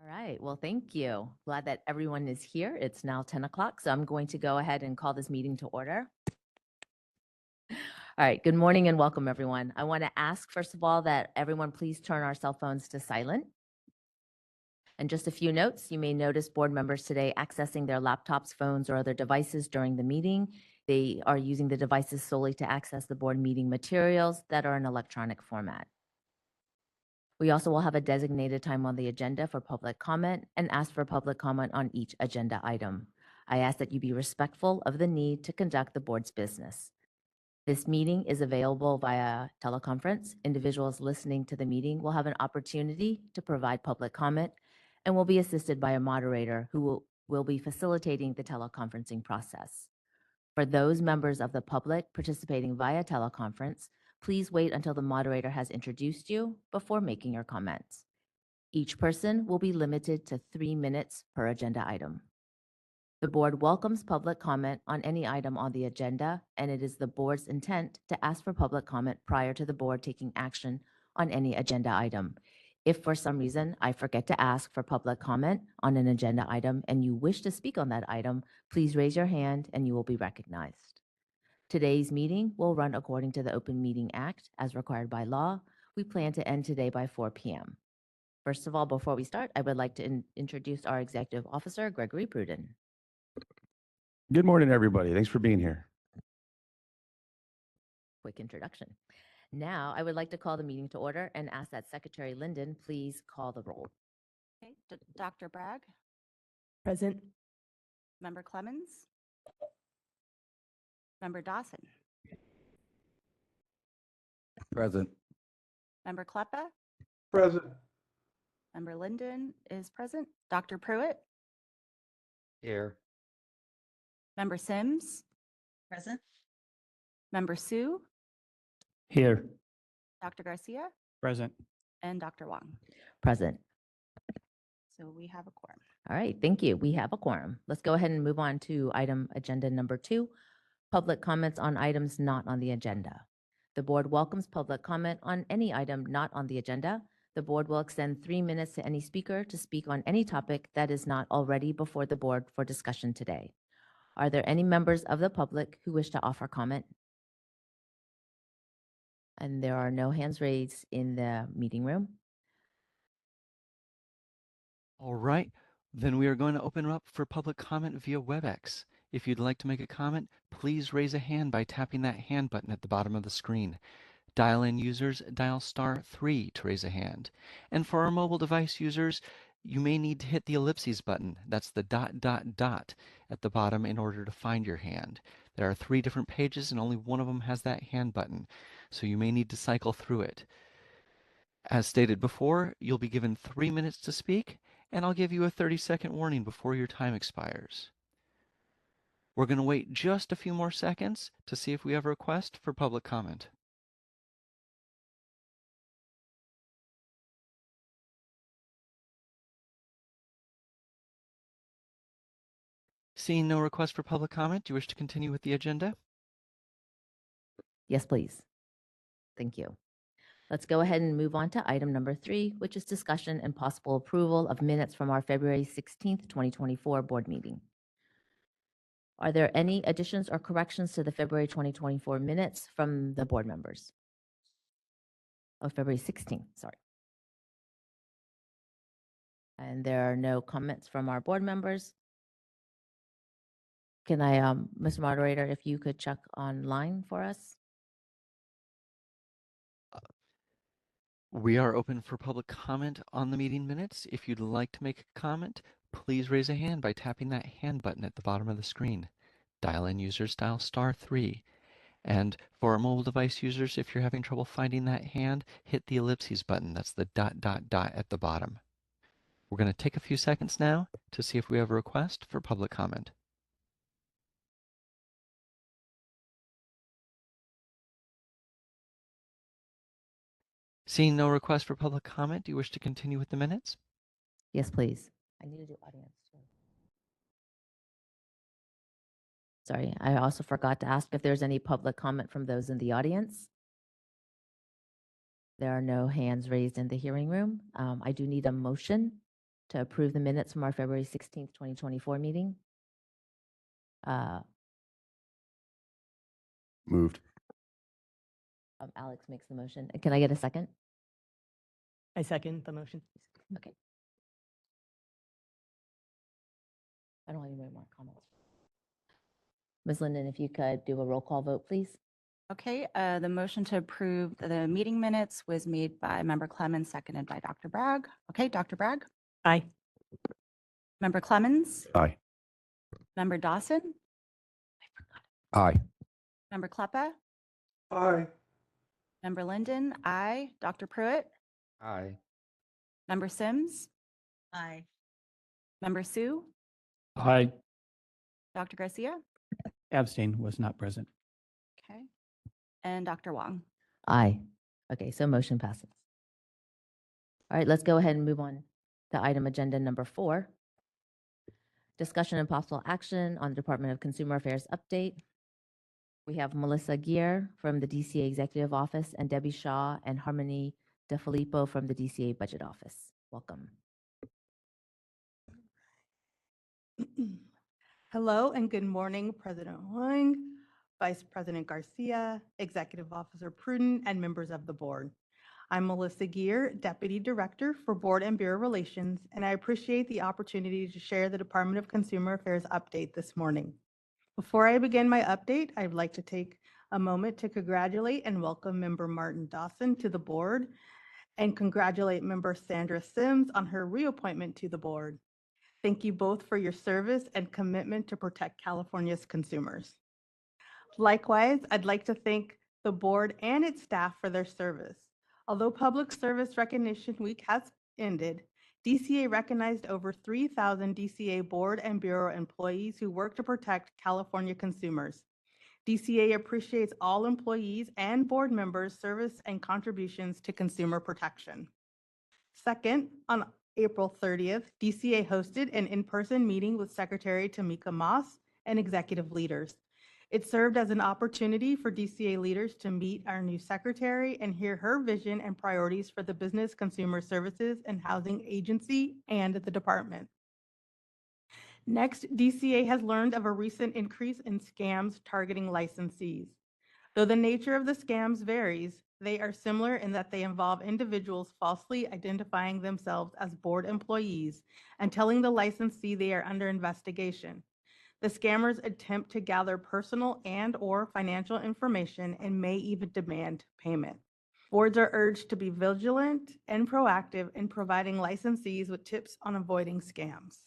All right, well, thank you. Glad that everyone is here. It's now 10 o'clock, so I'm going to go ahead and call this meeting to order. All right, good morning and welcome, everyone. I want to ask, first of all, that everyone please turn our cell phones to silent. And just a few notes, you may notice board members today accessing their laptops, phones, or other devices during the meeting. They are using the devices solely to access the board meeting materials that are in electronic format. We also will have a designated time on the agenda for public comment and ask for public comment on each agenda item. I ask that you be respectful of the need to conduct the board's business. This meeting is available via teleconference. Individuals listening to the meeting will have an opportunity to provide public comment and will be assisted by a moderator who will be facilitating the teleconferencing process. For those members of the public participating via teleconference, please wait until the moderator has introduced you before making your comments. Each person will be limited to 3 minutes per agenda item. The board welcomes public comment on any item on the agenda, and it is the board's intent to ask for public comment prior to the board taking action on any agenda item. If for some reason I forget to ask for public comment on an agenda item and you wish to speak on that item, please raise your hand and you will be recognized. Today's meeting will run according to the Open Meeting Act as required by law. We plan to end today by 4 p.m. First of all, before we start, I would like to introduce our Executive Officer, Gregory Pruden. Good morning, everybody. Thanks for being here. Quick introduction. Now, I would like to call the meeting to order and ask that Secretary Linden please call the roll. Okay, Dr. Bragg, Present. Member Clemens, Member Dawson, Present. Member Kleppa, Present. Member Linden is present, Dr. Pruitt, Here. Member Sims, Present. Member Sue, Here. Dr. Garcia, Present. and Dr. Wong. Present. So we have a quorum. All right, thank you. We have a quorum. Let's go ahead and move on to item agenda number 2, public comments on items not on the agenda. The board welcomes public comment on any item not on the agenda. The board will extend 3 minutes to any speaker to speak on any topic that is not already before the board for discussion today. Are there any members of the public who wish to offer comment? And there are no hands raised in the meeting room. All right, then we are going to open up for public comment via WebEx. If you'd like to make a comment, please raise a hand by tapping that hand button at the bottom of the screen. Dial-in users, dial *3 to raise a hand. And for our mobile device users, you may need to hit the ellipses button. That's the ... at the bottom in order to find your hand. There are 3 different pages and only one of them has that hand button, so you may need to cycle through it. As stated before, you'll be given 3 minutes to speak, and I'll give you a 30-second warning before your time expires. We're going to wait just a few more seconds to see if we have a request for public comment. Seeing no request for public comment, do you wish to continue with the agenda? Yes, please. Thank you. Let's go ahead and move on to item number 3, which is discussion and possible approval of minutes from our February 16th, 2024 board meeting. Are there any additions or corrections to the February 2024 minutes from the board members? Oh, February 16th, sorry. And there are no comments from our board members. Can I, Mr. Moderator, if you could check online for us? We are open for public comment on the meeting minutes. If you'd like to make a comment, please raise a hand by tapping that hand button at the bottom of the screen. Dial-in users, dial *3. And for our mobile device users, if you're having trouble finding that hand, hit the ellipses button. That's the ... at the bottom. We're going to take a few seconds now to see if we have a request for public comment. Seeing no request for public comment, do you wish to continue with the minutes? Yes, please. I need to do audience too. Sorry, I also forgot to ask if there's any public comment from those in the audience. There are no hands raised in the hearing room. I do need a motion to approve the minutes from our February 16th, 2024 meeting. Moved. Alex makes the motion. Can I get a second? I second the motion. Okay. I don't have any more comments. Ms. Linden, if you could do a roll call vote, please. Okay, the motion to approve the meeting minutes was made by Member Clemens, seconded by Dr. Bragg. Okay, Dr. Bragg, Aye. Member Clemens, Aye. Member Dawson, Aye. Member Kleppa, Aye. Member Linden, aye. Dr. Pruitt, Aye. Member Sims, Aye. Member Sue, Aye. Dr. Garcia, Abstain, was not present. okay, and Dr. Wong. Aye. Okay, so motion passes. All right, let's go ahead and move on to item agenda number 4. Discussion and possible action on the Department of Consumer Affairs update. We have Melissa Gear from the DCA Executive Office and Debbie Shaw and Harmony DeFilippo from the DCA Budget Office. Welcome. Hello and good morning, President Huang, Vice President Garcia, Executive Officer Pruden, and members of the board. I'm Melissa Gear, Deputy Director for Board and Bureau Relations, and I appreciate the opportunity to share the Department of Consumer Affairs update this morning. Before I begin my update, I'd like to take a moment to congratulate and welcome Member Martin Dawson to the board and congratulate Member Sandra Sims on her reappointment to the board. Thank you both for your service and commitment to protect California's consumers. Likewise, I'd like to thank the board and its staff for their service. Although Public Service Recognition Week has ended, DCA recognized over 3,000 DCA board and bureau employees who work to protect California consumers. DCA appreciates all employees and board members' service and contributions to consumer protection. Second, on April 30th, DCA hosted an in-person meeting with Secretary Tamika Moss and executive leaders. It served as an opportunity for DCA leaders to meet our new secretary and hear her vision and priorities for the Business Consumer Services and Housing Agency and the department. Next, DCA has learned of a recent increase in scams targeting licensees. Though the nature of the scams varies, they are similar in that they involve individuals falsely identifying themselves as board employees and telling the licensee they are under investigation. The scammers attempt to gather personal and/or financial information and may even demand payment. Boards are urged to be vigilant and proactive in providing licensees with tips on avoiding scams.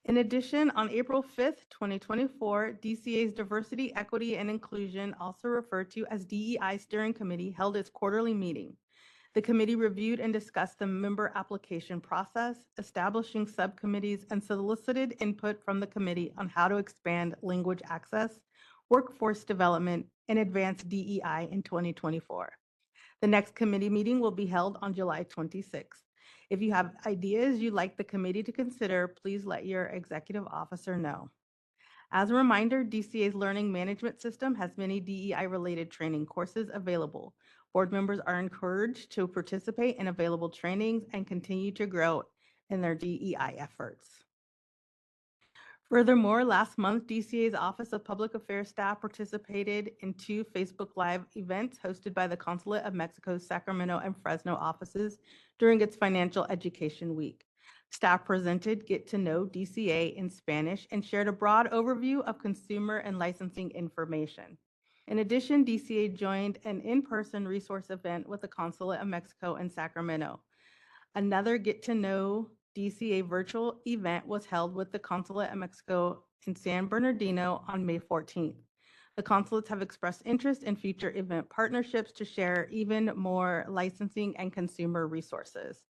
In addition, on April 5th, 2024, DCA's Diversity, Equity, and Inclusion, also referred to as DEI Steering Committee, held its quarterly meeting. The committee reviewed and discussed the member application process, establishing subcommittees, and solicited input from the committee on how to expand language access, workforce development, and advance DEI in 2024. The next committee meeting will be held on July 26th. If you have ideas you'd like the committee to consider, please let your executive officer know. As a reminder, DCA's learning management system has many DEI-related training courses available. Board members are encouraged to participate in available trainings and continue to grow in their DEI efforts. Furthermore, last month, DCA's Office of Public Affairs staff participated in 2 Facebook Live events hosted by the Consulate of Mexico's Sacramento and Fresno offices during its Financial Education Week. Staff presented Get to Know DCA in Spanish and shared a broad overview of consumer and licensing information. In addition, DCA joined an in-person resource event with the Consulate of Mexico in Sacramento. Another Get to Know DCA virtual event was held with the Consulate of Mexico in San Bernardino on May 14th. The consulates have expressed interest in future event partnerships to share even more licensing and consumer resources.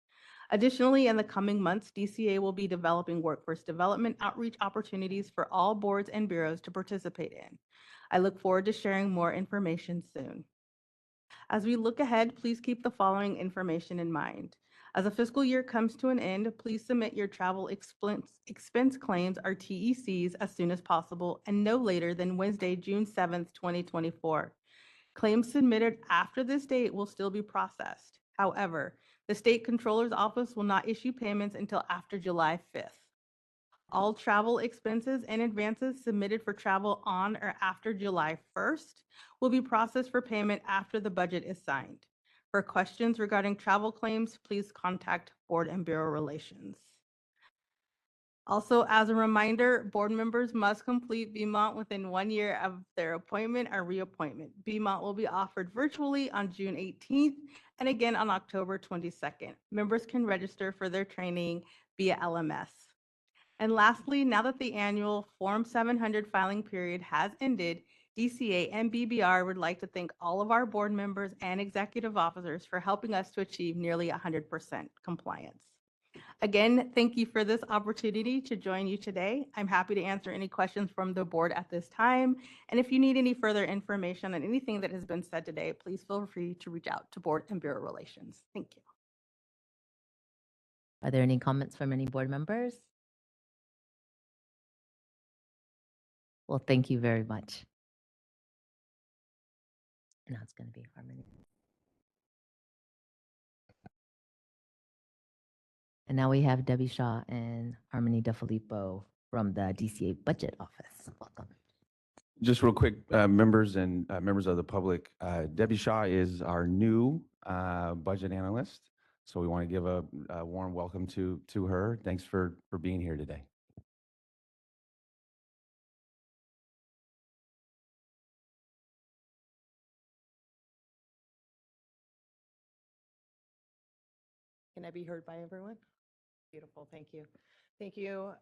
Additionally, in the coming months, DCA will be developing workforce development outreach opportunities for all boards and bureaus to participate in. I look forward to sharing more information soon. As we look ahead, please keep the following information in mind. As the fiscal year comes to an end, please submit your travel expense claims or TECs as soon as possible and no later than Wednesday, June 7th, 2024. Claims submitted after this date will still be processed. However, The State Controller's Office will not issue payments until after July 5th. All travel expenses and advances submitted for travel on or after July 1st will be processed for payment after the budget is signed. For questions regarding travel claims, please contact Board and Bureau Relations. Also, as a reminder, board members must complete BMont within 1 year of their appointment or reappointment. BMont will be offered virtually on June 18th and again on October 22nd. Members can register for their training via LMS. And lastly, now that the annual Form 700 filing period has ended, DCA and BBR would like to thank all of our board members and executive officers for helping us to achieve nearly 100% compliance. Again, thank you for this opportunity to join you today. I'm happy to answer any questions from the board at this time. And if you need any further information on anything that has been said today, please feel free to reach out to Board and Bureau Relations. Thank you. Are there any comments from any board members? Well, thank you very much. Now it's going to be Harmony. And now we have Debbie Shaw and Harmony DeFilippo from the DCA Budget Office. Welcome. Just real quick, members and members of the public, Debbie Shaw is our new budget analyst. So we want to give a warm welcome to her. Thanks for being here today. Can I be heard by everyone? Beautiful, thank you. Thank you,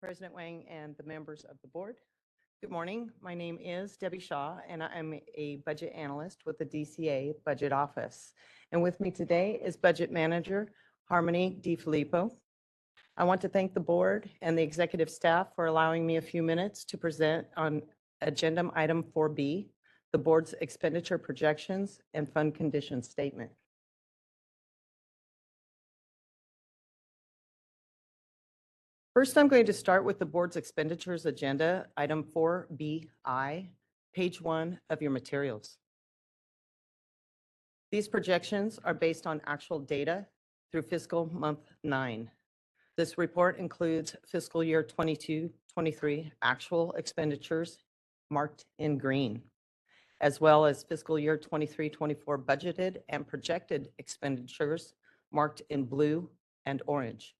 President Wang and the members of the board. Good morning, my name is Debbie Shaw and I'm a budget analyst with the DCA Budget Office. And with me today is Budget Manager Harmony DeFilippo. I want to thank the board and the executive staff for allowing me a few minutes to present on Agenda Item 4B, the board's expenditure projections and fund condition statement. First, I'm going to start with the board's expenditures agenda, item 4BI, page 1 of your materials. These projections are based on actual data through fiscal month 9. This report includes fiscal year 22-23 actual expenditures marked in green, as well as fiscal year 23-24 budgeted and projected expenditures marked in blue and orange.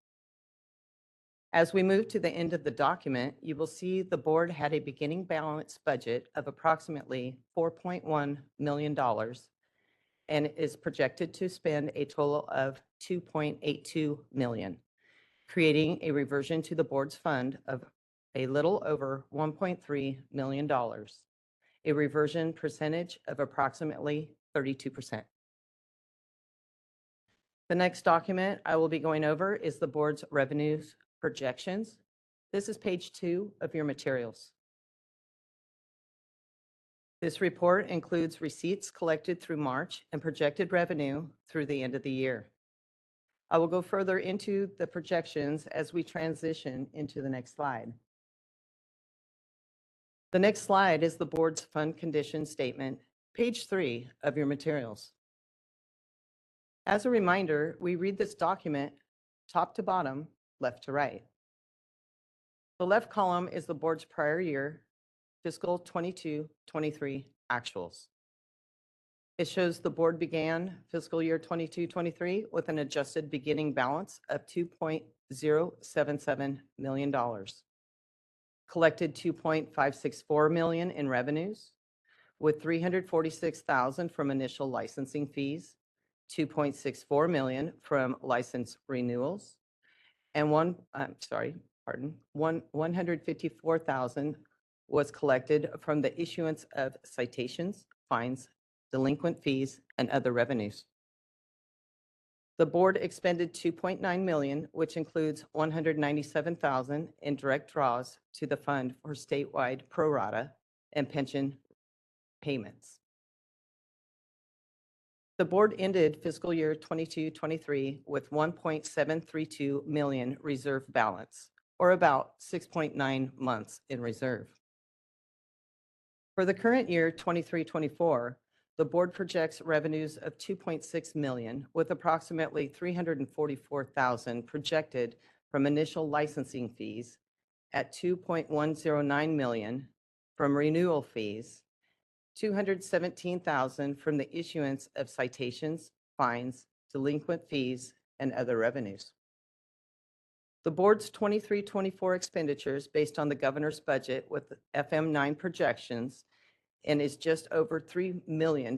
As we move to the end of the document, you will see the board had a beginning balance budget of approximately $4.1 million and is projected to spend a total of $2.82 million, creating a reversion to the board's fund of a little over $1.3 million, a reversion percentage of approximately 32%. The next document I will be going over is the board's revenues projections. This is page 2 of your materials. This report includes receipts collected through March and projected revenue through the end of the year. I will go further into the projections as we transition into the next slide. The next slide is the board's fund condition statement, page 3 of your materials. As a reminder, we read this document top to bottom, left to right. The left column is the board's prior year, fiscal 22-23 actuals. It shows the board began fiscal year 22-23 with an adjusted beginning balance of $2.077 million, collected $2.564 million in revenues, with $346,000 from initial licensing fees, $2.64 million from license renewals, and $154,000 was collected from the issuance of citations, fines, delinquent fees, and other revenues. The board expended $2.9 million, which includes $197,000 in direct draws to the fund for statewide pro rata and pension payments. The board ended fiscal year 22-23 with $1.732 million reserve balance, or about 6.9 months in reserve. For the current year 23-24, The board projects revenues of 2.6 million, with approximately 344,000 projected from initial licensing fees, at 2.109 million from renewal fees, 217,000 from the issuance of citations, fines, delinquent fees, and other revenues. The board's 23-24 expenditures based on the governor's budget with FM9 projections and is just over $3 million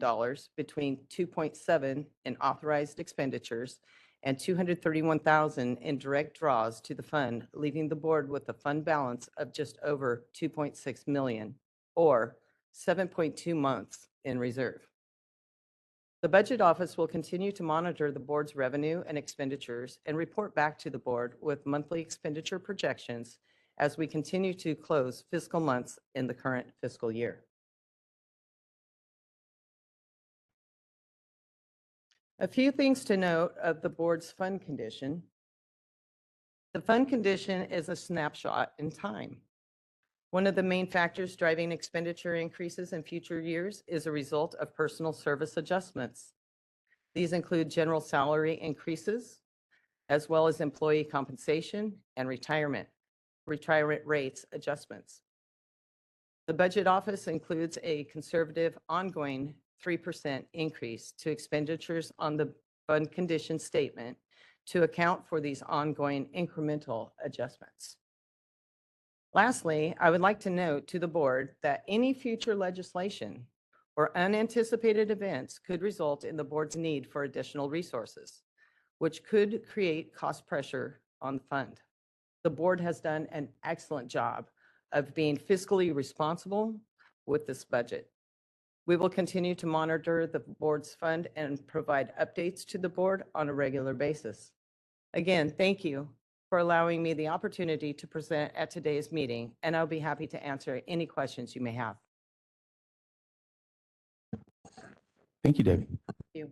between 2.7 in authorized expenditures and 231,000 in direct draws to the fund, leaving the board with a fund balance of just over 2.6 million, or 7.2 months in reserve. The Budget Office will continue to monitor the board's revenue and expenditures and report back to the board with monthly expenditure projections as we continue to close fiscal months in the current fiscal year. A few things to note of the board's fund condition. The fund condition is a snapshot in time. One of the main factors driving expenditure increases in future years is a result of personal service adjustments. These include general salary increases, as well as employee compensation and retirement rates adjustments. The Budget Office includes a conservative ongoing 3% increase to expenditures on the fund condition statement to account for these ongoing incremental adjustments. Lastly, I would like to note to the board that any future legislation or unanticipated events could result in the board's need for additional resources, which could create cost pressure on the fund. The board has done an excellent job of being fiscally responsible with this budget. We will continue to monitor the board's fund and provide updates to the board on a regular basis. Again, thank you for allowing me the opportunity to present at today's meeting, and I'll be happy to answer any questions you may have. Thank you, Debbie. Thank you.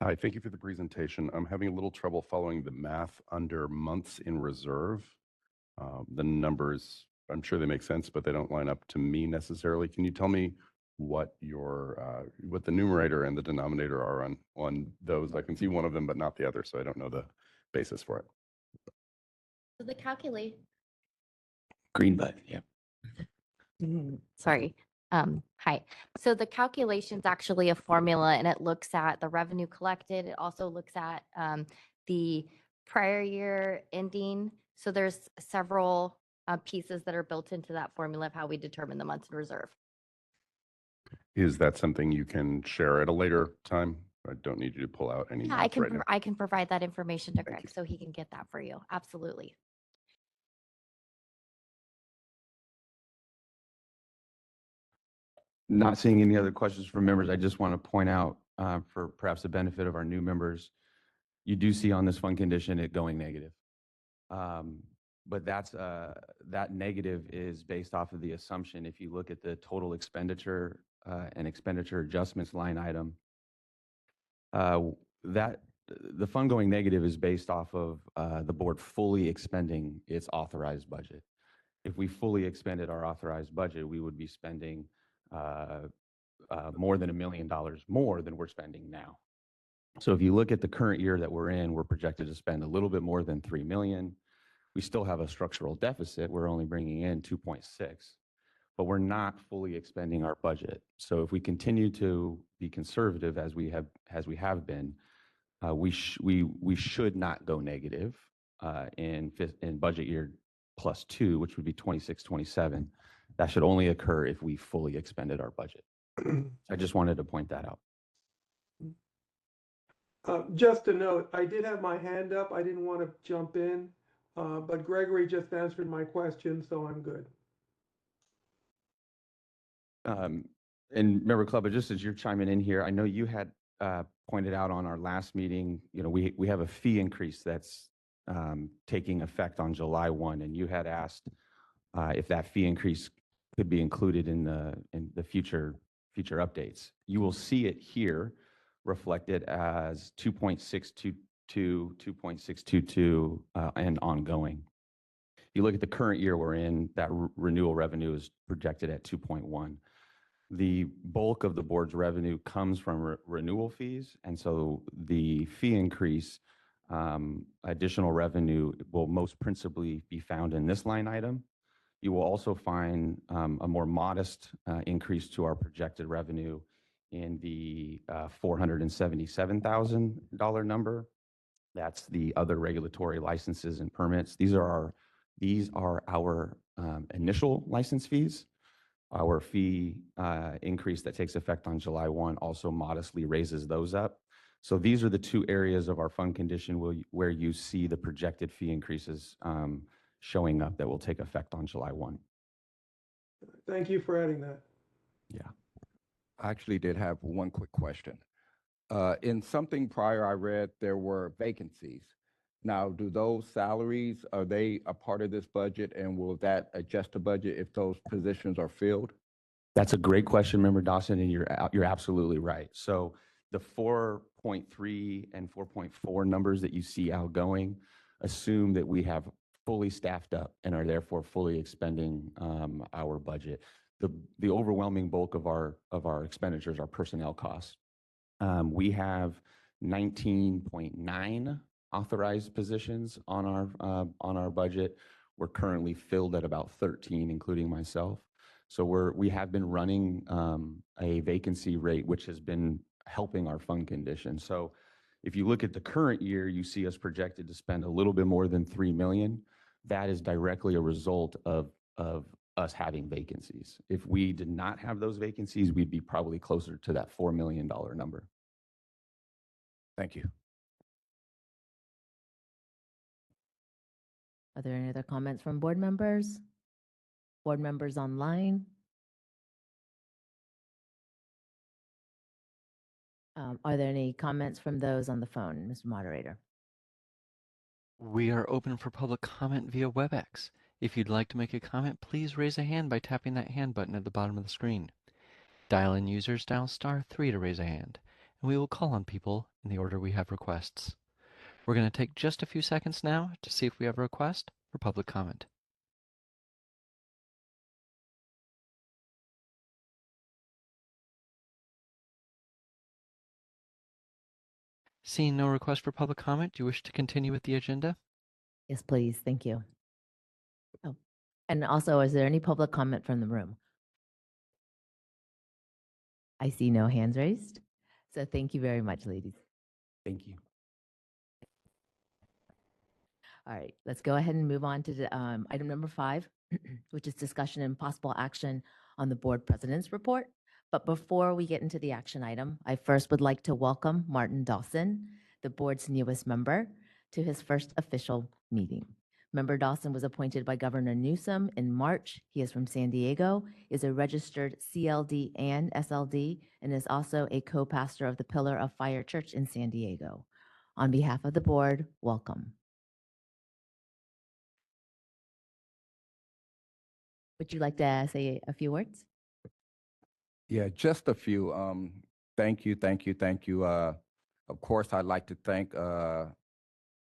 Hi, thank you for the presentation. I'm having a little trouble following the math under months in reserve. The numbers, I'm sure they make sense, but they don't line up to me necessarily. Can you tell me what your what the numerator and the denominator are on those? I can see one of them, but not the other, so I don't know the basis for it. So the calculate, Green button, yeah. sorry. Hi. So the calculation's actually a formula and it looks at the revenue collected. It also looks at the prior year ending. So there's several pieces that are built into that formula of how we determine the months in reserve. Is that something you can share at a later time? I don't need you to pull out any Yeah, math right now. I can provide that information to Thank Greg you. so he can get that for you. Absolutely. Not seeing any other questions from members, I just want to point out for perhaps the benefit of our new members, you do see on this fund condition it going negative. But that negative is based off of the assumption, if you look at the total expenditure and expenditure adjustments line item, that the fund going negative is based off of the board fully expending its authorized budget. If we fully expended our authorized budget, we would be spending more than $1 million more than we're spending now. So if you look at the current year that we're in, we're projected to spend a little bit more than 3 million. We still have a structural deficit. We're only bringing in 2.6, but we're not fully expending our budget. So if we continue to be conservative as we have been, we should not go negative in budget year +2, which would be 26-27. That should only occur if we fully expended our budget. I just wanted to point that out. Just a note, I did have my hand up. I didn't want to jump in, but Gregory just answered my question, so I'm good. And member Clubber, just as you're chiming in here, I know you had pointed out on our last meeting, we have a fee increase that's taking effect on July 1, and you had asked if that fee increase could be included in the future updates. You will see it here reflected as 2.622, 2.622, and ongoing. you look at the current year we're in, that renewal revenue is projected at 2.1. The bulk of the board's revenue comes from renewal fees, and so the fee increase, additional revenue will most principally be found in this line item. You will also find a more modest increase to our projected revenue in the $477,000 number. That's the other regulatory licenses and permits. These are our initial license fees. Our fee increase that takes effect on July 1 also modestly raises those up. So these are the two areas of our fund condition where you see the projected fee increases showing up that will take effect on July 1. Thank you for adding that. Yeah. I actually did have one quick question. In something prior I read there were vacancies. Now, do those salaries, are they a part of this budget, and will that adjust the budget if those positions are filled? That's a great question, Member Dawson, and you're absolutely right. So the 4.3 and 4.4 numbers that you see outgoing assume that we have fully staffed up and are therefore fully expending our budget. The overwhelming bulk of our expenditures are personnel costs. We have 19.9 authorized positions on our budget. We're currently filled at about 13, including myself. So we have been running a vacancy rate, which has been helping our fund condition. So if you look at the current year, you see us projected to spend a little bit more than $3 million. That is directly a result of us having vacancies. If we did not have those vacancies, we'd be probably closer to that $4 million number. Thank you. Are there any other comments from board members? Board members online? Are there any comments from those on the phone, Mr. Moderator? We are open for public comment via WebEx. If you'd like to make a comment, please raise a hand by tapping that hand button at the bottom of the screen. Dial-in users dial *3 to raise a hand, and we will call on people in the order we have requests. We're going to take just a few seconds now to see if we have a request for public comment. Seeing no request for public comment, do you wish to continue with the agenda? Yes, please. Thank you. Oh, and also, is there any public comment from the room? I see no hands raised. So thank you very much, ladies. Thank you. All right, let's go ahead and move on to the, item number 5, which is discussion and possible action on the board president's report. But before we get into the action item, I first would like to welcome Martin Dawson, the board's newest member, to his first official meeting. Member Dawson was appointed by Governor Newsom in March. He is from San Diego, is a registered CLD and SLD, and is also a co-pastor of the Pillar of Fire Church in San Diego. On behalf of the board, welcome. Would you like to say a few words? Yeah, just a few. Thank you. Of course, I'd like to thank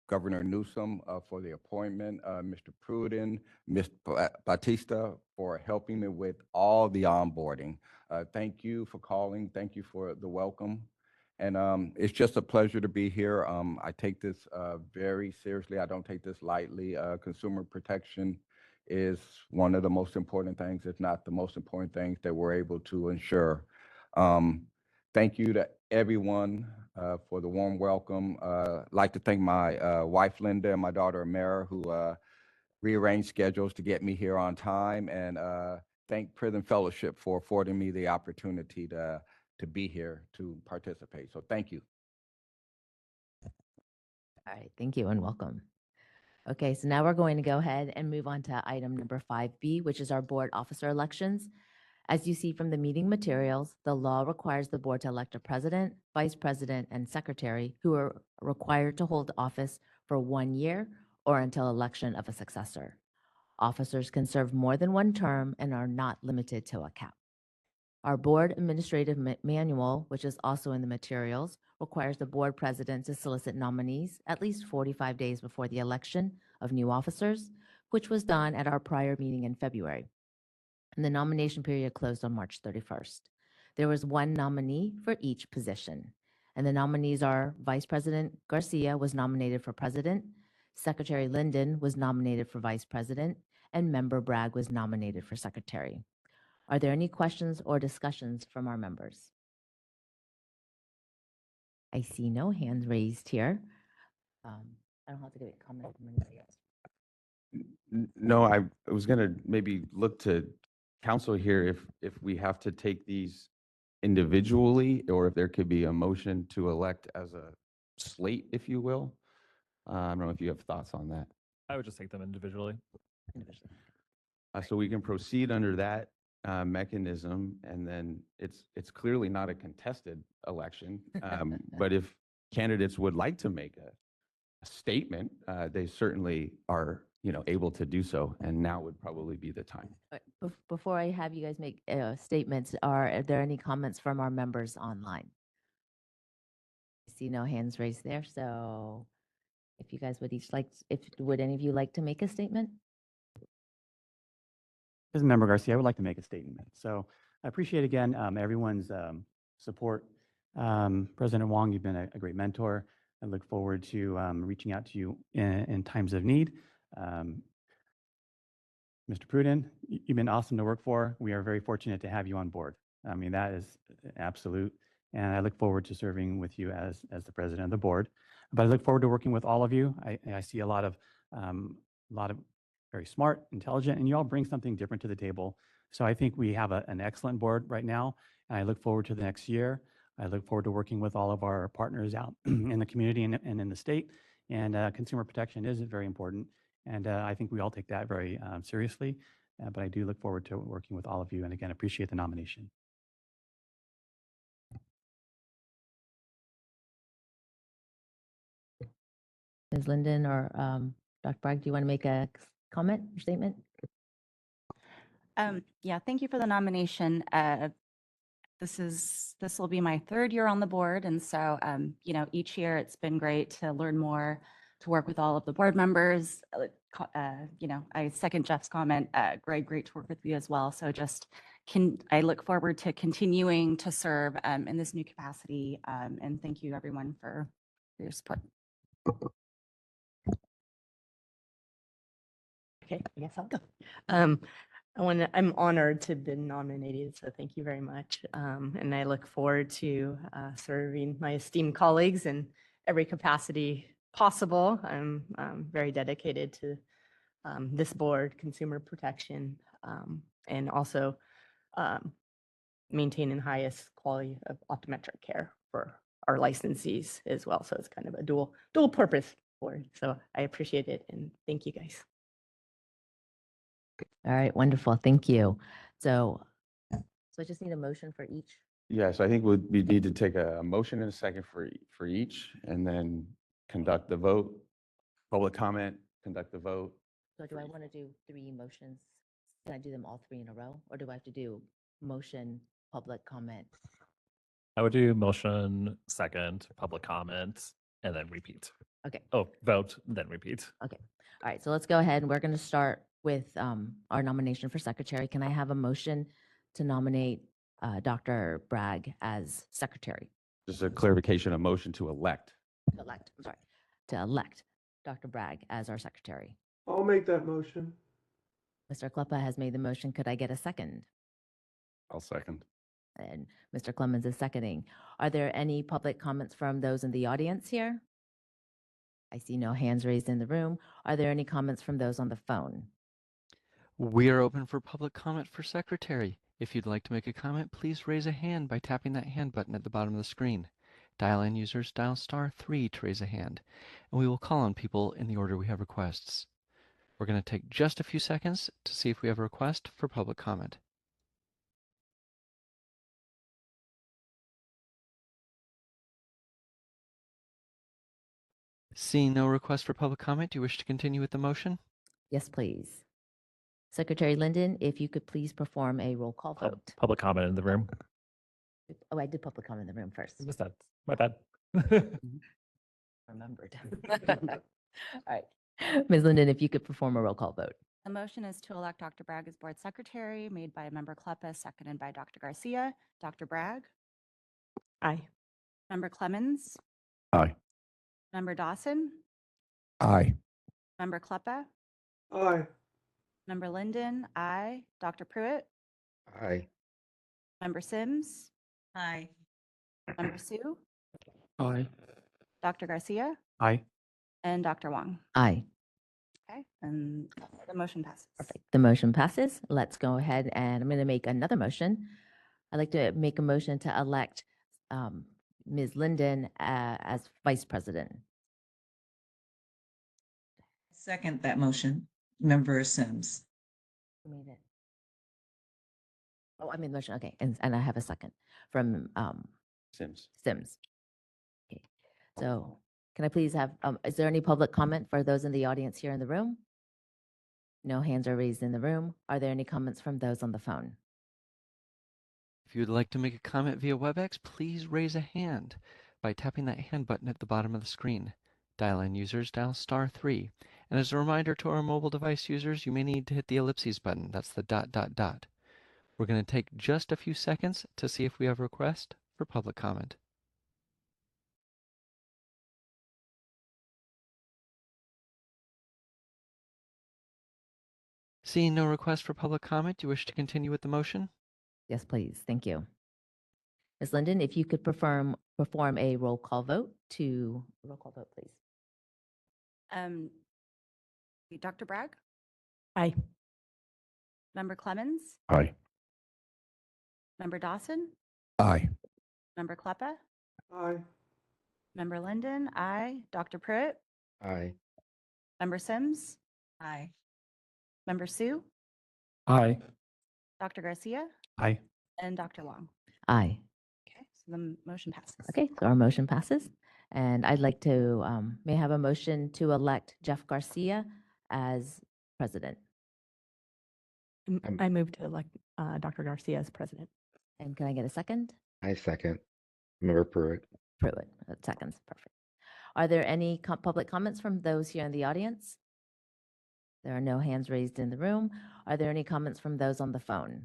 Governor Newsom for the appointment, Mr. Pruden, Ms. Batista for helping me with all the onboarding. Thank you for calling. Thank you for the welcome. And it's just a pleasure to be here. I take this very seriously. I don't take this lightly. Consumer protection is one of the most important things, if not the most important things that we're able to ensure. Thank you to everyone for the warm welcome. I'd like to thank my wife, Linda, and my daughter, Amara, who rearranged schedules to get me here on time, and thank Prison Fellowship for affording me the opportunity to be here to participate. So thank you. All right, thank you and welcome. Okay, so now we're going to go ahead and move on to item number 5B, which is our board officer elections. As you see from the meeting materials, the law requires the board to elect a president, vice president, and secretary who are required to hold office for 1 year or until election of a successor. Officers can serve more than 1 term and are not limited to a cap. Our board administrative manual, which is also in the materials, requires the board president to solicit nominees at least 45 days before the election of new officers which was done at our prior meeting in February. And the nomination period closed on March 31st. There was one nominee for each position. And the nominees are Vice President Garcia was nominated for President, Secretary Linden was nominated for Vice President, and Member Bragg was nominated for Secretary. Are there any questions or discussions from our members? I see no hands raised here. I don't have to give a comment from anybody else. No, I was going to maybe look to council here if we have to take these individually or if there could be a motion to elect as a slate, if you will. I don't know if you have thoughts on that. I would just take them individually. So we can proceed under that mechanism, and then it's clearly not a contested election. But if candidates would like to make a statement, they certainly are, able to do so, and now would probably be the time. Before I have you guys make statements, are there any comments from our members online? I see no hands raised there, so if you guys would would any of you like to make a statement? As Member Garcia, I would like to make a statement. So I appreciate again everyone's support. President Wong, you've been a great mentor. I look forward to reaching out to you in times of need. Mr. Pruden, you've been awesome to work for. We are very fortunate to have you on board. I mean, that is absolute. And I look forward to serving with you as the president of the board. But I look forward to working with all of you. I see a lot of very smart, intelligent, and you all bring something different to the table. So I think we have an excellent board right now, and I look forward to the next year. I look forward to working with all of our partners out in the community and in the state. And consumer protection is very important, and I think we all take that very seriously. But I do look forward to working with all of you, and again, appreciate the nomination. Ms. Linden or Dr. Bragg, do you want to make a comment or statement? Yeah, thank you for the nomination. This will be my third year on the board. And so, each year it's been great to learn more, to work with all of the board members. I second Jeff's comment. Greg, great to work with you as well. So I look forward to continuing to serve in this new capacity. And thank you everyone for your support. Okay, I guess I'll go. I'm honored to have been nominated, so thank you very much. And I look forward to serving my esteemed colleagues in every capacity possible. I'm very dedicated to this board, consumer protection, and also maintaining highest quality of optometric care for our licensees as well. So it's kind of a dual purpose board. So I appreciate it, and thank you guys. All right, wonderful. Thank you. So I just need a motion for each. Yeah, so I think we need to take a motion in a second for each, and then conduct the vote, public comment, conduct the vote. So do I want to do 3 motions? Can I do them all 3 in a row? Or do I have to do motion, public comment? I would do motion, second, public comment, and then repeat. Okay. Oh, vote, then repeat. Okay. All right. So let's go ahead and we're going to start with our nomination for secretary. Can I have a motion to nominate Dr. Bragg as secretary? Just a clarification, a motion to elect. To elect Dr. Bragg as our secretary. I'll make that motion. Mr. Kleppa has made the motion. Could I get a second? I'll second. And Mr. Clemens is seconding. Are there any public comments from those in the audience here? I see no hands raised in the room. Are there any comments from those on the phone? We are open for public comment for secretary. If you'd like to make a comment, please raise a hand by tapping that hand button at the bottom of the screen. Dial-in users dial *3 to raise a hand, and we will call on people in the order we have requests. We're going to take just a few seconds to see if we have a request for public comment. Seeing no request for public comment, do you wish to continue with the motion? Yes, please. Secretary Linden, if you could please perform a roll call vote. Public comment in the room. Oh, I did public comment in the room first. Missed that. My bad. Remembered. All right. Ms. Linden, if you could perform a roll call vote. The motion is to elect Dr. Bragg as board secretary, made by Member Kleppa, seconded by Dr. Garcia. Dr. Bragg, Aye. Member Clemens, Aye. Member Dawson, Aye. Member Kleppa, Aye. Member Linden, aye. Dr. Pruitt, Aye. Member Sims, Aye. Member Sue, Aye. Dr. Garcia, Aye. and Dr. Wong. Aye. Okay, and the motion passes. Perfect. The motion passes. Let's go ahead and I'm going to make another motion. I'd like to make a motion to elect Ms. Linden as vice president. Second that motion. Member Sims. Who made it? Oh, I made the motion. Okay, and I have a second from Sims. Sims. Okay, so can I please have, is there any public comment for those in the audience here in the room? No hands are raised in the room. Are there any comments from those on the phone? If you would like to make a comment via WebEx, please raise a hand by tapping that hand button at the bottom of the screen. Dial-in users dial *3. And as a reminder to our mobile device users, you may need to hit the ellipses button. That's the ... We're going to take just a few seconds to see if we have a request for public comment. Seeing no request for public comment, do you wish to continue with the motion? Yes, please. Thank you. Ms. Linden, if you could perform a roll call vote, please. Dr. Bragg, Aye. Member Clemens, Aye. Member Dawson, Aye. Member Kleppa, Aye. Member Linden, aye. Dr. Pruitt, Aye. Member Sims, Aye. Member Sue, Aye. Dr. Garcia, Aye. and Dr. Wong. Aye. Okay, so the motion passes. Okay, so our motion passes. And I'd like to, may I have a motion to elect Jeff Garcia as president? I move to elect Dr. Garcia as president. And can I get a second? I second. Member Pruitt. Pruitt, seconds, perfect. Are there any public comments from those here in the audience? There are no hands raised in the room. Are there any comments from those on the phone?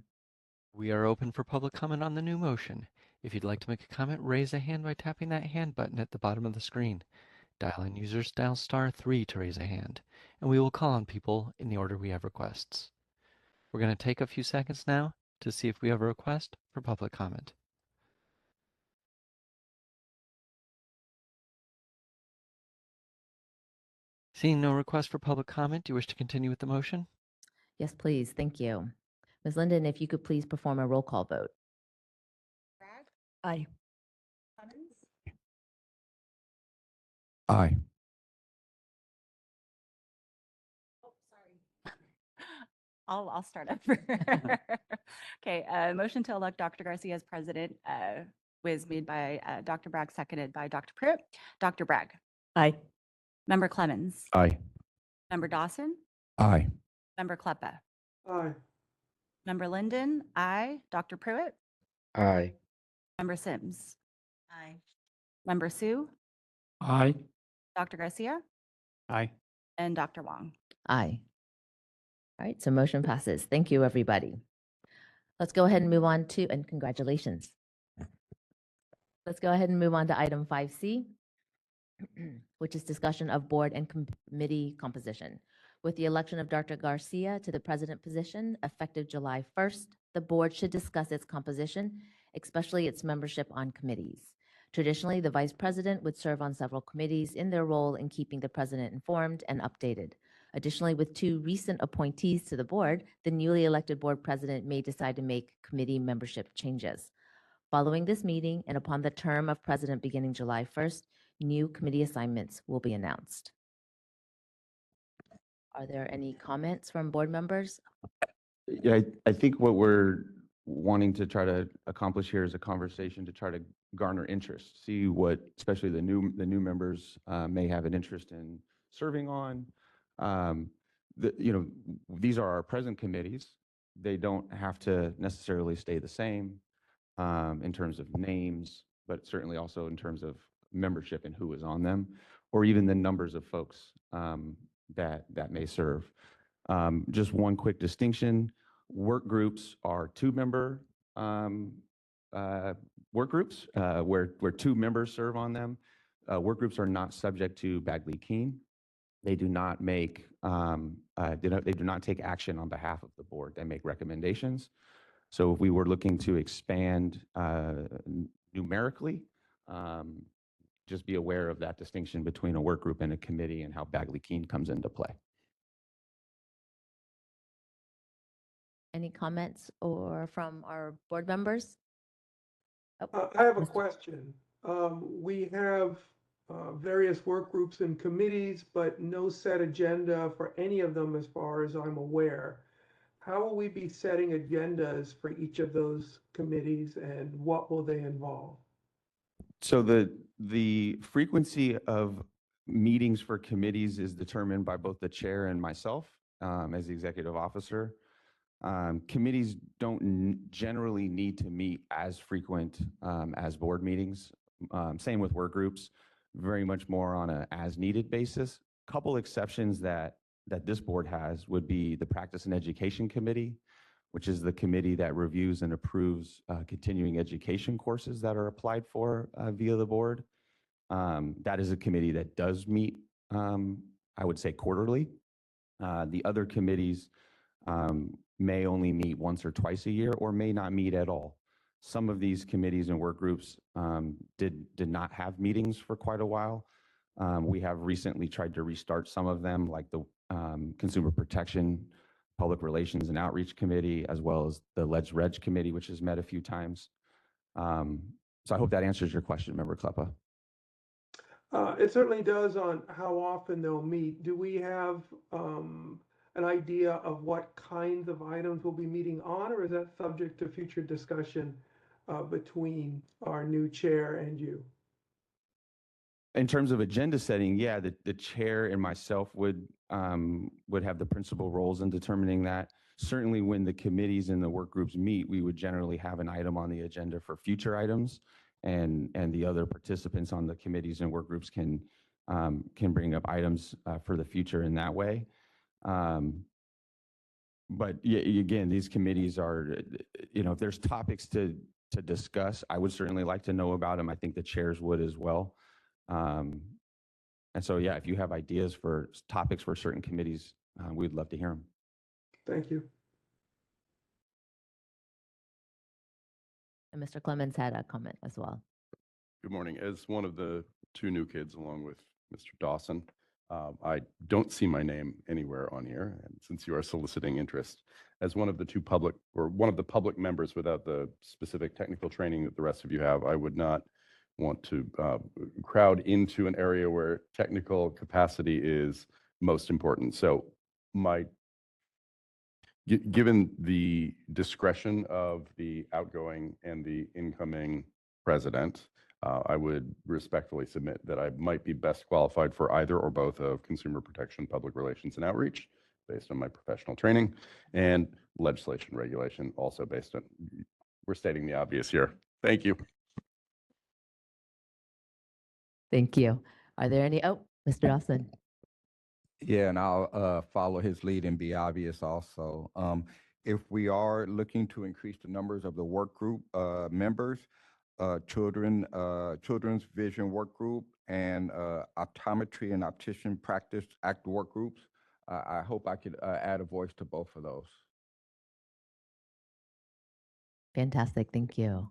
We are open for public comment on the new motion. If you'd like to make a comment, raise a hand by tapping that hand button at the bottom of the screen. Dial-in users dial *3 to raise a hand, and we will call on people in the order we have requests. We're going to take a few seconds now to see if we have a request for public comment. Seeing no request for public comment, do you wish to continue with the motion? Yes, please. Thank you. Ms. Linden, if you could please perform a roll call vote. Bragg, Aye. Clemens, Aye. oh, sorry. I'll start over. Okay, motion to elect Dr. Garcia as president was made by Dr. Bragg, seconded by Dr. Pruitt. Dr. Bragg, Aye. Member Clemens, Aye. Member Dawson, Aye. Member Kleppa, Aye. Member Linden, aye. Dr. Pruitt, Aye. Member Sims, Aye. Member Sue, Aye. Dr. Garcia, Aye. and Dr. Wong. Aye. All right, so motion passes. Thank you, everybody. Let's go ahead and move on to, and congratulations. Let's go ahead and move on to item 5C, which is discussion of board and committee composition. With the election of Dr. Garcia to the president position effective July 1st, the board should discuss its composition, especially its membership on committees. Traditionally, the vice president would serve on several committees in their role in keeping the president informed and updated. Additionally, with two recent appointees to the board, the newly elected board president may decide to make committee membership changes. Following this meeting and upon the term of president beginning July 1st, new committee assignments will be announced. Are there any comments from board members? Yeah, I think what we're wanting to try to accomplish here is a conversation to try to garner interest, see what, especially the new members may have an interest in serving on. These are our present committees. They don't have to necessarily stay the same in terms of names, but certainly also in terms of membership and who is on them, or even the numbers of folks that may serve. Just one quick distinction, work groups are two-member work groups where two members serve on them. Work groups are not subject to Bagley-Keene. They do not make, they do not take action on behalf of the board. They make recommendations. So if we were looking to expand numerically, just be aware of that distinction between a work group and a committee and how Bagley-Keene comes into play. Any comments or from our board members? Oh, I have a Mr. question. We have various work groups and committees, but no set agenda for any of them as far as I'm aware. How will we be setting agendas for each of those committees and what will they involve? So the frequency of meetings for committees is determined by both the chair and myself as the executive officer. Committees don't generally need to meet as frequent as board meetings. Same with work groups, very much more on a as needed basis. Couple exceptions that this board has would be the Practice and Education Committee, which is the committee that reviews and approves continuing education courses that are applied for via the board. That is a committee that does meet, I would say, quarterly. The other committees may only meet once or twice a year or may not meet at all. Some of these committees and work groups did not have meetings for quite a while. We have recently tried to restart some of them, like the Consumer Protection, Public Relations and Outreach Committee, as well as the Reg Committee, which has met a few times. So I hope that answers your question, Member Kleppa. It certainly does on how often they'll meet. Do we have an idea of what kinds of items we'll be meeting on, or is that subject to future discussion between our new chair and you? In terms of agenda setting, yeah, the chair and myself would have the principal roles in determining that. Certainly when the committees and the work groups meet, we would generally have an item on the agenda for future items, and the other participants on the committees and work groups can bring up items for the future in that way. But yeah, again, these committees are, if there's topics to discuss, I would certainly like to know about them. I think the chairs would as well. And so, yeah, if you have ideas for topics for certain committees, we'd love to hear them. Thank you. And Mr. Clemens had a comment as well. Good morning. As one of the two new kids, along with Mr. Dawson, I don't see my name anywhere on here. And since you are soliciting interest, as one of the public members without the specific technical training that the rest of you have, I would not want to crowd into an area where technical capacity is most important. So given the discretion of the outgoing and the incoming president, I would respectfully submit that I might be best qualified for either or both of consumer protection, public relations, and outreach, based on my professional training, and legislation regulation, also based on, we're stating the obvious here. Thank you. Thank you. Are there any, Mr. Dawson? Yeah, and I'll follow his lead and be obvious also. If we are looking to increase the numbers of the work group members, Children's Vision Work Group and Optometry and Optician Practice Act work groups, I hope I could add a voice to both of those. Fantastic. Thank you.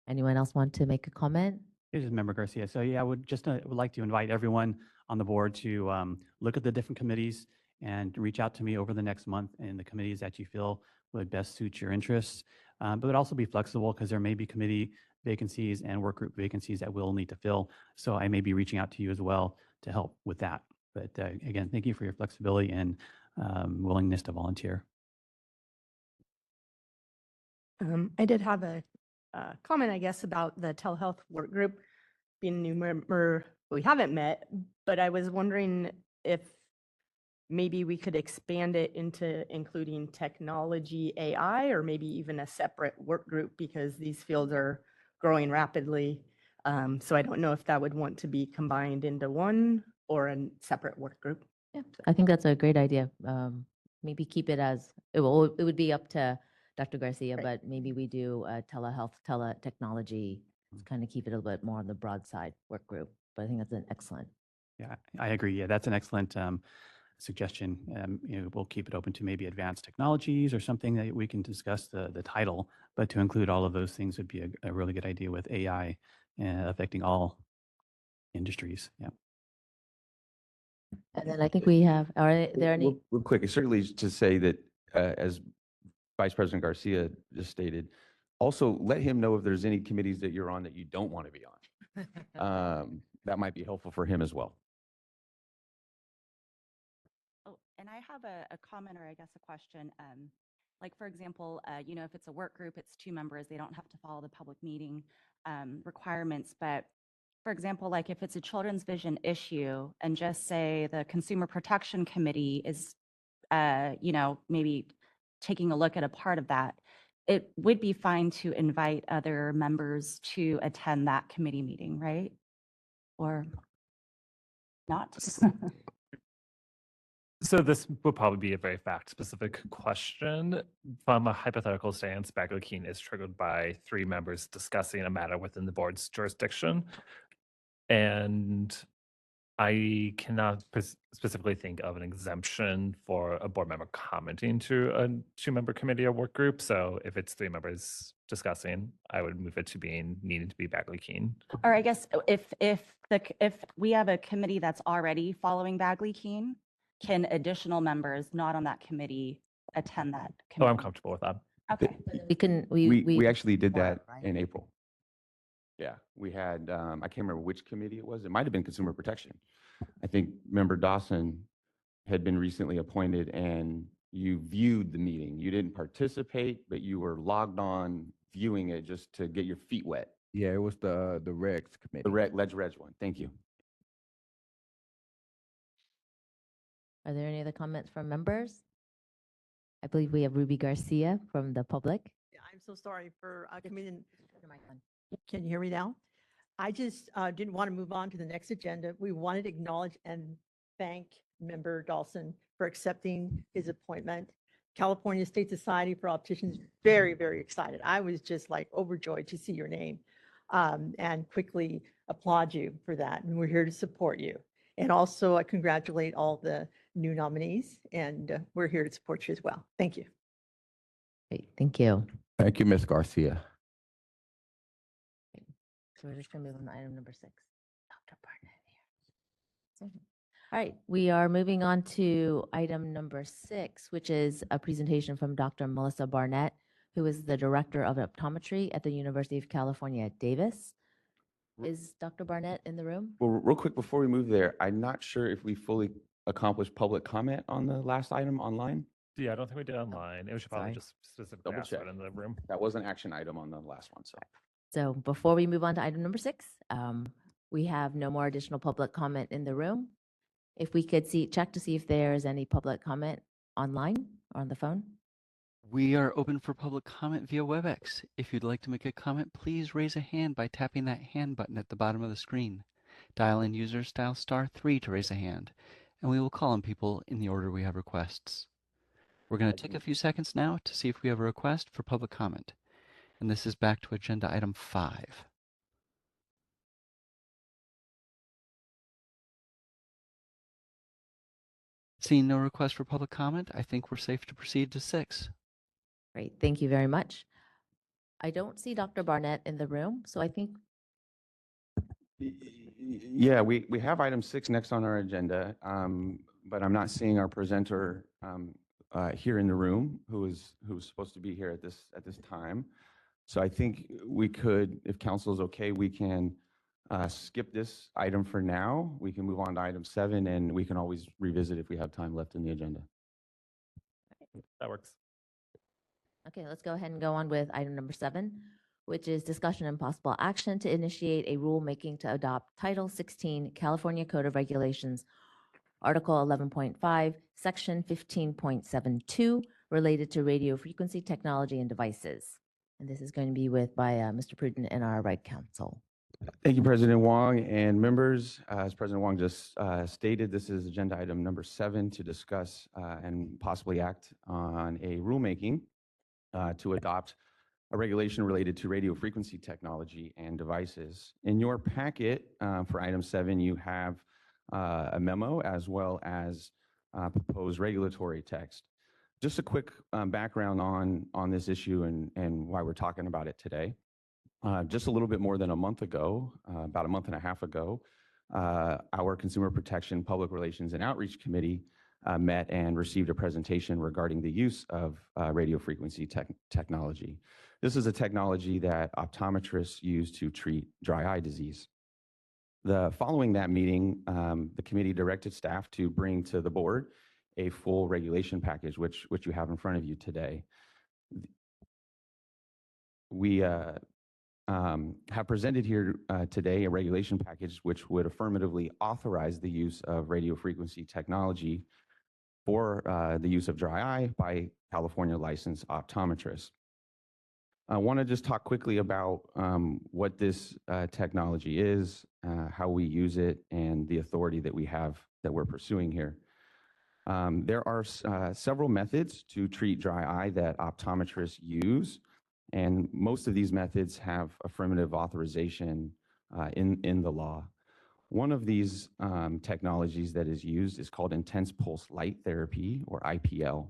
Anyone else want to make a comment? This is Member Garcia. So yeah, I would just would like to invite everyone on the board to look at the different committees and reach out to me over the next month in the committees that you feel would best suit your interests. But would also be flexible because there may be committee vacancies and work group vacancies that we'll need to fill. So I may be reaching out to you as well to help with that. But again, thank you for your flexibility and willingness to volunteer. I did have a comment, I guess, about the telehealth work group being a new member. We haven't met, but I was wondering if maybe we could expand it into including technology, AI, or maybe even a separate work group, because these fields are growing rapidly. So I don't know if that would want to be combined into one or a separate work group. Yeah, I think that's a great idea. Maybe keep it as, it would be up to Dr. Garcia, Right. but maybe we do telehealth, teletechnology, to kind of keep it a little bit more on the broad side work group. But I think that's an excellent. Yeah, I agree. Yeah, that's an excellent suggestion. We'll keep it open to maybe advanced technologies or something that we can discuss the title, but to include all of those things would be a really good idea with AI affecting all industries. Yeah. And then I think we have, are there any? Real quick, certainly to say that, as Vice President Garcia just stated, also let him know if there's any committees that you're on that you don't want to be on. That might be helpful for him as well. Oh, and I have a comment or I guess a question. Like, for example, if it's a work group, it's 2 members, they don't have to follow the public meeting requirements. But for example, like if it's a children's vision issue and just say the Consumer Protection Committee is, maybe taking a look at a part of that, it would be fine to invite other members to attend that committee meeting, right? Or not? So this would probably be a very fact-specific question. From a hypothetical stance, Bagley Keene is triggered by 3 members discussing a matter within the board's jurisdiction. And I cannot specifically think of an exemption for a board member commenting to a 2-member committee or work group. So if it's 3 members discussing, I would move it to needing to be Bagley Keene. Or I guess if we have a committee that's already following Bagley Keene, can additional members not on that committee attend that Oh, committee? I'm comfortable with that. Okay. We can, We actually did before, that right? in April. Yeah, we had, I can't remember which committee it was. It might have been Consumer Protection. I think Member Dawson had been recently appointed and you viewed the meeting. You didn't participate, but you were logged on viewing it just to get your feet wet. Yeah, it was the regs committee. The Reg one. Thank you. Are there any other comments from members? I believe we have Ruby Garcia from the public. Yeah, I'm so sorry for committing. Can you hear me now? I just didn't want to move on to the next agenda. We wanted to acknowledge and thank Member Dawson for accepting his appointment. California State Society for Opticians, very, very excited. I was just like overjoyed to see your name and quickly applaud you for that. And we're here to support you. And also I congratulate all the new nominees and we're here to support you as well. Thank you. Great, thank you. Thank you, Ms. Garcia. So we're just going to move on to item number 6. Dr. Barnett here. All right, we are moving on to item number 6, which is a presentation from Dr. Melissa Barnett, who is the Director of Optometry at the University of California at Davis. Is Dr. Barnett in the room? Well, real quick, before we move there, I'm not sure if we fully accomplished public comment on the last item online. Yeah, I don't think we did online. It was probably Sorry. just specifically Double asked for check. it in the room. That was an action item on the last one, so. So before we move on to item number 6, we have no more additional public comment in the room. If we could check to see if there's any public comment online or on the phone. We are open for public comment via WebEx. If you'd like to make a comment, please raise a hand by tapping that hand button at the bottom of the screen. Dial in users, dial *3 to raise a hand, and we will call on people in the order we have requests. We're going to take a few seconds now to see if we have a request for public comment. And this is back to agenda item 5. Seeing no request for public comment, I think we're safe to proceed to 6. Great, thank you very much. I don't see Dr. Barnett in the room, so I think. Yeah, we have item 6 next on our agenda, but I'm not seeing our presenter here in the room who was supposed to be here at this time. So I think we could, if council is okay, we can skip this item for now. We can move on to item 7 and we can always revisit if we have time left in the agenda. That works. Okay, let's go ahead and go on with item number 7, which is discussion and possible action to initiate a rulemaking to adopt Title 16 California Code of Regulations, Article 11.5, Section 15.72, related to radio frequency technology and devices. And this is going to be by Mr. Pruden and our right counsel. Thank you, President Wong and members. As President Wong just stated, this is agenda item number 7 to discuss and possibly act on a rulemaking to adopt a regulation related to radio frequency technology and devices. In your packet for item 7, you have a memo as well as proposed regulatory text. Just a quick background on this issue and why we're talking about it today. Just a little bit more than a month ago, about a month and a half ago, our Consumer Protection, Public Relations, and Outreach Committee met and received a presentation regarding the use of radio frequency technology. This is a technology that optometrists use to treat dry eye disease. Following that meeting, the committee directed staff to bring to the board a full regulation package, which you have in front of you today. We have presented here today a regulation package which would affirmatively authorize the use of radio frequency technology for the use of dry eye by California licensed optometrists. I want to just talk quickly about what this technology is, how we use it, and the authority that we have that we're pursuing here. There are several methods to treat dry eye that optometrists use, and most of these methods have affirmative authorization in the law. One of these technologies that is used is called intense pulse light therapy, or IPL.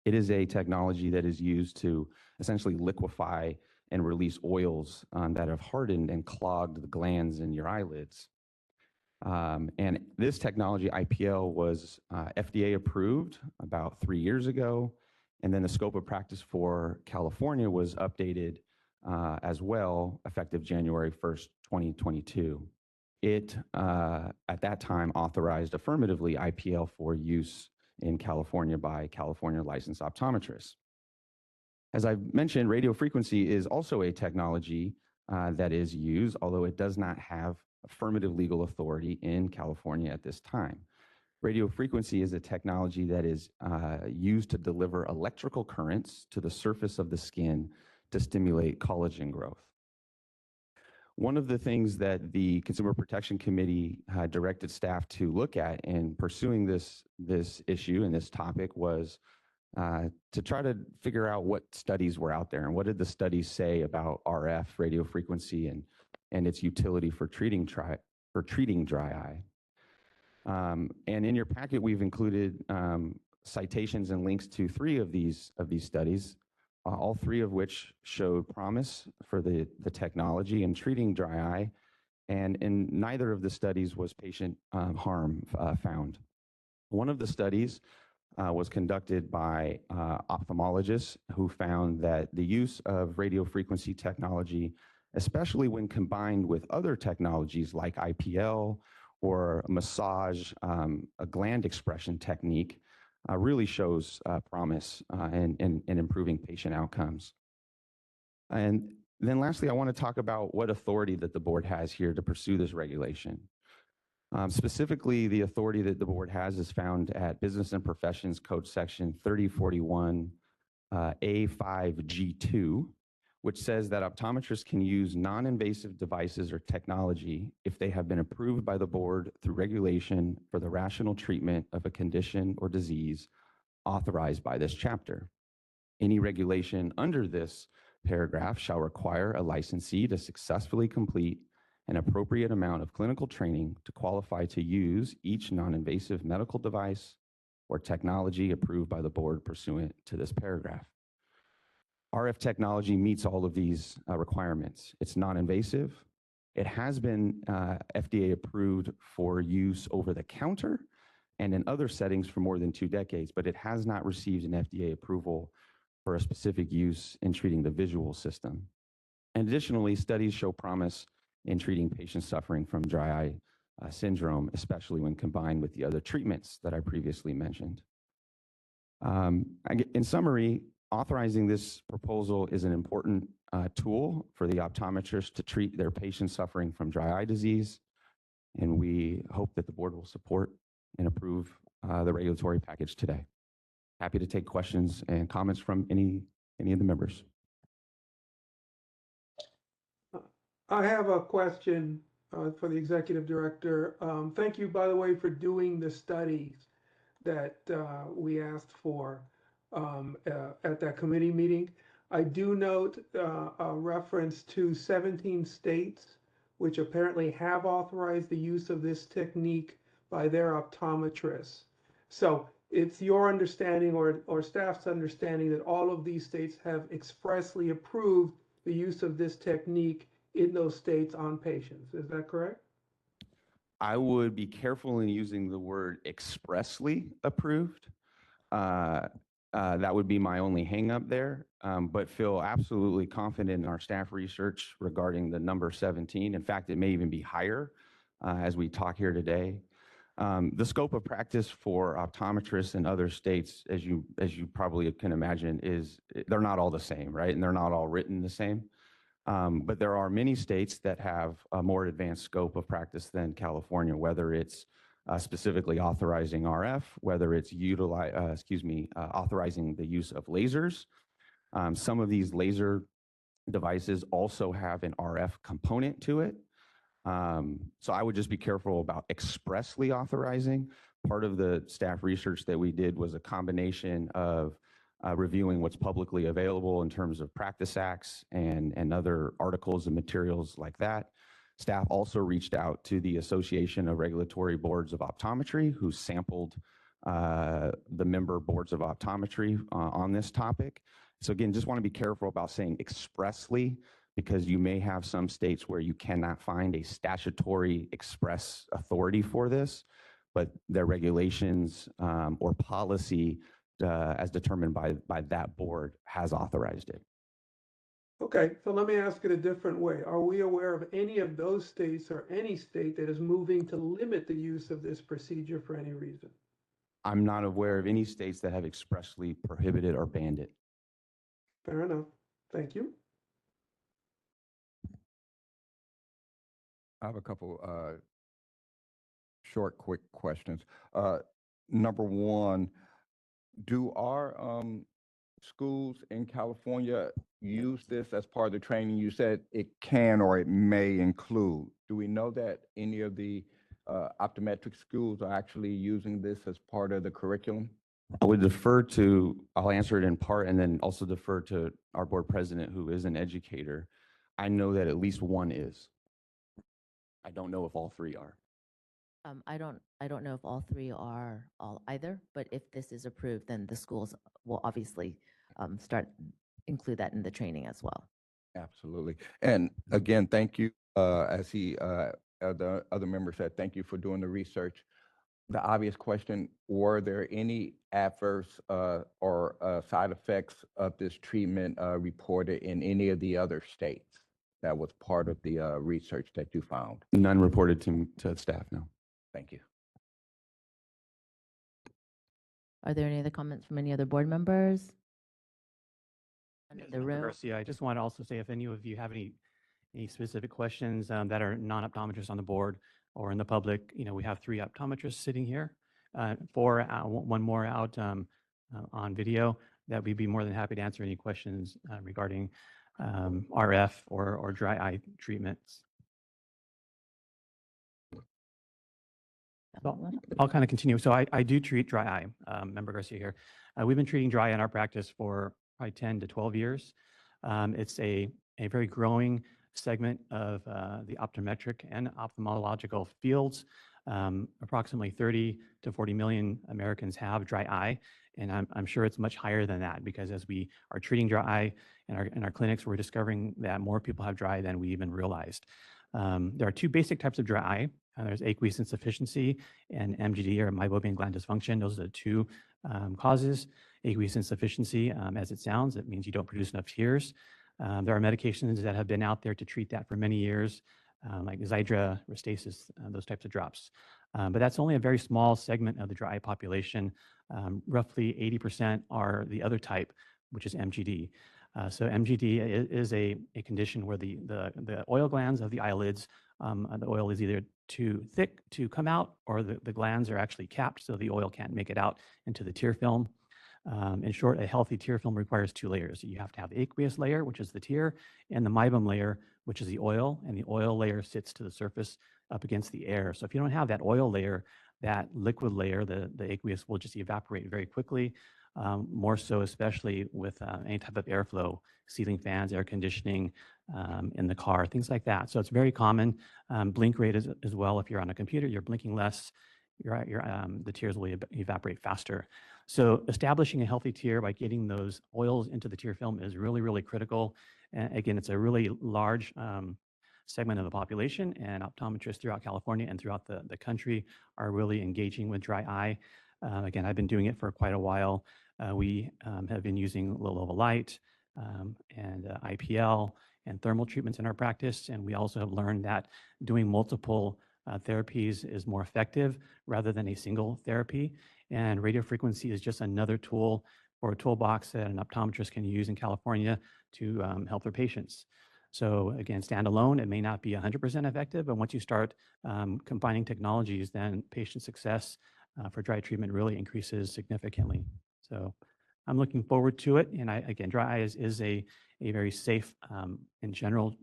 It is a technology that is used to essentially liquefy and release oils that have hardened and clogged the glands in your eyelids. And this technology, IPL, was FDA approved about 3 years ago. And then the scope of practice for California was updated as well, effective January 1st, 2022. It, at that time, authorized affirmatively IPL for use in California by California licensed optometrists. As I mentioned, radio frequency is also a technology that is used, although it does not have affirmative legal authority in California at this time. Radio frequency is a technology that is used to deliver electrical currents to the surface of the skin to stimulate collagen growth. One of the things that the Consumer Protection Committee directed staff to look at in pursuing this issue and this topic was to try to figure out what studies were out there and what did the studies say about RF, radio frequency, and its utility for treating dry eye. And in your packet, we've included citations and links to 3 of these studies, all 3 of which showed promise for the technology in treating dry eye, and in neither of the studies was patient harm found. One of the studies was conducted by ophthalmologists who found that the use of radio frequency technology, especially when combined with other technologies like IPL or massage, a gland expression technique, really shows promise in improving patient outcomes. And then lastly, I want to talk about what authority that the board has here to pursue this regulation. Specifically, the authority that the board has is found at Business and Professions Code Section 3041 A5G2, which says that optometrists can use non-invasive devices or technology if they have been approved by the board through regulation for the rational treatment of a condition or disease authorized by this chapter. Any regulation under this paragraph shall require a licensee to successfully complete an appropriate amount of clinical training to qualify to use each non-invasive medical device or technology approved by the board pursuant to this paragraph. RF technology meets all of these requirements. It's non-invasive. It has been FDA approved for use over the counter and in other settings for more than 2 decades, but it has not received an FDA approval for a specific use in treating the visual system. And additionally, studies show promise in treating patients suffering from dry eye syndrome, especially when combined with the other treatments that I previously mentioned. In summary, authorizing this proposal is an important tool for the optometrists to treat their patients suffering from dry eye disease, and we hope that the board will support and approve the regulatory package today. Happy to take questions and comments from any of the members. I have a question for the executive director. Thank you, by the way, for doing the studies that we asked for at that committee meeting. I do note a reference to 17 states which apparently have authorized the use of this technique by their optometrists. So it's your understanding or staff's understanding that all of these states have expressly approved the use of this technique in those states on patients. Is that correct? I would be careful in using the word expressly approved. That would be my only hangup there, but feel absolutely confident in our staff research regarding the number 17. In fact, it may even be higher as we talk here today. The scope of practice for optometrists in other states, as you probably can imagine, is they're not all the same, right? And they're not all written the same. But there are many states that have a more advanced scope of practice than California, whether it's specifically authorizing RF, whether it's authorizing the use of lasers. Some of these laser devices also have an RF component to it. So I would just be careful about expressly authorizing. Part of the staff research that we did was a combination of reviewing what's publicly available in terms of practice acts and other articles and materials like that. Staff also reached out to the Association of Regulatory Boards of Optometry, who sampled the member boards of optometry on this topic. So again, just want to be careful about saying expressly, because you may have some states where you cannot find a statutory express authority for this, but their regulations or policy as determined by that board has authorized it. Okay, so let me ask it a different way. Are we aware of any of those states or any state that is moving to limit the use of this procedure for any reason? I'm not aware of any states that have expressly prohibited or banned it. Fair enough. Thank you. I have a couple short, quick questions. Number one, do our schools in California use this as part of the training? You said it can or it may include. Do we know that any of the optometric schools are actually using this as part of the curriculum? I would I'll answer it in part and then also defer to our board president, who is an educator. I know that at least one is. I don't know if all three are. I don't know if all three are all either, but if this is approved, then the schools will obviously include that in the training as well. Absolutely. And again, thank you, as the other member said, thank you for doing the research. The obvious question, were there any adverse or side effects of this treatment reported in any of the other states that was part of the research that you found? None reported to staff, no. Thank you. Are there any other comments from any other board members? None in Yes, the Member room? Garcia, I just want to also say if any of you have any specific questions that are non-optometrists on the board or in the public, we have 3 optometrists sitting here, 4, one more out on video, that we'd be more than happy to answer any questions regarding RF or dry eye treatments. So I'll kind of continue. So I do treat dry eye, Member Garcia here. We've been treating dry eye in our practice for probably 10 to 12 years. It's a very growing segment of the optometric and ophthalmological fields. Approximately 30 to 40 million Americans have dry eye, and I'm sure it's much higher than that, because as we are treating dry eye in our clinics, we're discovering that more people have dry eye than we even realized. There are 2 basic types of dry eye. There's aqueous insufficiency and MGD, or meibomian gland dysfunction. Those are the 2 causes. Aqueous insufficiency, as it sounds, it means you don't produce enough tears. There are medications that have been out there to treat that for many years, like Xiidra, Restasis, those types of drops. But that's only a very small segment of the dry eye population. Roughly 80% are the other type, which is MGD. So MGD is a condition where the oil glands of the eyelids, the oil is either too thick to come out, or the glands are actually capped, so the oil can't make it out into the tear film. In short, a healthy tear film requires two layers. You have to have the aqueous layer, which is the tear, and the meibum layer, which is the oil, and the oil layer sits to the surface up against the air. So if you don't have that oil layer, that liquid layer, the aqueous, will just evaporate very quickly, more so especially with any type of airflow, ceiling fans, air conditioning in the car, things like that. So it's very common. Blink rate as well. If you're on a computer, you're blinking less, the tears will evaporate faster. So establishing a healthy tear by getting those oils into the tear film is really, really critical. And again, it's a really large segment of the population, and optometrists throughout California and throughout the country are really engaging with dry eye. Again, I've been doing it for quite a while. We have been using low level light and IPL and thermal treatments in our practice. And we also have learned that doing multiple therapies is more effective rather than a single therapy. And radiofrequency is just another tool or a toolbox that an optometrist can use in California to help their patients. So again, standalone, it may not be 100% effective, but once you start combining technologies, then patient success for dry treatment really increases significantly. So I'm looking forward to it. And again, dry eye is a very safe, in general,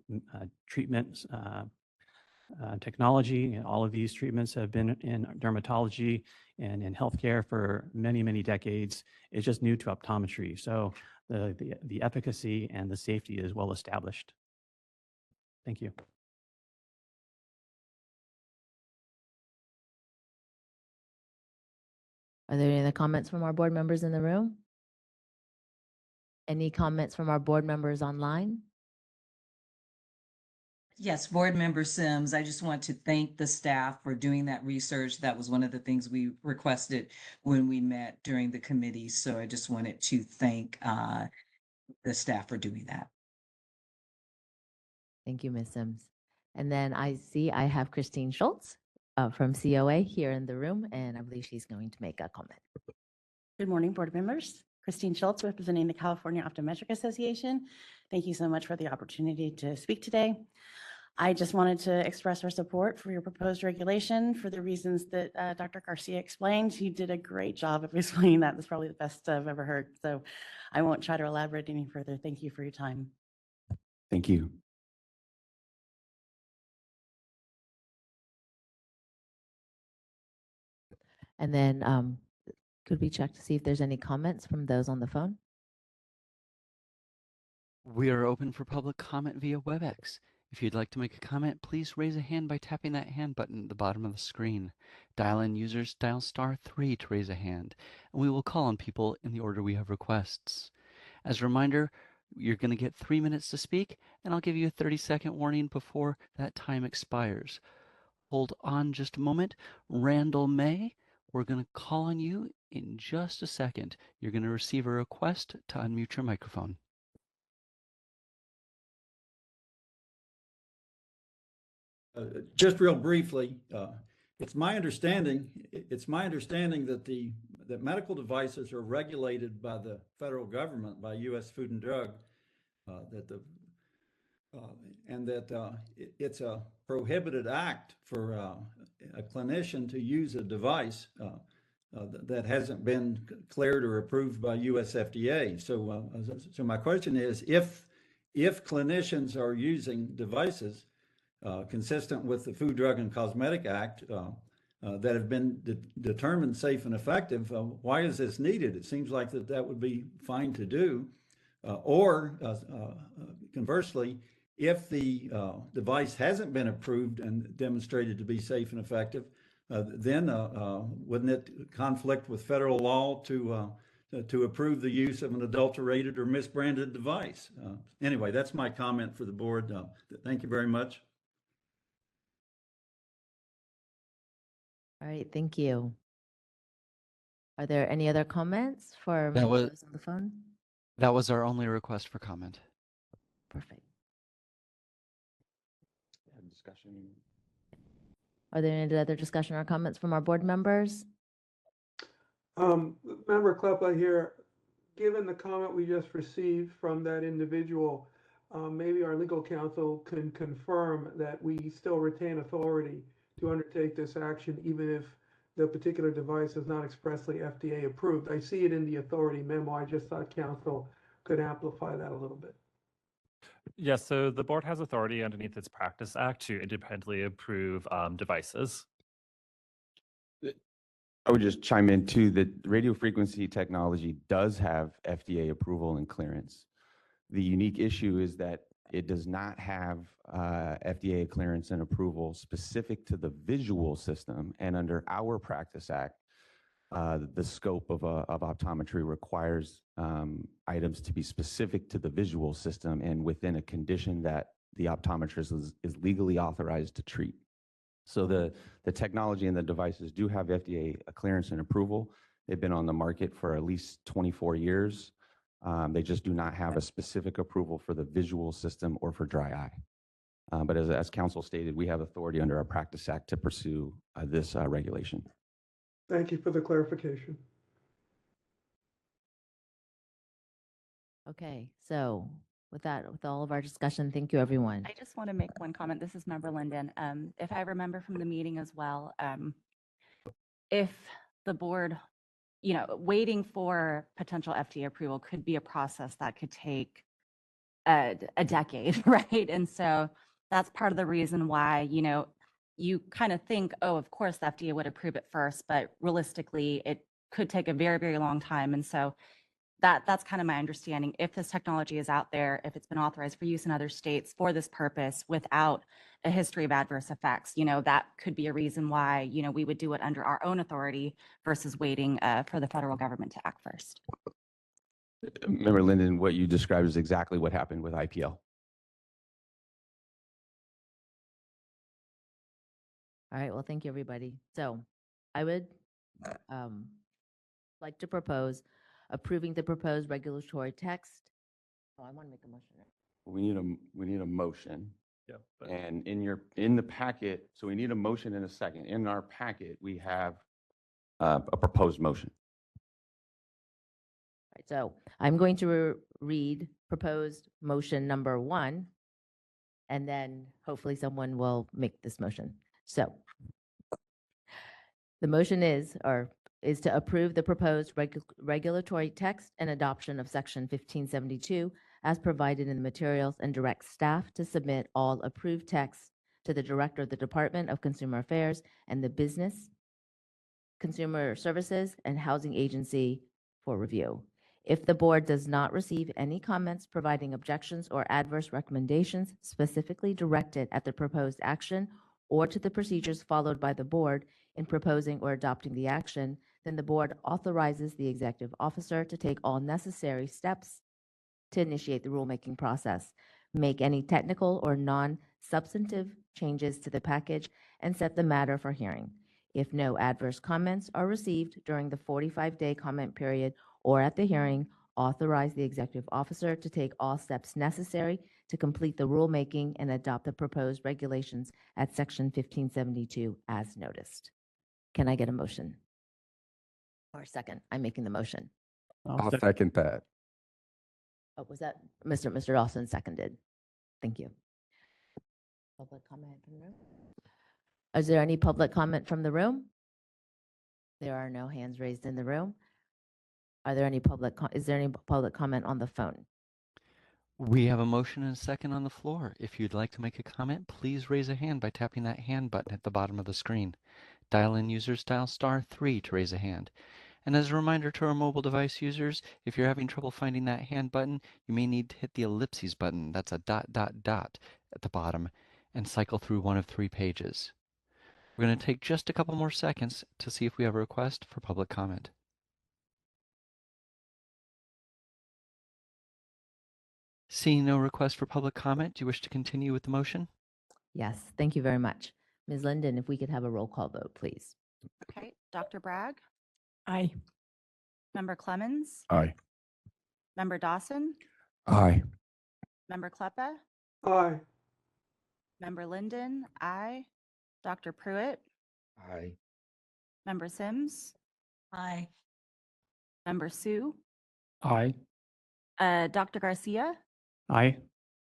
treatment technology. And all of these treatments have been in dermatology and in healthcare for many, many decades. It's just new to optometry. So the efficacy and the safety is well established. Thank you. Are there any other comments from our board members in the room? Any comments from our board members online? Yes, Board Member Sims, I just want to thank the staff for doing that research. That was one of the things we requested when we met during the committee. So I just wanted to thank the staff for doing that. Thank you, Ms. Sims. And then I see I have Christine Schultz from COA here in the room, and I believe she's going to make a comment. Good morning, board members. Christine Schultz, representing the California Optometric Association. Thank you so much for the opportunity to speak today. I just wanted to express our support for your proposed regulation for the reasons that Dr. Garcia explained. He did a great job of explaining that. That's probably the best I've ever heard. So I won't try to elaborate any further. Thank you for your time. Thank you. And then could we check to see if there's any comments from those on the phone? We are open for public comment via WebEx. If you'd like to make a comment, please raise a hand by tapping that hand button at the bottom of the screen. Dial-in users dial *3 to raise a hand, and we will call on people in the order we have requests. As a reminder, you're going to get 3 minutes to speak, and I'll give you a 30-second warning before that time expires. Hold on just a moment. Randall May, we're going to call on you in just a second. You're going to receive a request to unmute your microphone. Just real briefly, it's my understanding that that medical devices are regulated by the federal government, by U.S. Food and Drug, and that it's a prohibited act for a clinician to use a device that hasn't been cleared or approved by U.S. FDA. So my question is, if clinicians are using devices consistent with the Food, Drug, and Cosmetic Act that have been determined safe and effective, why is this needed? It seems like that would be fine to do. Or conversely, if the device hasn't been approved and demonstrated to be safe and effective, then wouldn't it conflict with federal law to approve the use of an adulterated or misbranded device? Anyway, that's my comment for the board. Thank you very much. All right, thank you. Are there any other comments for That was- those on the phone? That was our only request for comment. Perfect. Discussion. Are there any other discussion or comments from our board members? Member Kleppa here, given the comment we just received from that individual, maybe our legal counsel can confirm that we still retain authority to undertake this action, even if the particular device is not expressly FDA approved. I see it in the authority memo. I just thought council could amplify that a little bit. Yes, so the board has authority underneath its Practice Act to independently approve devices. I would just chime in too that radio frequency technology does have FDA approval and clearance. The unique issue is that it does not have FDA clearance and approval specific to the visual system. And under our Practice Act, the scope of optometry requires items to be specific to the visual system and within a condition that the optometrist is legally authorized to treat. So the technology and the devices do have FDA clearance and approval. They've been on the market for at least 24 years. They just do not have a specific approval for the visual system or for dry eye. But as council stated, we have authority under our Practice Act to pursue this regulation. Thank you for the clarification. Okay, so with that, with all of our discussion, thank you, everyone. I just want to make one comment. This is Member Linden. If I remember from the meeting as well, if the board, waiting for potential FDA approval could be a process that could take a decade, right? And so that's part of the reason why, you kind of think, oh, of course the FDA would approve it first, but realistically, it could take a very, very long time. And so that's kind of my understanding. If this technology is out there, if it's been authorized for use in other states for this purpose without a history of adverse effects, that could be a reason why, we would do it under our own authority versus waiting for the federal government to act first. Member Linden, what you described is exactly what happened with IPL. All right, well, thank you, everybody. So I would like to propose approving the proposed regulatory text. Oh, I want to make a motion. We need a motion. Yeah. And in the packet, so we need a motion in a second. In our packet, we have a proposed motion. All right, so I'm going to read proposed motion number 1, and then hopefully someone will make this motion. So the motion is to approve the proposed regulatory text and adoption of Section 1572 as provided in the materials and direct staff to submit all approved texts to the Director of the Department of Consumer Affairs and the Business, Consumer Services, and Housing Agency for review. If the board does not receive any comments providing objections or adverse recommendations specifically directed at the proposed action or to the procedures followed by the board in proposing or adopting the action, then the board authorizes the executive officer to take all necessary steps to initiate the rulemaking process, make any technical or non-substantive changes to the package, and set the matter for hearing. If no adverse comments are received during the 45-day comment period or at the hearing, authorize the executive officer to take all steps necessary to complete the rulemaking and adopt the proposed regulations at Section 1572 as noticed. Can I get a motion? Or second? I'm making the motion. I'll second that. Oh, was that Mr. Dawson seconded? Thank you. Public comment from the room? Is there any public comment from the room? There are no hands raised in the room. Are there any is there any public comment on the phone? We have a motion and a second on the floor. If you'd like to make a comment, please raise a hand by tapping that hand button at the bottom of the screen. Dial in users, dial *3 to raise a hand. And as a reminder to our mobile device users, if you're having trouble finding that hand button, you may need to hit the ellipses button. That's a ... at the bottom and cycle through one of 3 pages. We're going to take just a couple more seconds to see if we have a request for public comment. Seeing no request for public comment, do you wish to continue with the motion? Yes, thank you very much. Ms. Linden, if we could have a roll call vote, please. Okay, Dr. Bragg, Aye. Member Clemens, Aye. Member Dawson, Aye. Member Kleppa, Aye. Member Linden, aye. Dr. Pruitt, Aye. Member Sims, Aye. Member Sue, Aye. Dr. Garcia, Aye.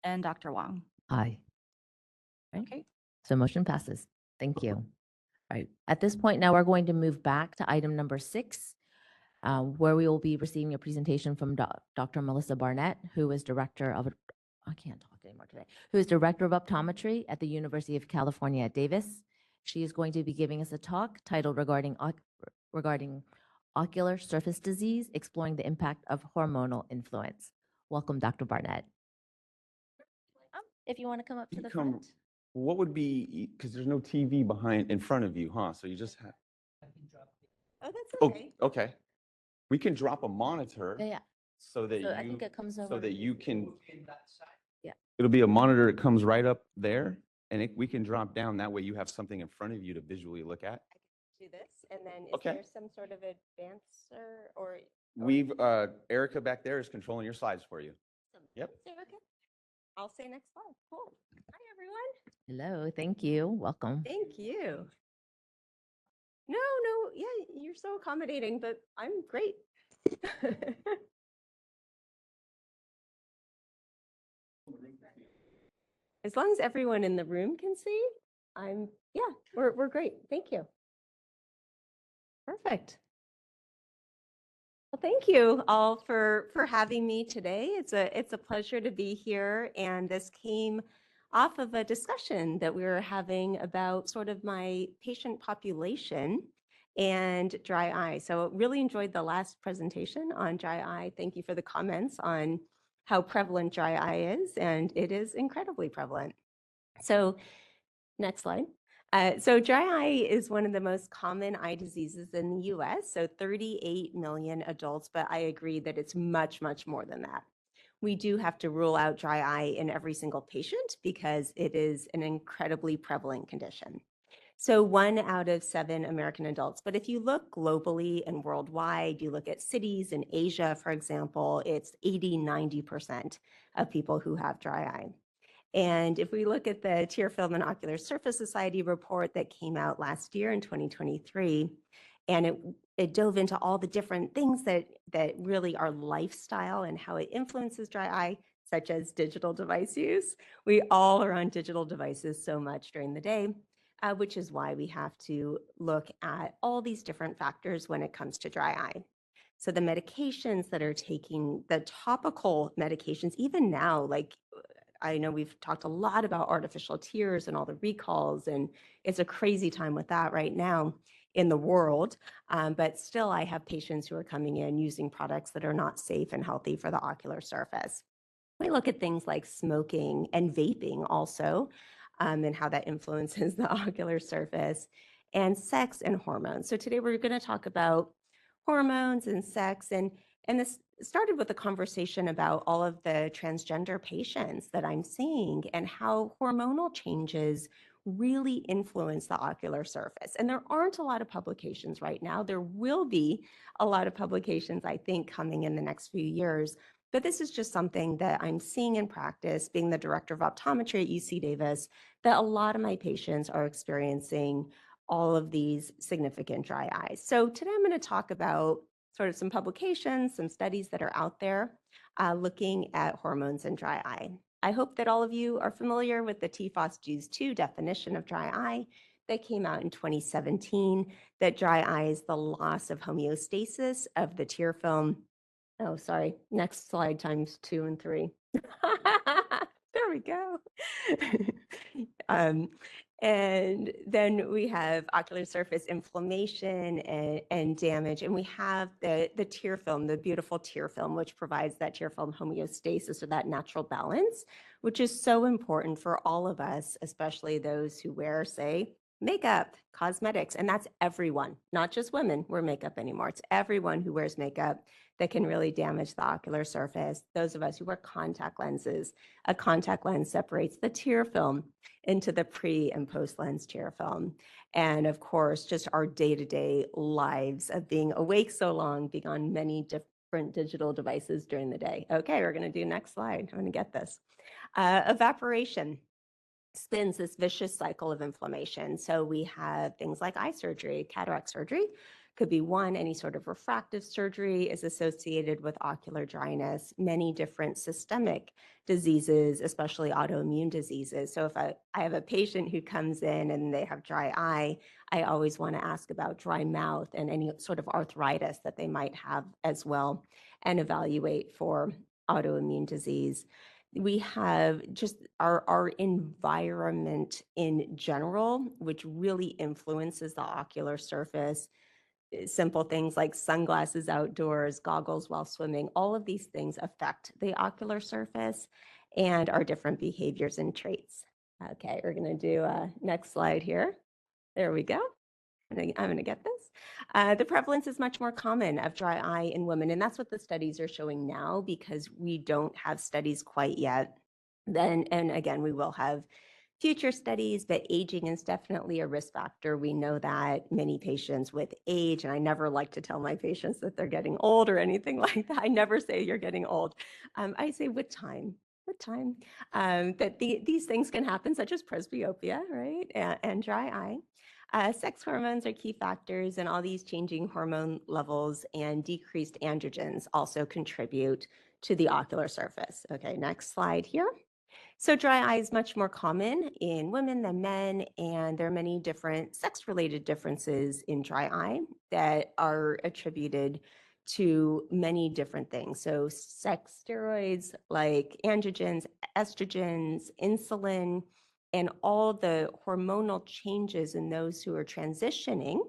and Dr. Wong. Aye. Okay. So motion passes. Thank you. All right. At this point now, we're going to move back to item number 6, where we will be receiving a presentation from Dr. Melissa Barnett, who is Director of, I can't talk anymore today, who is Director of Optometry at the University of California at Davis. She is going to be giving us a talk titled regarding ocular surface disease, exploring the impact of hormonal influence. Welcome, Dr. Barnett. If you want to come up to the front. What would be, because there's no TV in front of you, huh? So you just have. Oh, that's Oh, okay. We can drop a monitor. Yeah. So that I think it comes over. so that you can. Yeah. It'll be a monitor that comes right up there, and we can drop down. That way, you have something in front of you to visually look at. Do this, and then is Okay. there some sort of advancer or? We've Erica back there is controlling your slides for you. Yep. Okay. I'll say next slide. Cool. Hi, everyone. Hello, thank you. Welcome. Thank you. No, yeah, you're so accommodating, but I'm great. As long as everyone in the room can see, we're great. Thank you. Perfect. Well, thank you all for having me today. It's a pleasure to be here, and this came off of a discussion that we were having about sort of my patient population and dry eye. So really enjoyed the last presentation on dry eye. Thank you for the comments on how prevalent dry eye is, and it is incredibly prevalent. So next slide. So dry eye is one of the most common eye diseases in the US, so 38 million adults, but I agree that it's much, much more than that. We do have to rule out dry eye in every single patient because it is an incredibly prevalent condition. So 1 out of 7 American adults, but if you look globally and worldwide, you look at cities in Asia, for example, it's 80–90% of people who have dry eye. And if we look at the Tear Film and Ocular Surface Society report that came out last year in 2023, and it dove into all the different things that really are lifestyle and how it influences dry eye, such as digital device use. We all are on digital devices so much during the day, which is why we have to look at all these different factors when it comes to dry eye. So the medications that are taking, the topical medications, even now, like I know we've talked a lot about artificial tears and all the recalls, and it's a crazy time with that right now in the world. But still, I have patients who are coming in using products that are not safe and healthy for the ocular surface. We look at things like smoking and vaping also, and how that influences the ocular surface, and sex and hormones. So today we're going to talk about hormones and sex, and this started with a conversation about all of the transgender patients that I'm seeing and how hormonal changes really influence the ocular surface. And there aren't a lot of publications right now. There will be a lot of publications, I think, coming in the next few years. But this is just something that I'm seeing in practice, being the director of optometry at UC Davis, that a lot of my patients are experiencing all of these significant dry eyes. So today I'm going to talk about sort of some publications, some studies that are out there looking at hormones and dry eye. I hope that all of you are familiar with the TFOS-JUS2 definition of dry eye that came out in 2017, that dry eye is the loss of homeostasis of the tear film. Oh, sorry, next slide times 2 and 3. There we go. And then we have ocular surface inflammation and damage. And we have the tear film, the beautiful tear film, which provides that tear film homeostasis or that natural balance, which is so important for all of us, especially those who wear, say, makeup, cosmetics. And that's everyone, not just women wear makeup anymore. It's everyone who wears makeup that can really damage the ocular surface. Those of us who wear contact lenses, a contact lens separates the tear film into the pre and post lens tear film. And of course, just our day-to-day lives of being awake so long, being on many different digital devices during the day. Okay, we're gonna do next slide. I'm gonna get this. Evaporation spins this vicious cycle of inflammation. So we have things like eye surgery, cataract surgery, Could be one, any sort of refractive surgery is associated with ocular dryness, many different systemic diseases, especially autoimmune diseases. So if I have a patient who comes in and they have dry eye, I always want to ask about dry mouth and any sort of arthritis that they might have as well, and evaluate for autoimmune disease. We have just our environment in general, which really influences the ocular surface. Simple things like sunglasses outdoors, goggles while swimming, all of these things affect the ocular surface and our different behaviors and traits. Okay, we're going to do next slide here. There we go. I'm going to get this. The prevalence is much more common of dry eye in women, and that's what the studies are showing now because we don't have studies quite yet. Then, and again, we will have future studies, but aging is definitely a risk factor. We know that many patients with age, and I never like to tell my patients that they're getting old or anything like that. I never say you're getting old. I say with time. That these things can happen, such as presbyopia, right, and dry eye. Sex hormones are key factors, and all these changing hormone levels and decreased androgens also contribute to the ocular surface. Okay, next slide here. So dry eye is much more common in women than men, and there are many different sex-related differences in dry eye that are attributed to many different things. So sex steroids like androgens, estrogens, insulin, and all the hormonal changes in those who are transitioning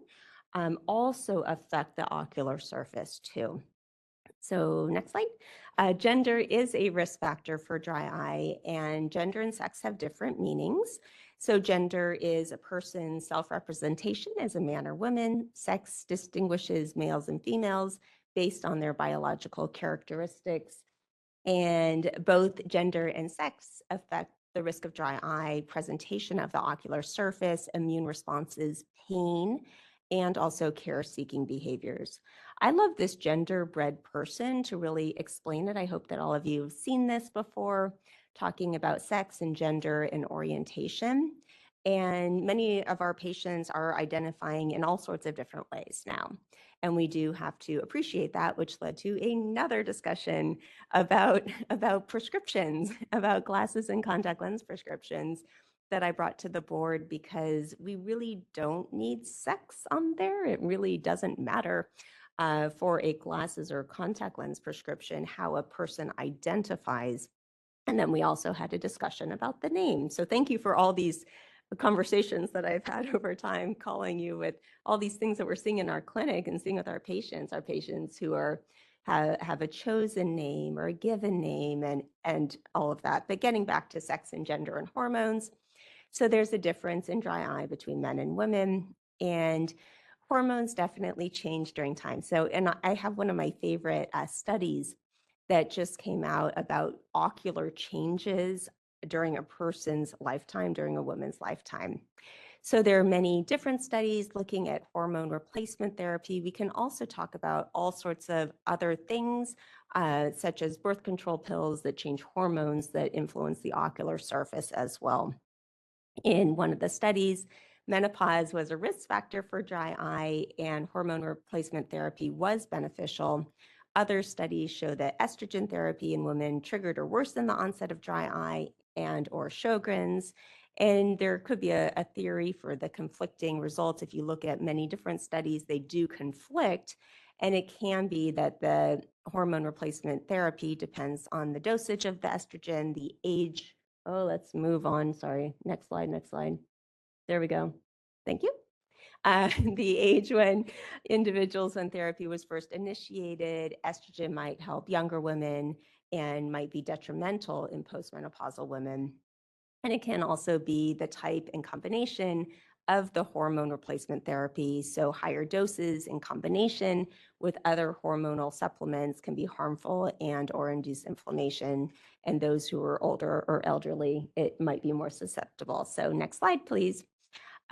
also affect the ocular surface too. So next slide. Gender is a risk factor for dry eye, and gender and sex have different meanings. So gender is a person's self-representation as a man or woman. Sex distinguishes males and females based on their biological characteristics. And both gender and sex affect the risk of dry eye, presentation of the ocular surface, immune responses, pain, and also care-seeking behaviors. I love this gender-bred person to really explain it. I hope that all of you have seen this before, talking about sex and gender and orientation. And many of our patients are identifying in all sorts of different ways now. And we do have to appreciate that, which led to another discussion about prescriptions, about glasses and contact lens prescriptions that I brought to the board because we really don't need sex on there. It really doesn't matter for a glasses or contact lens prescription how a person identifies. And then we also had a discussion about the name. So thank you for all these conversations that I've had over time, calling you with all these things that we're seeing in our clinic and seeing with our patients who are have a chosen name or a given name and all of that. But getting back to sex and gender and hormones. So there's a difference in dry eye between men and women, and hormones definitely change during time. So, and I have one of my favorite studies that just came out about ocular changes during a person's lifetime, during a woman's lifetime. So there are many different studies looking at hormone replacement therapy. We can also talk about all sorts of other things, such as birth control pills that change hormones that influence the ocular surface as well. In one of the studies, menopause was a risk factor for dry eye and hormone replacement therapy was beneficial. Other studies show that estrogen therapy in women triggered or worsened the onset of dry eye and or Sjogren's. And there could be a theory for the conflicting results. If you look at many different studies, they do conflict. And it can be that the hormone replacement therapy depends on the dosage of the estrogen, the age. Oh, let's move on. Sorry. Next slide, next slide. There we go. Thank you. The age when individuals when therapy was first initiated, estrogen might help younger women and might be detrimental in postmenopausal women. And it can also be the type and combination of the hormone replacement therapy. So higher doses in combination with other hormonal supplements can be harmful and or induce inflammation. And those who are older or elderly, it might be more susceptible. So next slide, please.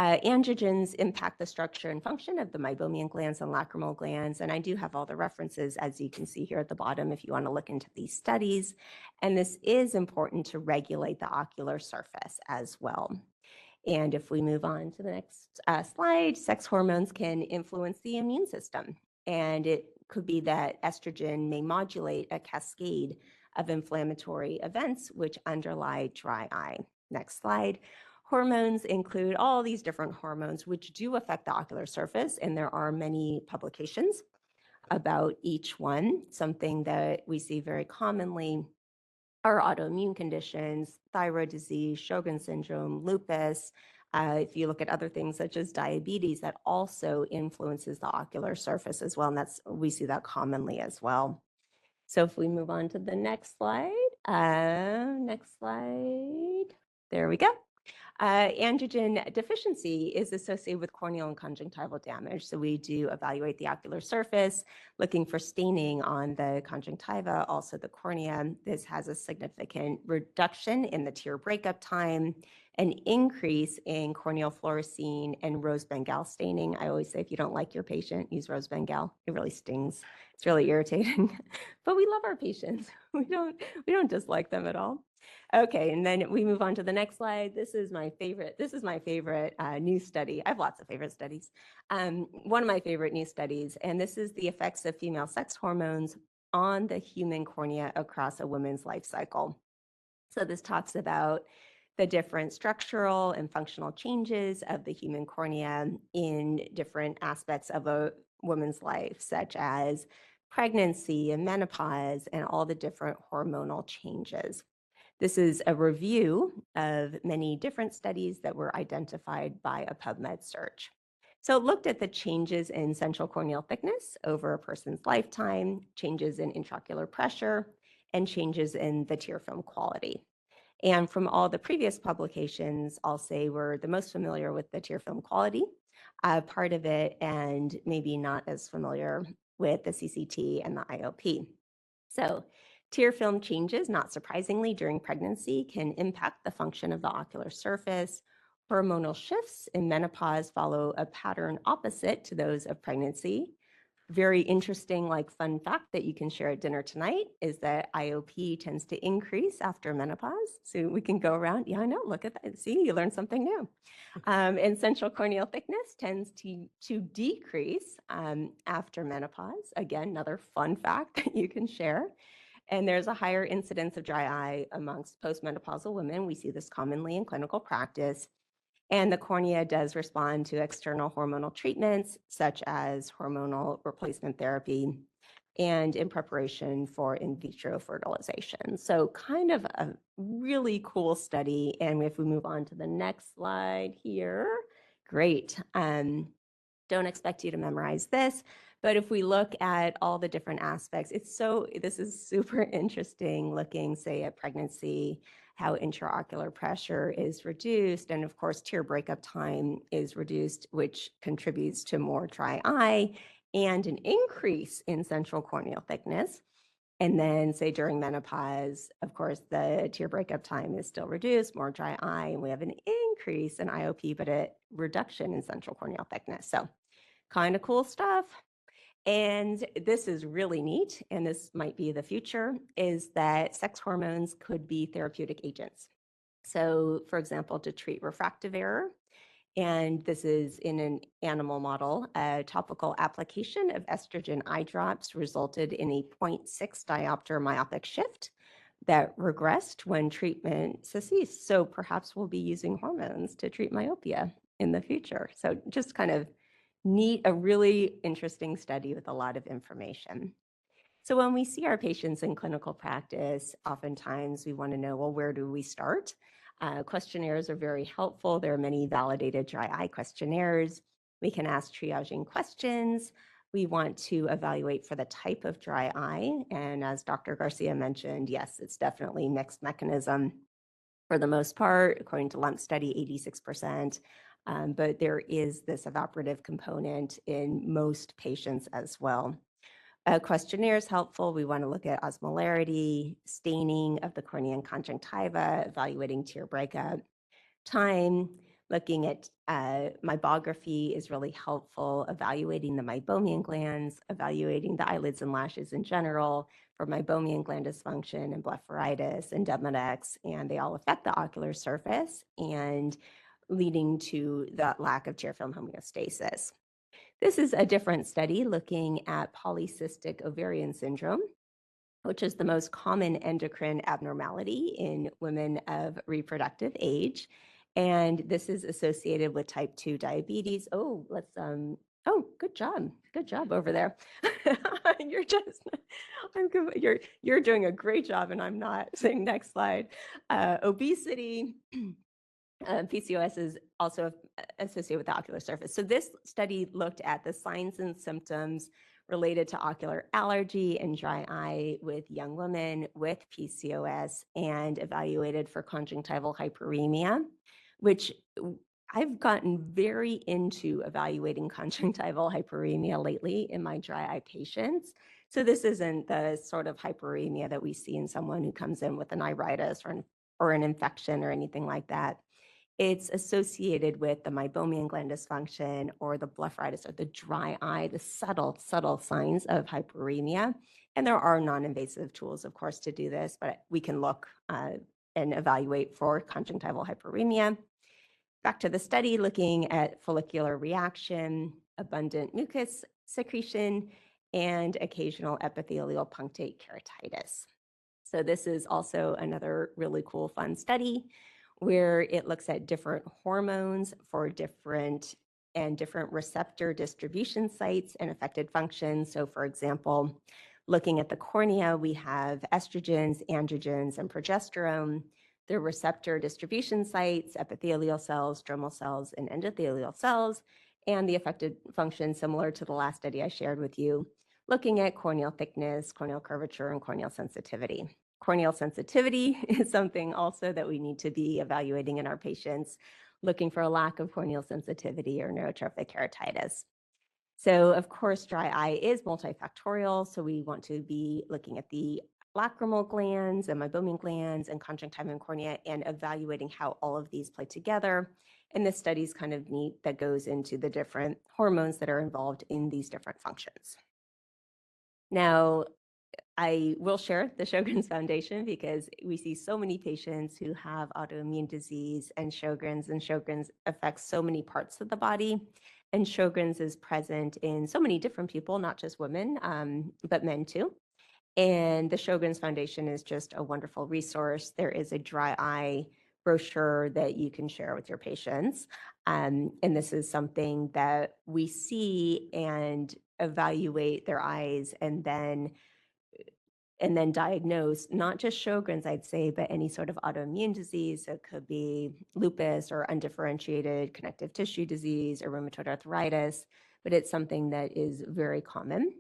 Androgens impact the structure and function of the meibomian glands and lacrimal glands. And I do have all the references, as you can see here at the bottom, if you want to look into these studies. And this is important to regulate the ocular surface as well. And if we move on to the next slide, sex hormones can influence the immune system. And it could be that estrogen may modulate a cascade of inflammatory events which underlie dry eye. Next slide. Hormones include all these different hormones which do affect the ocular surface, and there are many publications about each one. Something that we see very commonly are autoimmune conditions, thyroid disease, Sjogren's syndrome, lupus. If you look at other things such as diabetes, that also influences the ocular surface as well, and we see that commonly as well. So if we move on to the next slide, there we go. Androgen deficiency is associated with corneal and conjunctival damage. So we do evaluate the ocular surface, looking for staining on the conjunctiva, also the cornea. This has a significant reduction in the tear breakup time, an increase in corneal fluorescein and rose bengal staining. I always say if you don't like your patient, use rose bengal. It really stings. It's really irritating, but we love our patients. We don't dislike them at all. Okay, and then we move on to the next slide. This is my favorite new study. I have lots of favorite studies. One of my favorite new studies, and this is the effects of female sex hormones on the human cornea across a woman's life cycle. So this talks about the different structural and functional changes of the human cornea in different aspects of a woman's life, such as pregnancy and menopause and all the different hormonal changes. This is a review of many different studies that were identified by a PubMed search. So it looked at the changes in central corneal thickness over a person's lifetime, changes in intraocular pressure, and changes in the tear film quality. And from all the previous publications, I'll say we're the most familiar with the tear film quality part of it, and maybe not as familiar with the CCT and the IOP. So tear film changes, not surprisingly, during pregnancy can impact the function of the ocular surface. Hormonal shifts in menopause follow a pattern opposite to those of pregnancy. Very interesting, fun fact that you can share at dinner tonight is that IOP tends to increase after menopause. So we can go around. Yeah, I know. Look at that. See, you learned something new. And central corneal thickness tends to decrease after menopause. Again, another fun fact that you can share. And there's a higher incidence of dry eye amongst postmenopausal women. We see this commonly in clinical practice. And the cornea does respond to external hormonal treatments, such as hormonal replacement therapy, and in preparation for in vitro fertilization. So kind of a really cool study. And if we move on to the next slide here, great. Don't expect you to memorize this, but if we look at all the different aspects, this is super interesting looking, say, at pregnancy, how intraocular pressure is reduced, and of course, tear breakup time is reduced, which contributes to more dry eye and an increase in central corneal thickness. And then, say, during menopause, of course, the tear breakup time is still reduced, more dry eye, and we have an increase in IOP, but a reduction in central corneal thickness. So kind of cool stuff. And this is really neat, and this might be the future, is that sex hormones could be therapeutic agents. So, for example, to treat refractive error, and this is in an animal model, a topical application of estrogen eye drops resulted in a 0.6 diopter myopic shift that regressed when treatment ceased. So perhaps we'll be using hormones to treat myopia in the future. So just kind of neat, a really interesting study with a lot of information. So when we see our patients in clinical practice, oftentimes we want to know, well, where do we start? Questionnaires are very helpful. There are many validated dry eye questionnaires. We can ask triaging questions. We want to evaluate for the type of dry eye. And as Dr. Garcia mentioned, yes, it's definitely mixed mechanism for the most part, according to LUMP study, 86%. But there is this evaporative component in most patients as well. A questionnaire is helpful. We want to look at osmolarity, staining of the cornea and conjunctiva, evaluating tear breakup time, looking at meibography is really helpful, evaluating the meibomian glands, evaluating the eyelids and lashes in general for meibomian gland dysfunction and blepharitis and Demodex, and they all affect the ocular surface. And leading to that lack of tear film homeostasis. This is a different study looking at polycystic ovarian syndrome, which is the most common endocrine abnormality in women of reproductive age. And this is associated with type 2 diabetes. Oh, oh, good job. Good job over there. You're just, you're doing a great job and I'm not. Saying next slide. Obesity. PCOS is also associated with the ocular surface. So this study looked at the signs and symptoms related to ocular allergy and dry eye with young women with PCOS and evaluated for conjunctival hyperemia, which I've gotten very into evaluating conjunctival hyperemia lately in my dry eye patients. So this isn't the sort of hyperemia that we see in someone who comes in with an iritis or an infection or anything like that. It's associated with the meibomian gland dysfunction or the blepharitis or the dry eye, the subtle signs of hyperemia. And there are non-invasive tools, of course, to do this, but we can look and evaluate for conjunctival hyperemia. Back to the study, looking at follicular reaction, abundant mucus secretion, and occasional epithelial punctate keratitis. So this is also another really cool, fun study where it looks at different hormones for different receptor distribution sites and affected functions. So for example, looking at the cornea, we have estrogens, androgens, and progesterone. The receptor distribution sites, epithelial cells, stromal cells, and endothelial cells, and the affected function similar to the last study I shared with you, looking at corneal thickness, corneal curvature, and corneal sensitivity. Corneal sensitivity is something also that we need to be evaluating in our patients, looking for a lack of corneal sensitivity or neurotrophic keratitis. So of course, dry eye is multifactorial. So we want to be looking at the lacrimal glands and meibomian glands and conjunctiva and cornea and evaluating how all of these play together. And this study is kind of neat that goes into the different hormones that are involved in these different functions. Now, I will share the Sjogren's Foundation because we see so many patients who have autoimmune disease and Sjogren's affects so many parts of the body. And Sjogren's is present in so many different people, not just women, but men too. And the Sjogren's Foundation is just a wonderful resource. There is a dry eye brochure that you can share with your patients. And this is something that we see and evaluate their eyes and then diagnose not just Sjogren's, I'd say, but any sort of autoimmune disease. So it could be lupus or undifferentiated connective tissue disease or rheumatoid arthritis, but it's something that is very common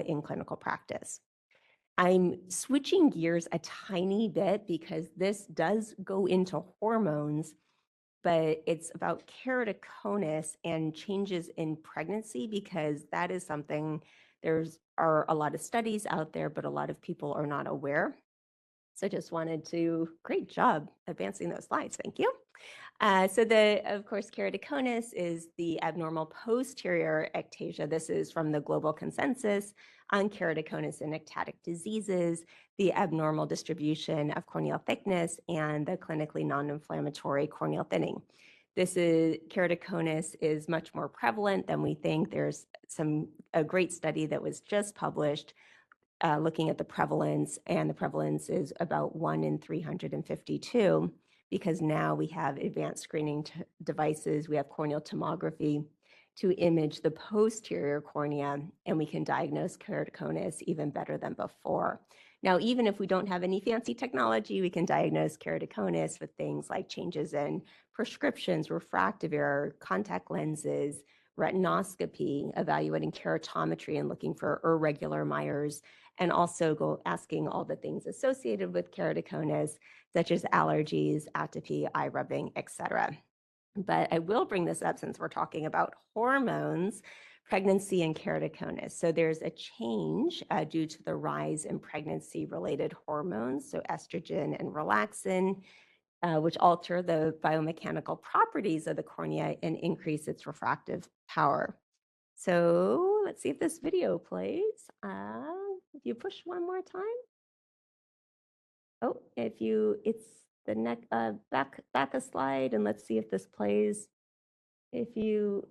in clinical practice. I'm switching gears a tiny bit because this does go into hormones, but it's about keratoconus and changes in pregnancy because that is something are a lot of studies out there, but a lot of people are not aware. So just wanted to, great job advancing those slides, thank you. So of course, keratoconus is the abnormal posterior ectasia. This is from the global consensus on keratoconus and ectatic diseases, the abnormal distribution of corneal thickness, and the clinically non-inflammatory corneal thinning. Keratoconus is much more prevalent than we think. There's a great study that was just published looking at the prevalence, and the prevalence is about 1 in 352 because now we have advanced screening devices. We have corneal tomography to image the posterior cornea, and we can diagnose keratoconus even better than before. Now, even if we don't have any fancy technology, we can diagnose keratoconus with things like changes in prescriptions, refractive error, contact lenses, retinoscopy, evaluating keratometry and looking for irregular Meyers, and also asking all the things associated with keratoconus, such as allergies, atopy, eye rubbing, etc. But I will bring this up since we're talking about hormones, pregnancy and keratoconus. So there's a change due to the rise in pregnancy-related hormones, so estrogen and relaxin, which alter the biomechanical properties of the cornea and increase its refractive power. So let's see if this video plays. If you push one more time. Oh, it's the neck, back a slide and let's see if this plays. If you,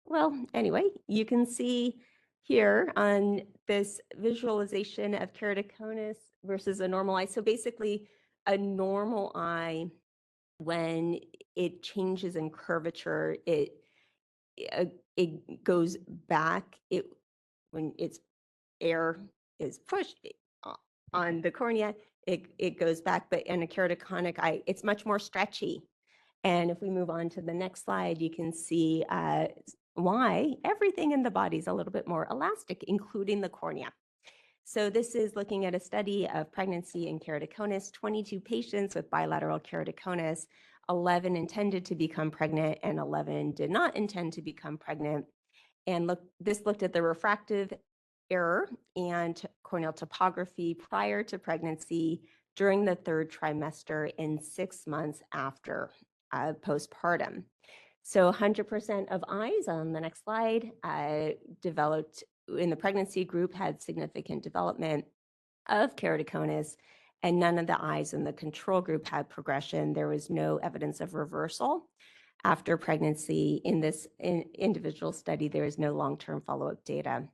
well, anyway, you can see here on this visualization of keratoconus versus a normal eye. So basically a normal eye, when it changes in curvature, it goes back. When its air is pushed on the cornea, it goes back. But in a keratoconic eye, it's much more stretchy. And if we move on to the next slide, you can see why everything in the body is a little bit more elastic, including the cornea. So this is looking at a study of pregnancy in keratoconus, 22 patients with bilateral keratoconus, 11 intended to become pregnant and 11 did not intend to become pregnant. And this looked at the refractive error and corneal topography prior to pregnancy, during the third trimester, and 6 months after postpartum. So 100% of eyes on the next slide developed in the pregnancy group had significant development of keratoconus, and none of the eyes in the control group had progression. There was no evidence of reversal after pregnancy. In this individual study, there is no long-term follow-up data.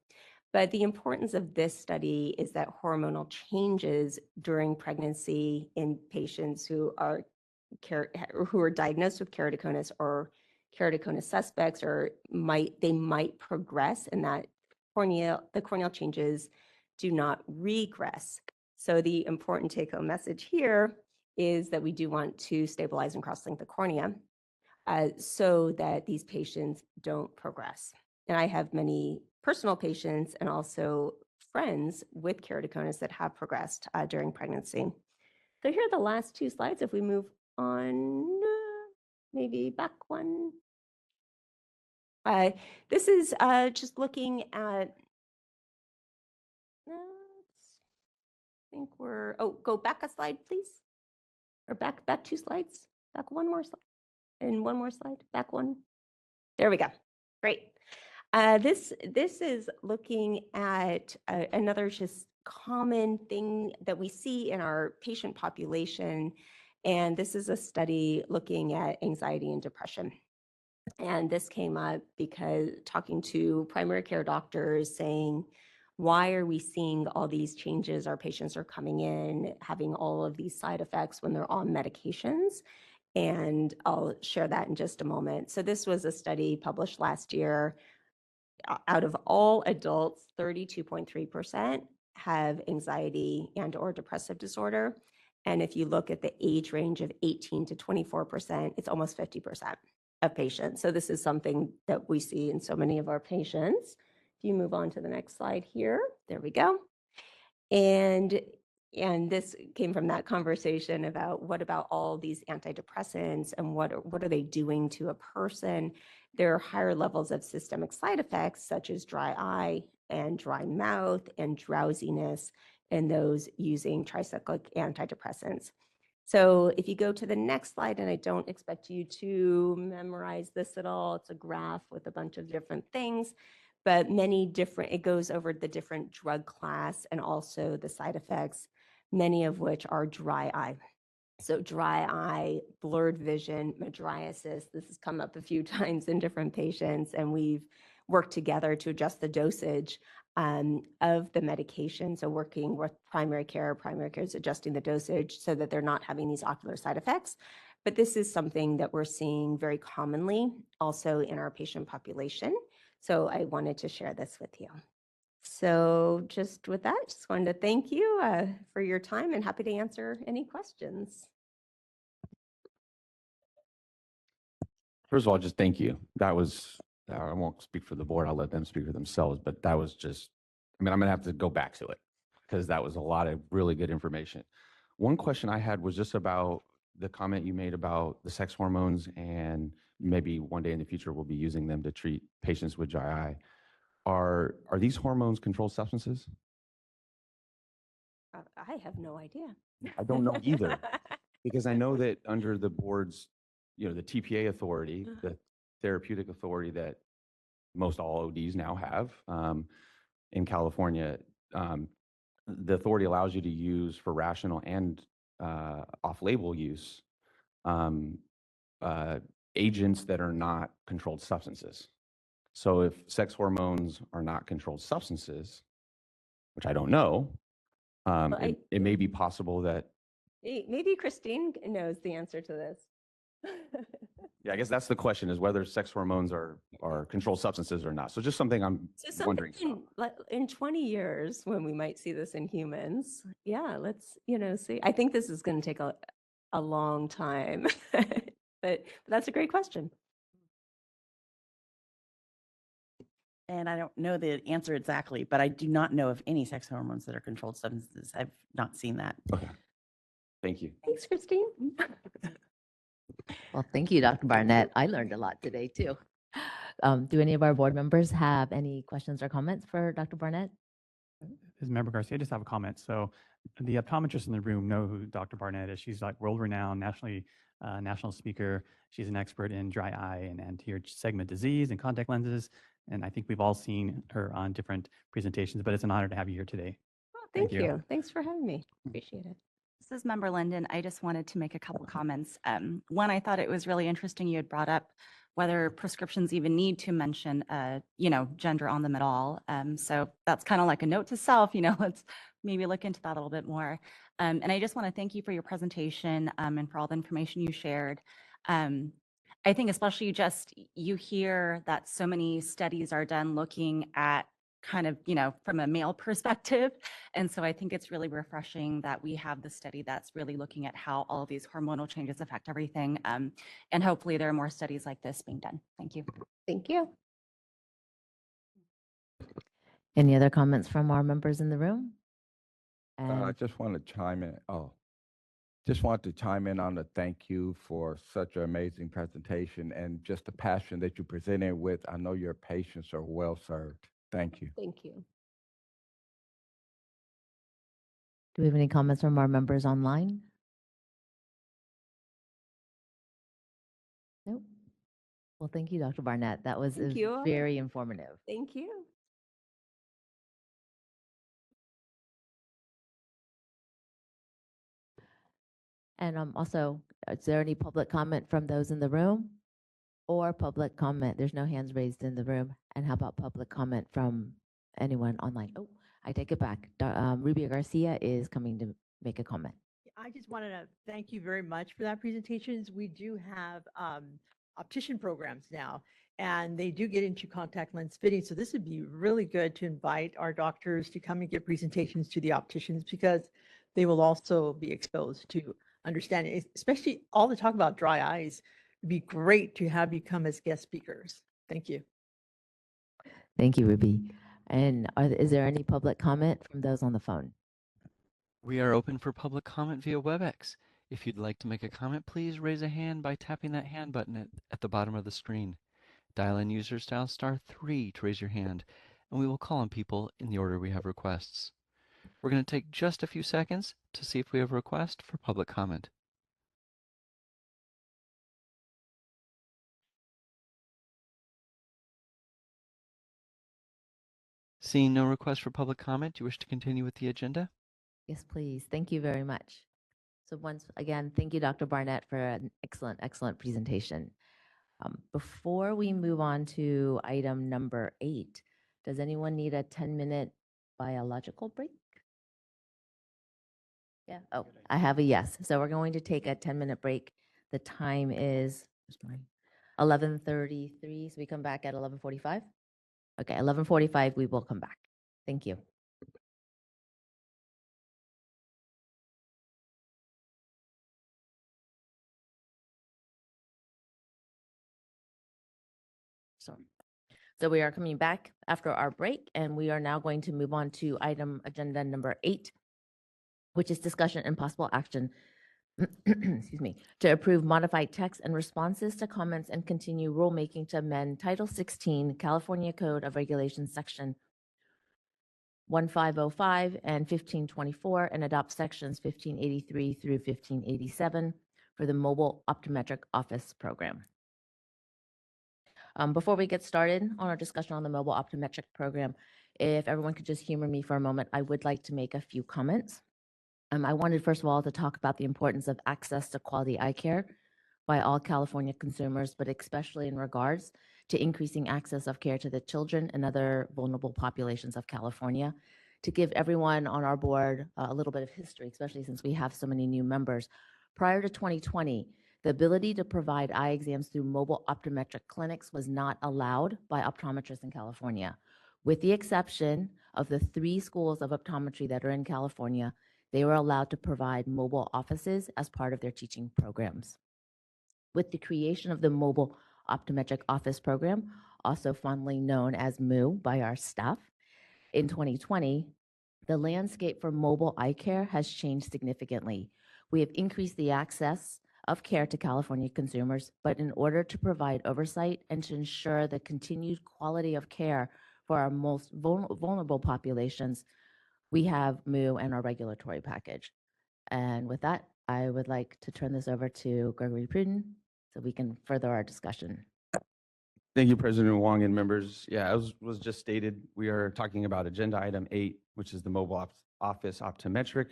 But the importance of this study is that hormonal changes during pregnancy in patients who are diagnosed with keratoconus or keratoconus suspects, or they might progress, and that the corneal changes do not regress. So the important take-home message here is that we do want to stabilize and cross-link the cornea so that these patients don't progress. And I have many personal patients and also friends with keratoconus that have progressed during pregnancy. So here are the last two slides. If we move on, maybe back one. This is just looking at, I think go back a slide, please. Or back 2 slides, back one more slide, and one more slide, back one. There we go. Great. This is looking at another just common thing that we see in our patient population. And this is a study looking at anxiety and depression. And this came up because talking to primary care doctors saying, why are we seeing all these changes? Our patients are coming in having all of these side effects when they're on medications. And I'll share that in just a moment. So this was a study published last year. Out of all adults, 32.3% have anxiety and or depressive disorder. And if you look at the age range of 18 to 24%, it's almost 50% of patients. So this is something that we see in so many of our patients. If you move on to the next slide here, there we go. And this came from that conversation about what about all these antidepressants and what are they doing to a person? There are higher levels of systemic side effects such as dry eye and dry mouth and drowsiness in those using tricyclic antidepressants. So if you go to the next slide, and I don't expect you to memorize this at all, it's a graph with a bunch of different things, but it goes over the different drug class and also the side effects, many of which are dry eye. So dry eye, blurred vision, mydriasis, this has come up a few times in different patients, and we've worked together to adjust the dosage of the medication. So working with primary care is adjusting the dosage so that they're not having these ocular side effects. But this is something that we're seeing very commonly also in our patient population. So I wanted to share this with you. So just with that, just wanted to thank you for your time and happy to answer any questions. First of all, just thank you. That was, I won't speak for the board, I'll let them speak for themselves, but that was just, I'm going to have to go back to it because that was a lot of really good information. One question I had was just about the comment you made about the sex hormones, and maybe one day in the future we'll be using them to treat patients with dry eye. Are these hormones controlled substances? I have no idea. I don't know either, because I know that under the board's, the TPA authority, the therapeutic authority that most all ODs now have in California, the authority allows you to use for rational and off-label use, um, agents that are not controlled substances. So if sex hormones are not controlled substances, which I don't know, Well, it may be possible that, Maybe Christine knows the answer to this. yeah, I guess that's the question, is whether sex hormones are controlled substances or not. So just something I'm So wondering. something in 20 years when we might see this in humans, yeah, let's, see. I think this is going to take a long time, but that's a great question. And I don't know the answer exactly, but I do not know of any sex hormones that are controlled substances. I've not seen that. Okay. Thank you. Thanks, Christine. Well, thank you, Dr. Barnett. I learned a lot today too. Do any of our board members have any questions or comments for Dr. Barnett? As Member Garcia, I just have a comment. So the optometrists in the room know who Dr. Barnett is. She's like world-renowned, national speaker. She's an expert in dry eye and anterior segment disease and contact lenses. And I think we've all seen her on different presentations, but it's an honor to have you here today. Oh, thank you. Thanks for having me. Appreciate it. This is Member Linden. I just wanted to make a couple comments. One, I thought it was really interesting you had brought up whether prescriptions even need to mention, gender on them at all. So that's kind of like a note to self, let's maybe look into that a little bit more. And I just want to thank you for your presentation and for all the information you shared. I think especially you hear that so many studies are done looking at kind of, from a male perspective. And so I think it's really refreshing that we have the study that's really looking at how all of these hormonal changes affect everything. And hopefully there are more studies like this being done. Thank you. Thank you. Any other comments from our members in the room? I just want to chime in. Just want to chime in on the thank you for such an amazing presentation and just the passion that you presented with. I know your patients are well served. Thank you. Thank you. Do we have any comments from our members online? Nope. Well, thank you, Dr. Barnett. That was Thank you. very informative. Thank you. And also, is there any public comment from those in the room? Or public comment? There's no hands raised in the room. And how about public comment from anyone online? Oh, I take it back. Rubia Garcia is coming to make a comment. I just wanted to thank you very much for that presentation. We do have optician programs now, and they do get into contact lens fitting. So this would be really good to invite our doctors to come and give presentations to the opticians, because they will also be exposed to understanding, especially all the talk about dry eyes. It'd be great to have you come as guest speakers. Thank you. Thank you, Ruby. And is there any public comment from those on the phone? We are open for public comment via WebEx. If you'd like to make a comment, please raise a hand by tapping that hand button at the bottom of the screen. Dial in users dial *3 to raise your hand, and we will call on people in the order we have requests. We're going to take just a few seconds to see if we have a request for public comment. Seeing no request for public comment, do you wish to continue with the agenda? Yes, please. Thank you very much. So once again, thank you, Dr. Barnett, for an excellent, excellent presentation. Before we move on to item number 8, does anyone need a 10-minute biological break? Yeah. Oh, I have a yes. So we're going to take a 10-minute break. The time is 11:33. So we come back at 11:45. Okay, 11:45. We will come back. Thank you. So we are coming back after our break, and we are now going to move on to item agenda number 8, which is discussion and possible action, excuse me, to approve modified text and responses to comments and continue rulemaking to amend Title 16 California Code of Regulations, Section 1505 and 1524, and adopt sections 1583 through 1587 for the mobile optometric office program. Before we get started on our discussion on the mobile optometric program, if everyone could just humor me for a moment, I would like to make a few comments. I wanted, first of all, to talk about the importance of access to quality eye care by all California consumers, but especially in regards to increasing access of care to the children and other vulnerable populations of California. To give everyone on our board a little bit of history, especially since we have so many new members. Prior to 2020, the ability to provide eye exams through mobile optometric clinics was not allowed by optometrists in California. With the exception of the 3 schools of optometry that are in California, they were allowed to provide mobile offices as part of their teaching programs. With the creation of the Mobile Optometric Office Program, also fondly known as MOO by our staff, in 2020, the landscape for mobile eye care has changed significantly. We have increased the access of care to California consumers, but in order to provide oversight and to ensure the continued quality of care for our most vulnerable populations, we have MOO and our regulatory package. And with that, I would like to turn this over to Gregory Pruden so we can further our discussion. Thank you, President Wong and members. Yeah, as was just stated, we are talking about agenda item 8, which is the mobile optometric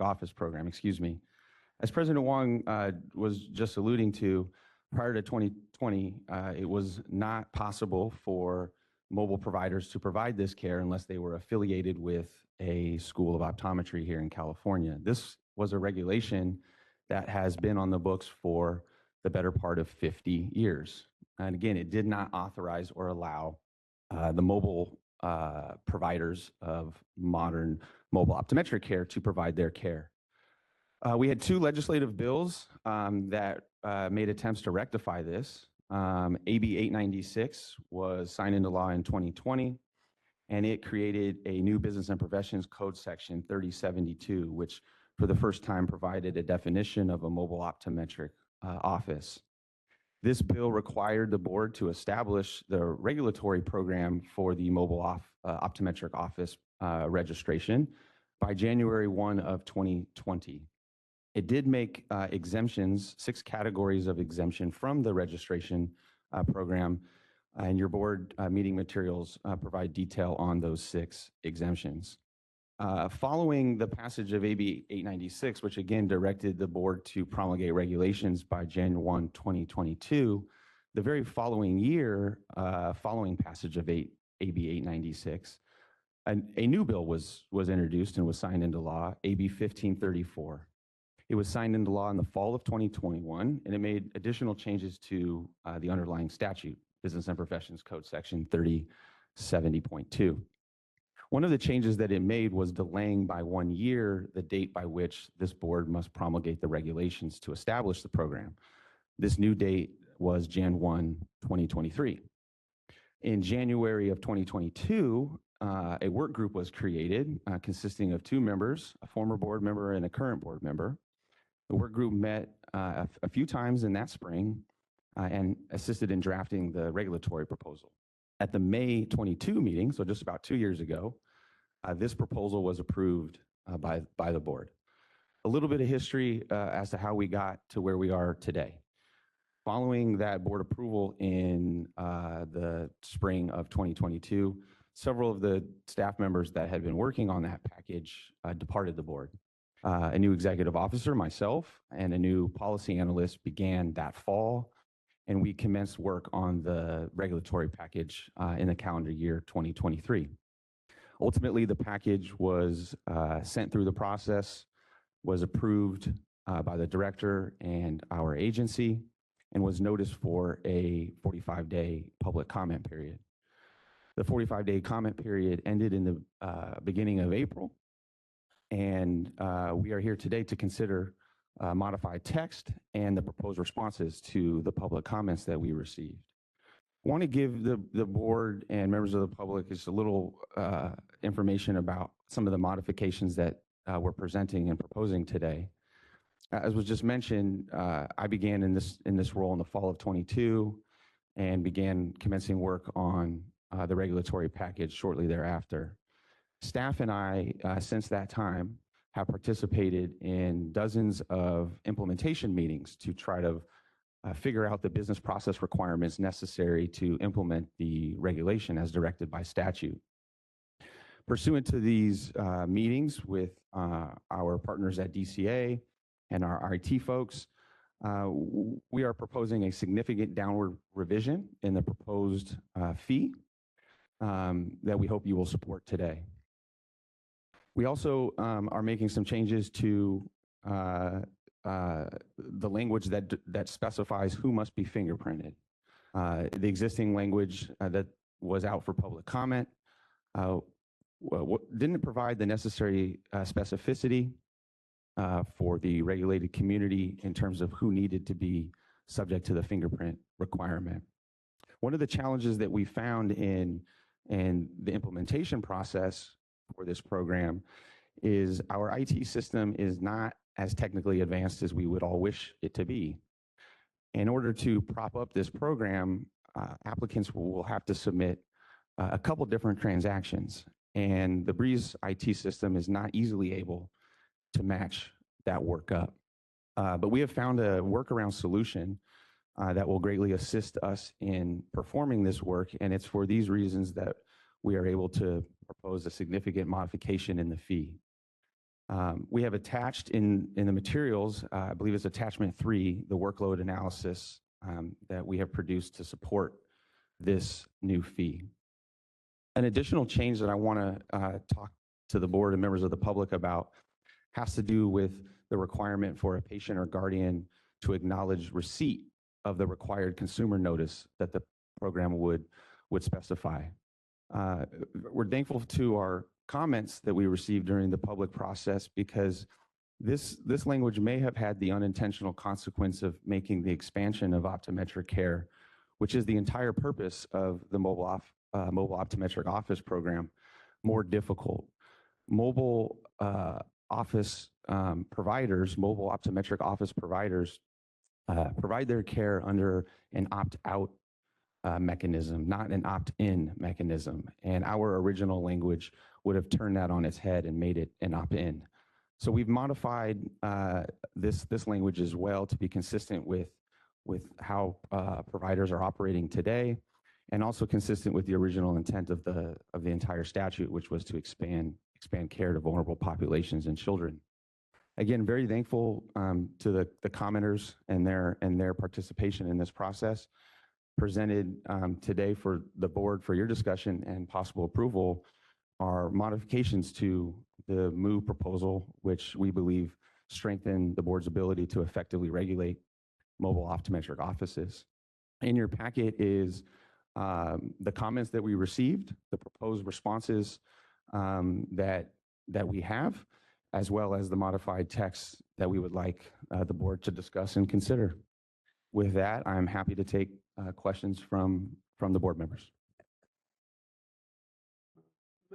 office program, excuse me. As President Wong was just alluding to, prior to 2020, it was not possible for mobile providers to provide this care unless they were affiliated with a school of optometry here in California. This was a regulation that has been on the books for the better part of 50 years. And again, it did not authorize or allow the mobile providers of modern mobile optometric care to provide their care. We had 2 legislative bills that made attempts to rectify this. AB 896 was signed into law in 2020, and it created a new Business and Professions Code section 3072, which for the first time provided a definition of a mobile optometric office. This bill required the board to establish the regulatory program for the mobile optometric office registration by January 1 of 2020. It did make exemptions, 6 categories of exemption from the registration program, and your board meeting materials provide detail on those 6 exemptions. Following the passage of AB 896, which again directed the board to promulgate regulations by January 1, 2022, the very following year, following passage of AB 896, a new bill was introduced and was signed into law, AB 1534. It was signed into law in the fall of 2021, and it made additional changes to the underlying statute, Business and Professions Code section 3070.2. One of the changes that it made was delaying by 1 year the date by which this board must promulgate the regulations to establish the program. This new date was Jan 1, 2023. In January of 2022, a work group was created consisting of 2 members, a former board member and a current board member. The work group met a few times in that spring and assisted in drafting the regulatory proposal. At the May 22 meeting, so just about 2 years ago, this proposal was approved by the board. A little bit of history as to how we got to where we are today. Following that board approval in the spring of 2022, several of the staff members that had been working on that package departed the board. A new executive officer, myself, and a new policy analyst began that fall, and we commenced work on the regulatory package in the calendar year 2023. Ultimately, the package was sent through the process, was approved by the director and our agency, and was noticed for a 45-day public comment period. The 45-day comment period ended in the beginning of April, and we are here today to consider modified text and the proposed responses to the public comments that we received. I want to give the board and members of the public just a little information about some of the modifications that we're presenting and proposing today. As was just mentioned, I began in this role in the fall of 22 and began commencing work on the regulatory package shortly thereafter. Staff and I, since that time, have participated in dozens of implementation meetings to try to figure out the business process requirements necessary to implement the regulation as directed by statute. Pursuant to these meetings with our partners at DCA and our IT folks, we are proposing a significant downward revision in the proposed fee that we hope you will support today. We also are making some changes to the language that specifies who must be fingerprinted. The existing language that was out for public comment didn't provide the necessary specificity for the regulated community in terms of who needed to be subject to the fingerprint requirement. One of the challenges that we found in the implementation process for this program is our IT system is not as technically advanced as we would all wish it to be. In order to prop up this program, applicants will have to submit a couple different transactions, and the Breeze IT system is not easily able to match that work up. But we have found a workaround solution that will greatly assist us in performing this work, and it's for these reasons that we are able to propose a significant modification in the fee. We have attached in the materials, I believe it's attachment 3, the workload analysis that we have produced to support this new fee. An additional change that I want to talk to the board and members of the public about has to do with the requirement for a patient or guardian to acknowledge receipt of the required consumer notice that the program would specify. We're thankful to our comments that we received during the public process because this language may have had the unintentional consequence of making the expansion of optometric care, which is the entire purpose of the mobile optometric office program, more difficult. Mobile office providers, mobile optometric office providers provide their care under an opt-out mechanism, not an opt-in mechanism. And our original language would have turned that on its head and made it an opt-in. So we've modified this language as well to be consistent with how providers are operating today, and also consistent with the original intent of the entire statute, which was to expand care to vulnerable populations and children. Again, very thankful to the commenters and their participation in this process. Presented today for the board for your discussion and possible approval are modifications to the MOVE proposal, which we believe strengthen the board's ability to effectively regulate mobile optometric offices. In your packet is the comments that we received, the proposed responses that we have, as well as the modified text that we would like the board to discuss and consider. With that, I'm happy to take questions from the board members.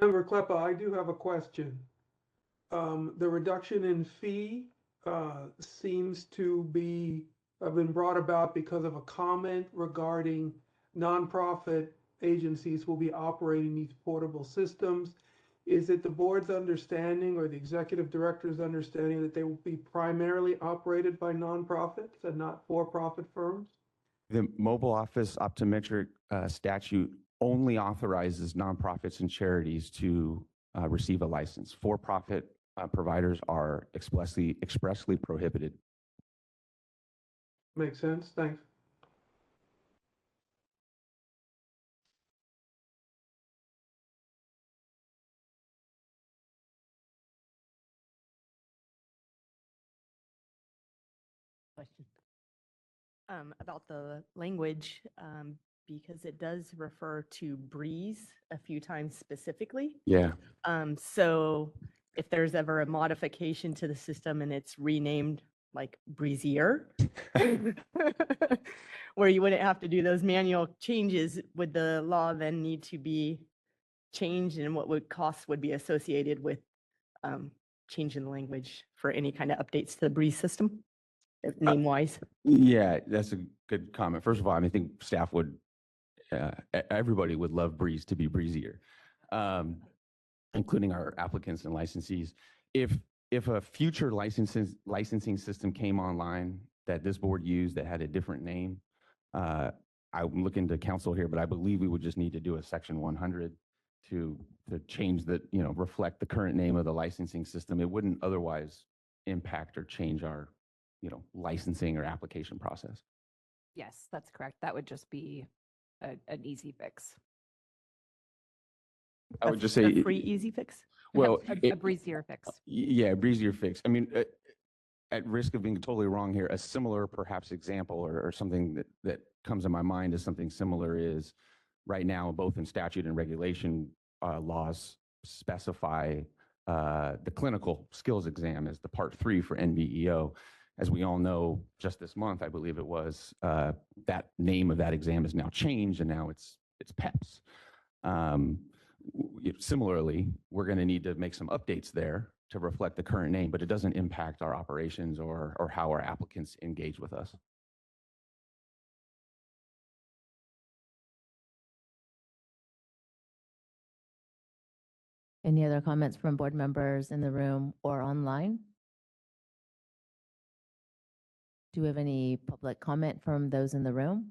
Member Kleppa, I do have a question. The reduction in fee seems to have been brought about because of a comment regarding nonprofit agencies will be operating these portable systems. Is it the board's understanding or the executive director's understanding that they will be primarily operated by nonprofits and not for-profit firms? The mobile office optometric statute only authorizes nonprofits and charities to receive a license. For-profit providers are expressly prohibited. Makes sense. Thanks. Question about the language, because it does refer to Breeze a few times specifically. Yeah. So if there's ever a modification to the system and it's renamed like Breezier, where you wouldn't have to do those manual changes, would the law then need to be changed, and what costs would be associated with changing the language for any kind of updates to the Breeze system, name-wise? Yeah, that's a good comment. First of all, I think staff would, everybody would love Breeze to be breezier, including our applicants and licensees. If a future licensing system came online that this board used that had a different name, I'm looking to council here, but I believe we would just need to do a section 100 to change the, reflect the current name of the licensing system. It wouldn't otherwise impact or change our, licensing or application process. Yes, that's correct. That would just be an easy fix. I would just say, A free, easy fix? well, A breezier fix. yeah, breezier fix. I mean, at risk of being totally wrong here, a similar perhaps example or something that comes to my mind as something similar is right now, both in statute and regulation, laws specify the clinical skills exam as the part 3 for NBEO. As we all know, just this month, I believe it was, that name of that exam is now changed, and now it's PEPS. Similarly, we're going to need to make some updates there to reflect the current name, but it doesn't impact our operations or how our applicants engage with us. Any other comments from board members in the room or online? Do we have any public comment from those in the room?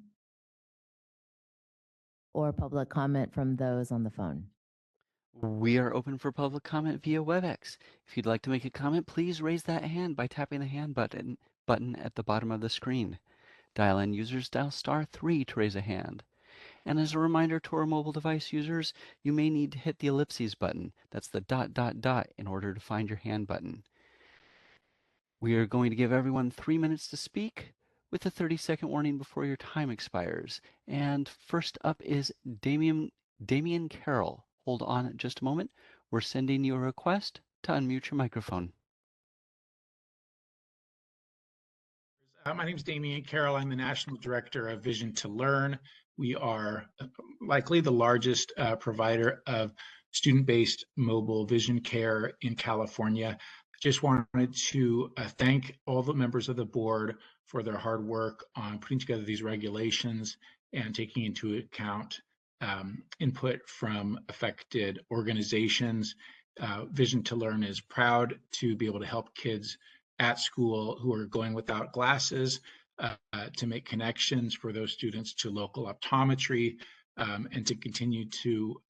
Or public comment from those on the phone? We are open for public comment via WebEx. If you'd like to make a comment, please raise that hand by tapping the hand button at the bottom of the screen. Dial in users, dial *3 to raise a hand. And as a reminder to our mobile device users, you may need to hit the ellipses button. That's the ... in order to find your hand button. We are going to give everyone 3 minutes to speak with a 30-second warning before your time expires. And first up is Damian Carroll. Hold on just a moment. We're sending you a request to unmute your microphone. My name is Damian Carroll. I'm the National Director of Vision to Learn. We are likely the largest provider of student-based mobile vision care in California. Just wanted to thank all the members of the board for their hard work on putting together these regulations and taking into account input from affected organizations. Vision to Learn is proud to be able to help kids at school who are going without glasses to make connections for those students to local optometry and to continue to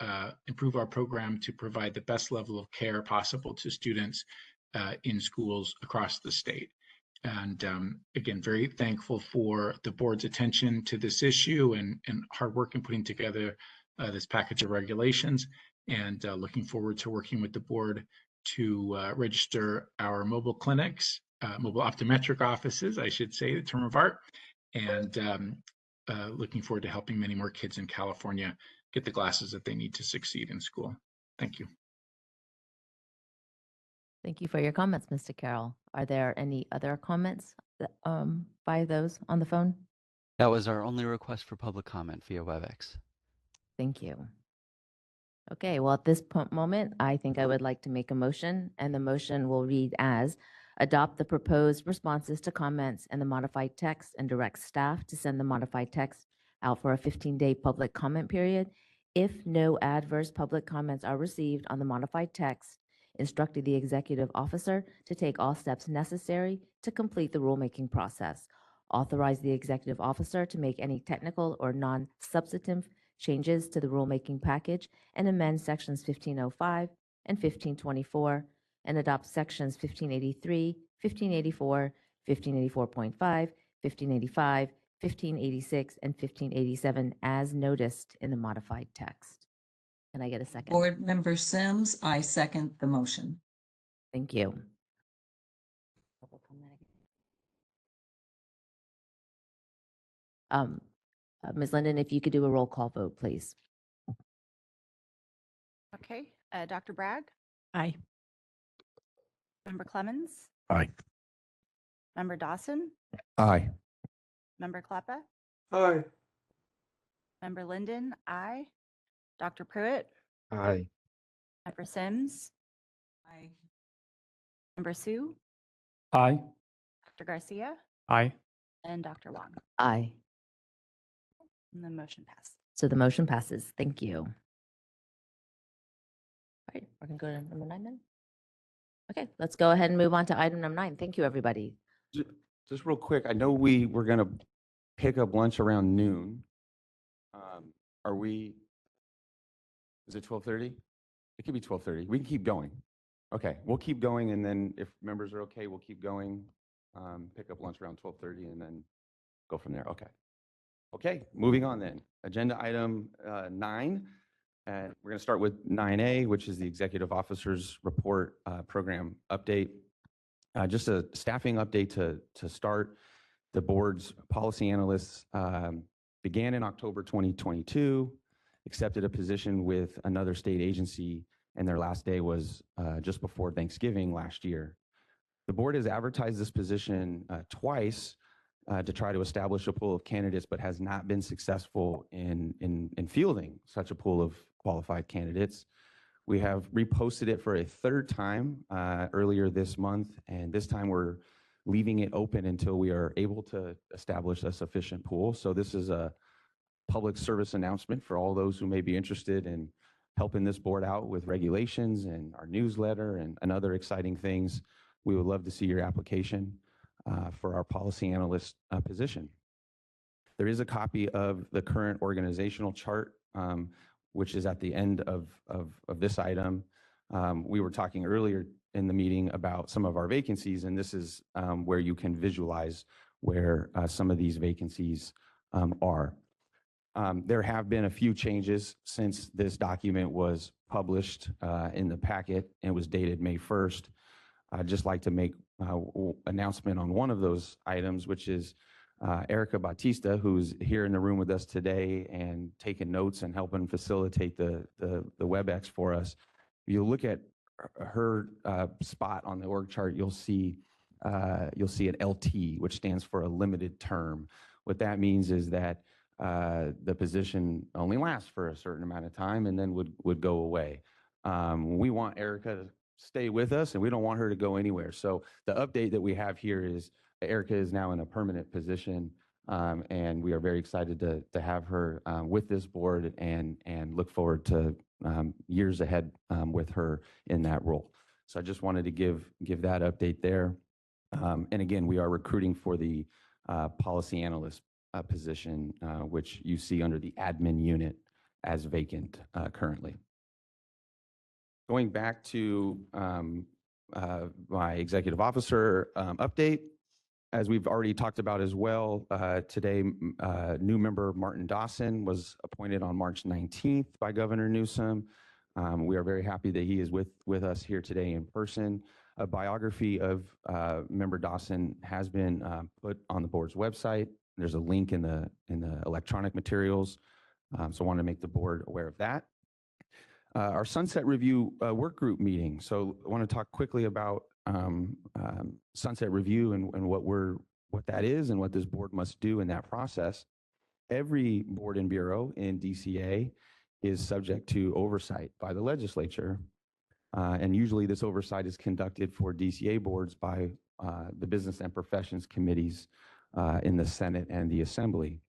improve our program to provide the best level of care possible to students in schools across the state. And again, very thankful for the board's attention to this issue and hard work in putting together this package of regulations, and looking forward to working with the board to register our mobile clinics, mobile optometric offices, I should say, the term of art, and looking forward to helping many more kids in California get the glasses that they need to succeed in school. Thank you. Thank you for your comments, Mr. Carroll. Are there any other comments by those on the phone? That was our only request for public comment via WebEx. Thank you. Okay, well, at this moment, I think I would like to make a motion, and the motion will read as: adopt the proposed responses to comments and the modified text and direct staff to send the modified text out for a 15-day public comment period. If no adverse public comments are received on the modified text, instructed the executive officer to take all steps necessary to complete the rulemaking process. Authorize the executive officer to make any technical or non-substantive changes to the rulemaking package and amend sections 1505 and 1524 and adopt sections 1583, 1584, 1584.5, 1585, 1586, and 1587 as noticed in the modified text. Can I get a second? Board Member Sims, I second the motion. Thank you. Ms. Linden, if you could do a roll call vote, please. Okay, Dr. Bragg, Aye. Member Clemens, Aye. Member Dawson, Aye. Member Klappa, Aye. Member Linden, aye. Dr. Pruitt, Aye. Member Sims, Aye. Member Sue, Aye. Dr. Garcia, Aye. and Dr. Wong. Aye. And the motion passed. So the motion passes. Thank you. All right, we're going to go to number 9 then. Okay, let's go ahead and move on to item number 9. Thank you, everybody. Just real quick, I know we were going to pick up lunch around noon. Are we Is it 12:30? It could be 12:30. We can keep going. Okay, we'll keep going, and then if members are okay, we'll keep going. Pick up lunch around 12:30 and then go from there. Okay. Okay, moving on then. Agenda item 9. And we're going to start with 9A, which is the Executive Officer's Report Program Update. Just a staffing update to start. The board's policy analysts began in October 2022, accepted a position with another state agency, and their last day was just before Thanksgiving last year. The board has advertised this position twice to try to establish a pool of candidates, but has not been successful in fielding such a pool of qualified candidates. We have reposted it for a third time earlier this month, and this time we're leaving it open until we are able to establish a sufficient pool. So this is a public service announcement for all those who may be interested in helping this board out with regulations and our newsletter and other exciting things. We would love to see your application for our policy analyst position. There is a copy of the current organizational chart, which is at the end of this item. We were talking earlier in the meeting about some of our vacancies, and this is where you can visualize where some of these vacancies are. There have been a few changes since this document was published in the packet and was dated May 1st. I'd just like to make announcement on one of those items, which is Erica Batista, who's here in the room with us today and taking notes and helping facilitate the WebEx for us. If you look at her spot on the org chart, you'll see an LT, which stands for a limited term. What that means is that the position only lasts for a certain amount of time and then would go away. We want Erica to stay with us, and we don't want her to go anywhere. So the update that we have here is Erica is now in a permanent position, and we are very excited to have her with this board and look forward to years ahead with her in that role. So I just wanted to give that update there. And again, we are recruiting for the policy analyst position, which you see under the admin unit as vacant currently. Going back to my executive officer update, as we've already talked about as well, today new member Martin Dawson was appointed on March 19th by Governor Newsom. We are very happy that he is with us here today in person. A biography of member Dawson has been put on the board's website. There's a link in the electronic materials, so I want to make the board aware of that. Our Sunset Review work group meeting. So I want to talk quickly about Sunset Review and what that is and what this board must do in that process. Every board and bureau in DCA is subject to oversight by the legislature. And usually this oversight is conducted for DCA boards by the Business and Professions committees in the Senate and the Assembly.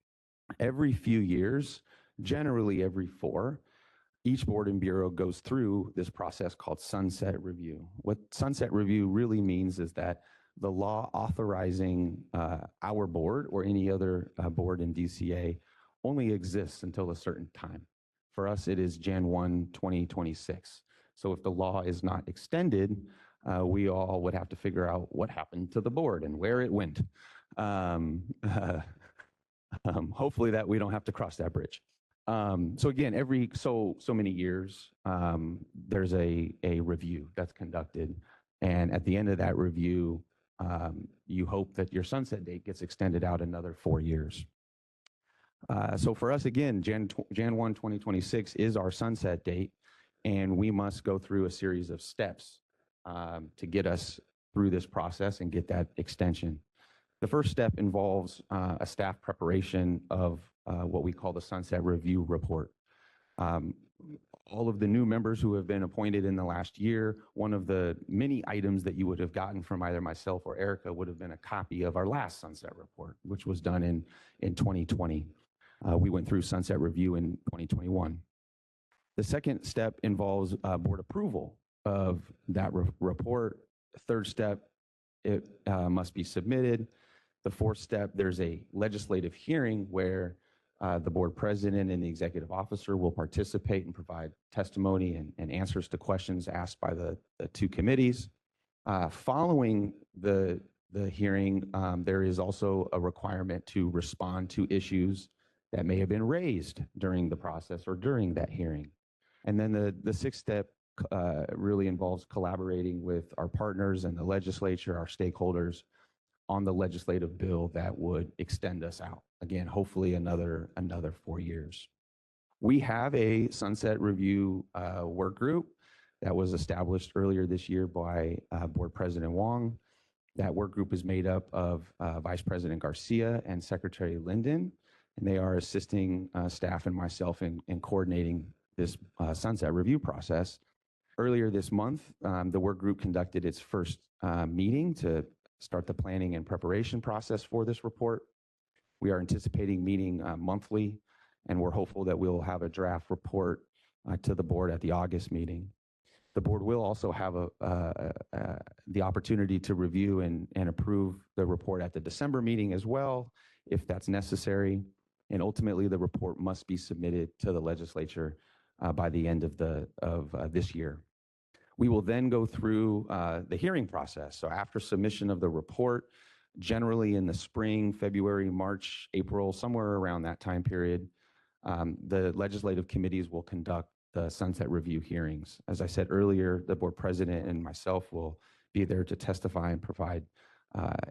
Every few years, generally every 4, each board and bureau goes through this process called Sunset Review. What Sunset Review really means is that the law authorizing our board or any other board in DCA only exists until a certain time. For us, it is Jan 1, 2026. So if the law is not extended, we all would have to figure out what happened to the board and where it went. Hopefully that we don't have to cross that bridge. So again, every so many years, there's a review that's conducted. And at the end of that review, you hope that your sunset date gets extended out another 4 years. So for us, again, Jan 1, 2026 is our sunset date, and we must go through a series of steps to get us through this process and get that extension. The first step involves a staff preparation of what we call the Sunset Review Report. All of the new members who have been appointed in the last year, one of the many items that you would have gotten from either myself or Erica would have been a copy of our last Sunset Report, which was done in 2020. We went through Sunset Review in 2021. The second step involves board approval of that report. Third step, it must be submitted. The fourth step, there's a legislative hearing where The board president and the executive officer will participate and provide testimony and answers to questions asked by the two committees. Following the hearing, there is also a requirement to respond to issues that may have been raised during the process or during that hearing. And then the sixth step really involves collaborating with our partners and the legislature, our stakeholders, on the legislative bill that would extend us out. Again, hopefully another 4 years. We have a sunset review work group that was established earlier this year by Board President Wong. That work group is made up of Vice President Garcia and Secretary Linden, and they are assisting staff and myself in coordinating this sunset review process. Earlier this month, the work group conducted its first meeting to start the planning and preparation process for this report. We are anticipating meeting monthly, and we're hopeful that we'll have a draft report to the board at the August meeting. The board will also have the opportunity to review and approve the report at the December meeting as well, if that's necessary. And ultimately, the report must be submitted to the legislature by the end of this year. We will then go through the hearing process. So after submission of the report, generally in the spring, February, March, April, somewhere around that time period, the legislative committees will conduct the sunset review hearings. As I said earlier, the board president and myself will be there to testify and provide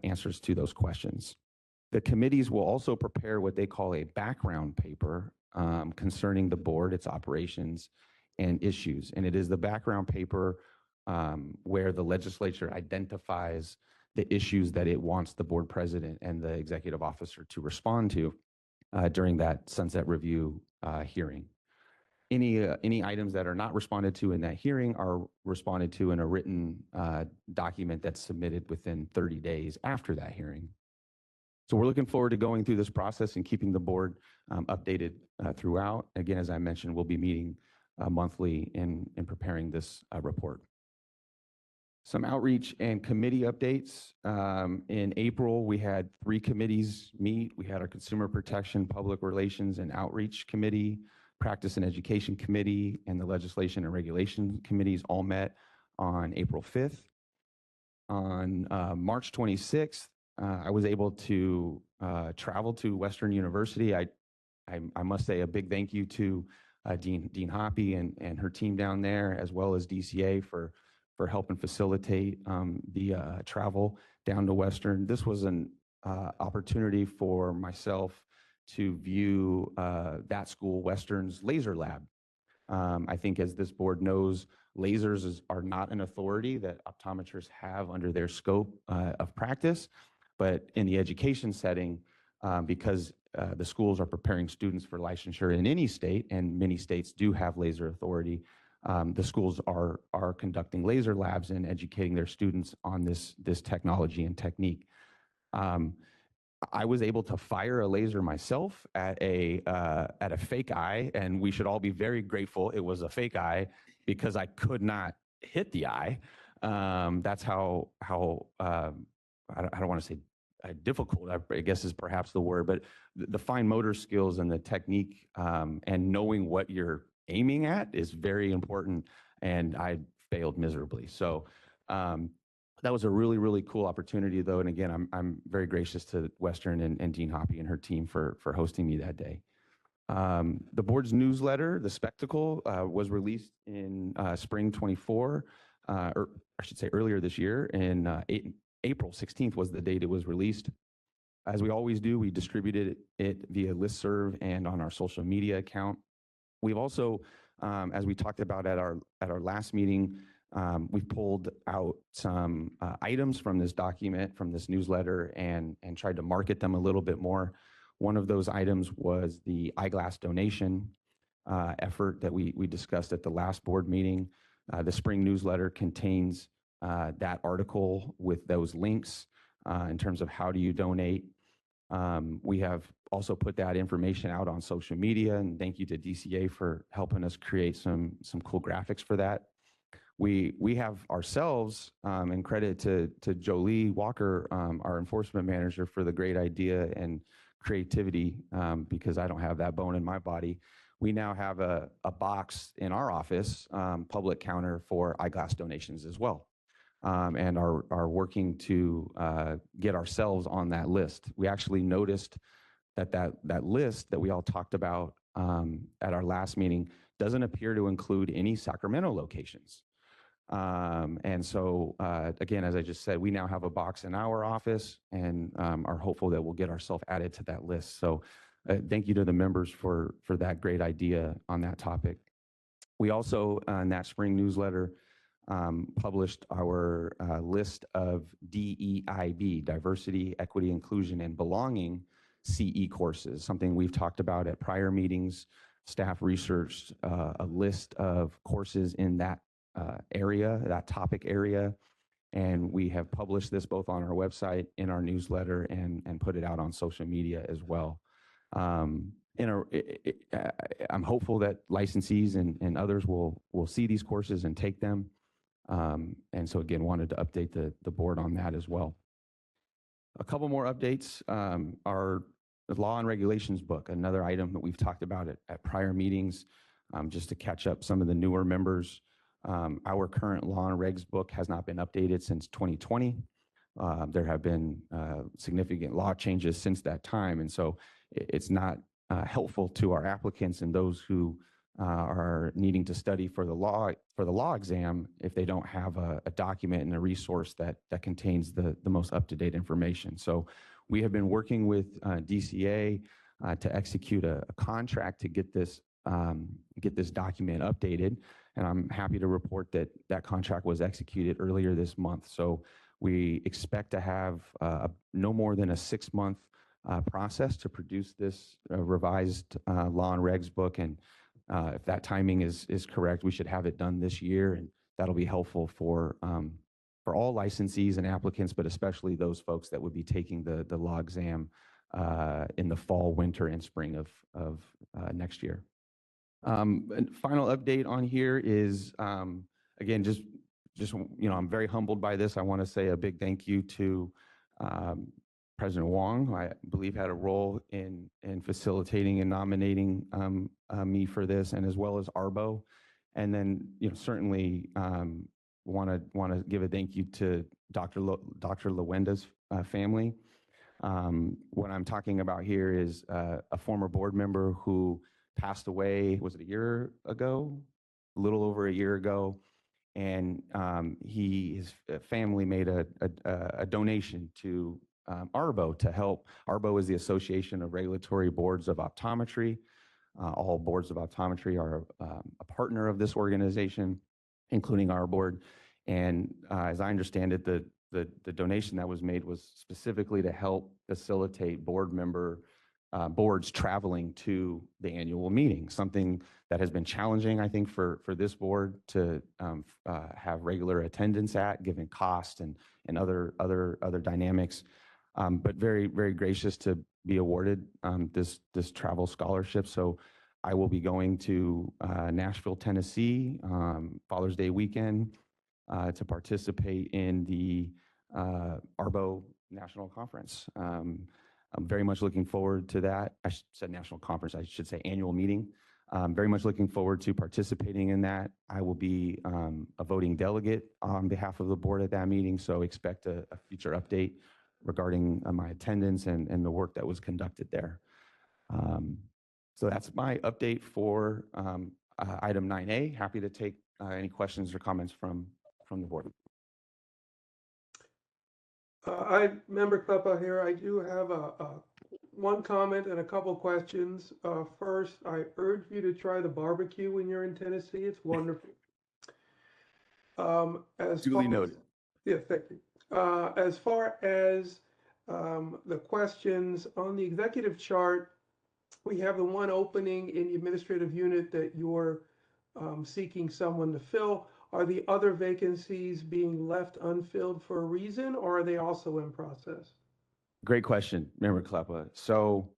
answers to those questions. The committees will also prepare what they call a background paper concerning the board, its operations, and issues. And it is the background paper where the legislature identifies the issues that it wants the board president and the executive officer to respond to during that sunset review hearing. Any items that are not responded to in that hearing are responded to in a written document that's submitted within 30 days after that hearing. So we're looking forward to going through this process and keeping the board updated throughout. Again, as I mentioned, we'll be meeting monthly in preparing this report. Some outreach and committee updates. In April, we had 3 committees meet. We had our Consumer Protection, Public Relations, and Outreach Committee, Practice and Education Committee, and the Legislation and Regulation Committees all met on April 5th. On March 26th, I was able to travel to Western University. I must say a big thank you to Dean Hoppy and her team down there, as well as DCA for helping facilitate the travel down to Western. This was an opportunity for myself to view that school, Western's laser lab. I think as this board knows, lasers are not an authority that optometrists have under their scope of practice, but in the education setting, because the schools are preparing students for licensure in any state, and many states do have laser authority, the schools are conducting laser labs and educating their students on this technology and technique. I was able to fire a laser myself at a fake eye, and we should all be very grateful it was a fake eye because I could not hit the eye. That's how I don't want to say difficult, I guess is perhaps the word, but the fine motor skills and the technique and knowing what you're aiming at is very important, and I failed miserably. So that was a really, really cool opportunity, though. And again, I'm very gracious to Western and Dean Hoppy and her team for hosting me that day. The board's newsletter, The Spectacle, was released in spring 24, or I should say earlier this year. In April 16th was the date it was released. As we always do, we distributed it via listserv and on our social media account. We've also, as we talked about at our last meeting, we've pulled out some items from this document, from this newsletter, and tried to market them a little bit more. One of those items was the eyeglass donation effort that we discussed at the last board meeting. The spring newsletter contains that article with those links in terms of how do you donate. We have also put that information out on social media, and thank you to DCA for helping us create some cool graphics for that. we have ourselves, and credit to Jolie Walker, our enforcement manager, for the great idea and creativity, because I don't have that bone in my body. We now have a box in our office, public counter, for eyeglass donations as well, and are working to get ourselves on that list. We actually noticed that list that we all talked about at our last meeting doesn't appear to include any Sacramento locations. And so, again, as I just said, we now have a box in our office, and are hopeful that we'll get ourselves added to that list. So thank you to the members for that great idea on that topic. We also, in that spring newsletter, published our list of DEIB, Diversity, Equity, Inclusion, and Belonging CE courses, something we've talked about at prior meetings. Staff researched a list of courses in that area, that topic area, and we have published this both on our website, in our newsletter, and put it out on social media as well. I'm hopeful that licensees and others will see these courses and take them. And so again, wanted to update the board on that as well. A couple more updates. Our law and regulations book, another item that we've talked about at prior meetings, just to catch up some of the newer members. Our current law and regs book has not been updated since 2020. There have been significant law changes since that time, and so it's not helpful to our applicants and those who are needing to study for the law exam if they don't have a document and a resource that contains the most up-to-date information. So we have been working with DCA to execute a contract to get this document updated, and I'm happy to report that that contract was executed earlier this month. So we expect to have no more than a 6-month process to produce this revised law and regs book, and if that timing is correct, we should have it done this year, and that'll be helpful for all licensees and applicants, but especially those folks that would be taking the law exam in the fall, winter, and spring of next year. And final update on here is, again, just I'm very humbled by this. I want to say a big thank you to President Wong, who I believe had a role in facilitating and nominating me for this, and as well as Arbo. And then, certainly want to give a thank you to Dr. Lewenda's family. What I'm talking about here is a former board member who passed away, was it a year ago? A little over a year ago. And his family made a donation to Arbo to help. Arbo is the Association of Regulatory Boards of Optometry. All boards of optometry are a partner of this organization, including our board. And as I understand it, the donation that was made was specifically to help facilitate boards traveling to the annual meeting, something that has been challenging, I think, for this board to have regular attendance at, given cost and other dynamics. But very, very gracious to be awarded this travel scholarship. So I will be going to Nashville, Tennessee, Father's Day weekend, to participate in the Arbo National Conference. I'm very much looking forward to that. I said national conference, I should say annual meeting. Very much looking forward to participating in that. I will be a voting delegate on behalf of the board at that meeting, so expect a future update regarding my attendance and the work that was conducted there. So that's my update for item 9A. Happy to take any questions or comments from the board. Member Kleppa here. I do have one comment and a couple questions. First, I urge you to try the barbecue when you're in Tennessee. It's wonderful. Duly noted. Yeah, thank you. As far as the questions on the executive chart, we have the one opening in the administrative unit that you're seeking someone to fill. Are the other vacancies being left unfilled for a reason, or are they also in process? Great question, Member Kleppa. So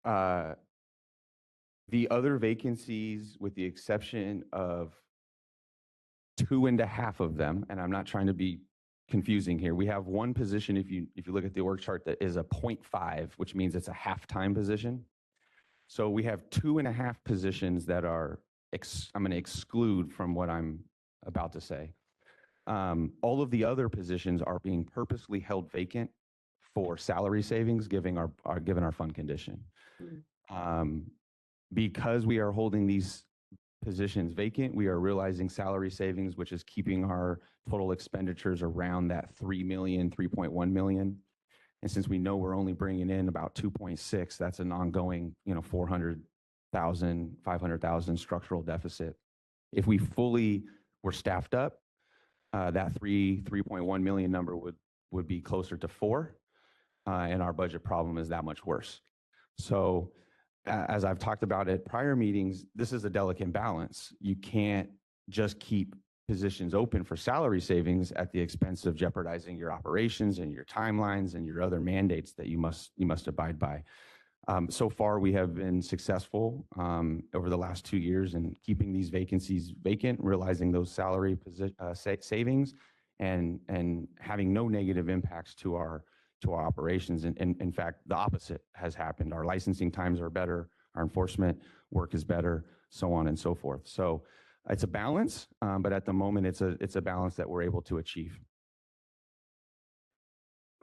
the other vacancies, with the exception of 2.5 of them, and I'm not trying to be confusing here. We have one position, if you look at the org chart, that is a 0.5, which means it's a half-time position. So we have 2.5 positions that are, I'm going to exclude from what I'm about to say. All of the other positions are being purposely held vacant for salary savings, given our fund condition. Because we are holding these positions vacant, we are realizing salary savings, which is keeping our total expenditures around that 3 million, 3.1 million. And since we know we're only bringing in about 2.6, that's an ongoing, 400,000, 500,000 structural deficit. If we fully were staffed up, that 3.1 million number would be closer to 4, and our budget problem is that much worse. So as I've talked about at prior meetings, this is a delicate balance. You can't just keep positions open for salary savings at the expense of jeopardizing your operations and your timelines and your other mandates that you must abide by. So far, we have been successful over the last 2 years in keeping these vacancies vacant, realizing those salary savings, and having no negative impacts to our operations. And in fact, the opposite has happened. Our licensing times are better, our enforcement work is better, so on and so forth. So it's a balance, but at the moment, it's a balance that we're able to achieve.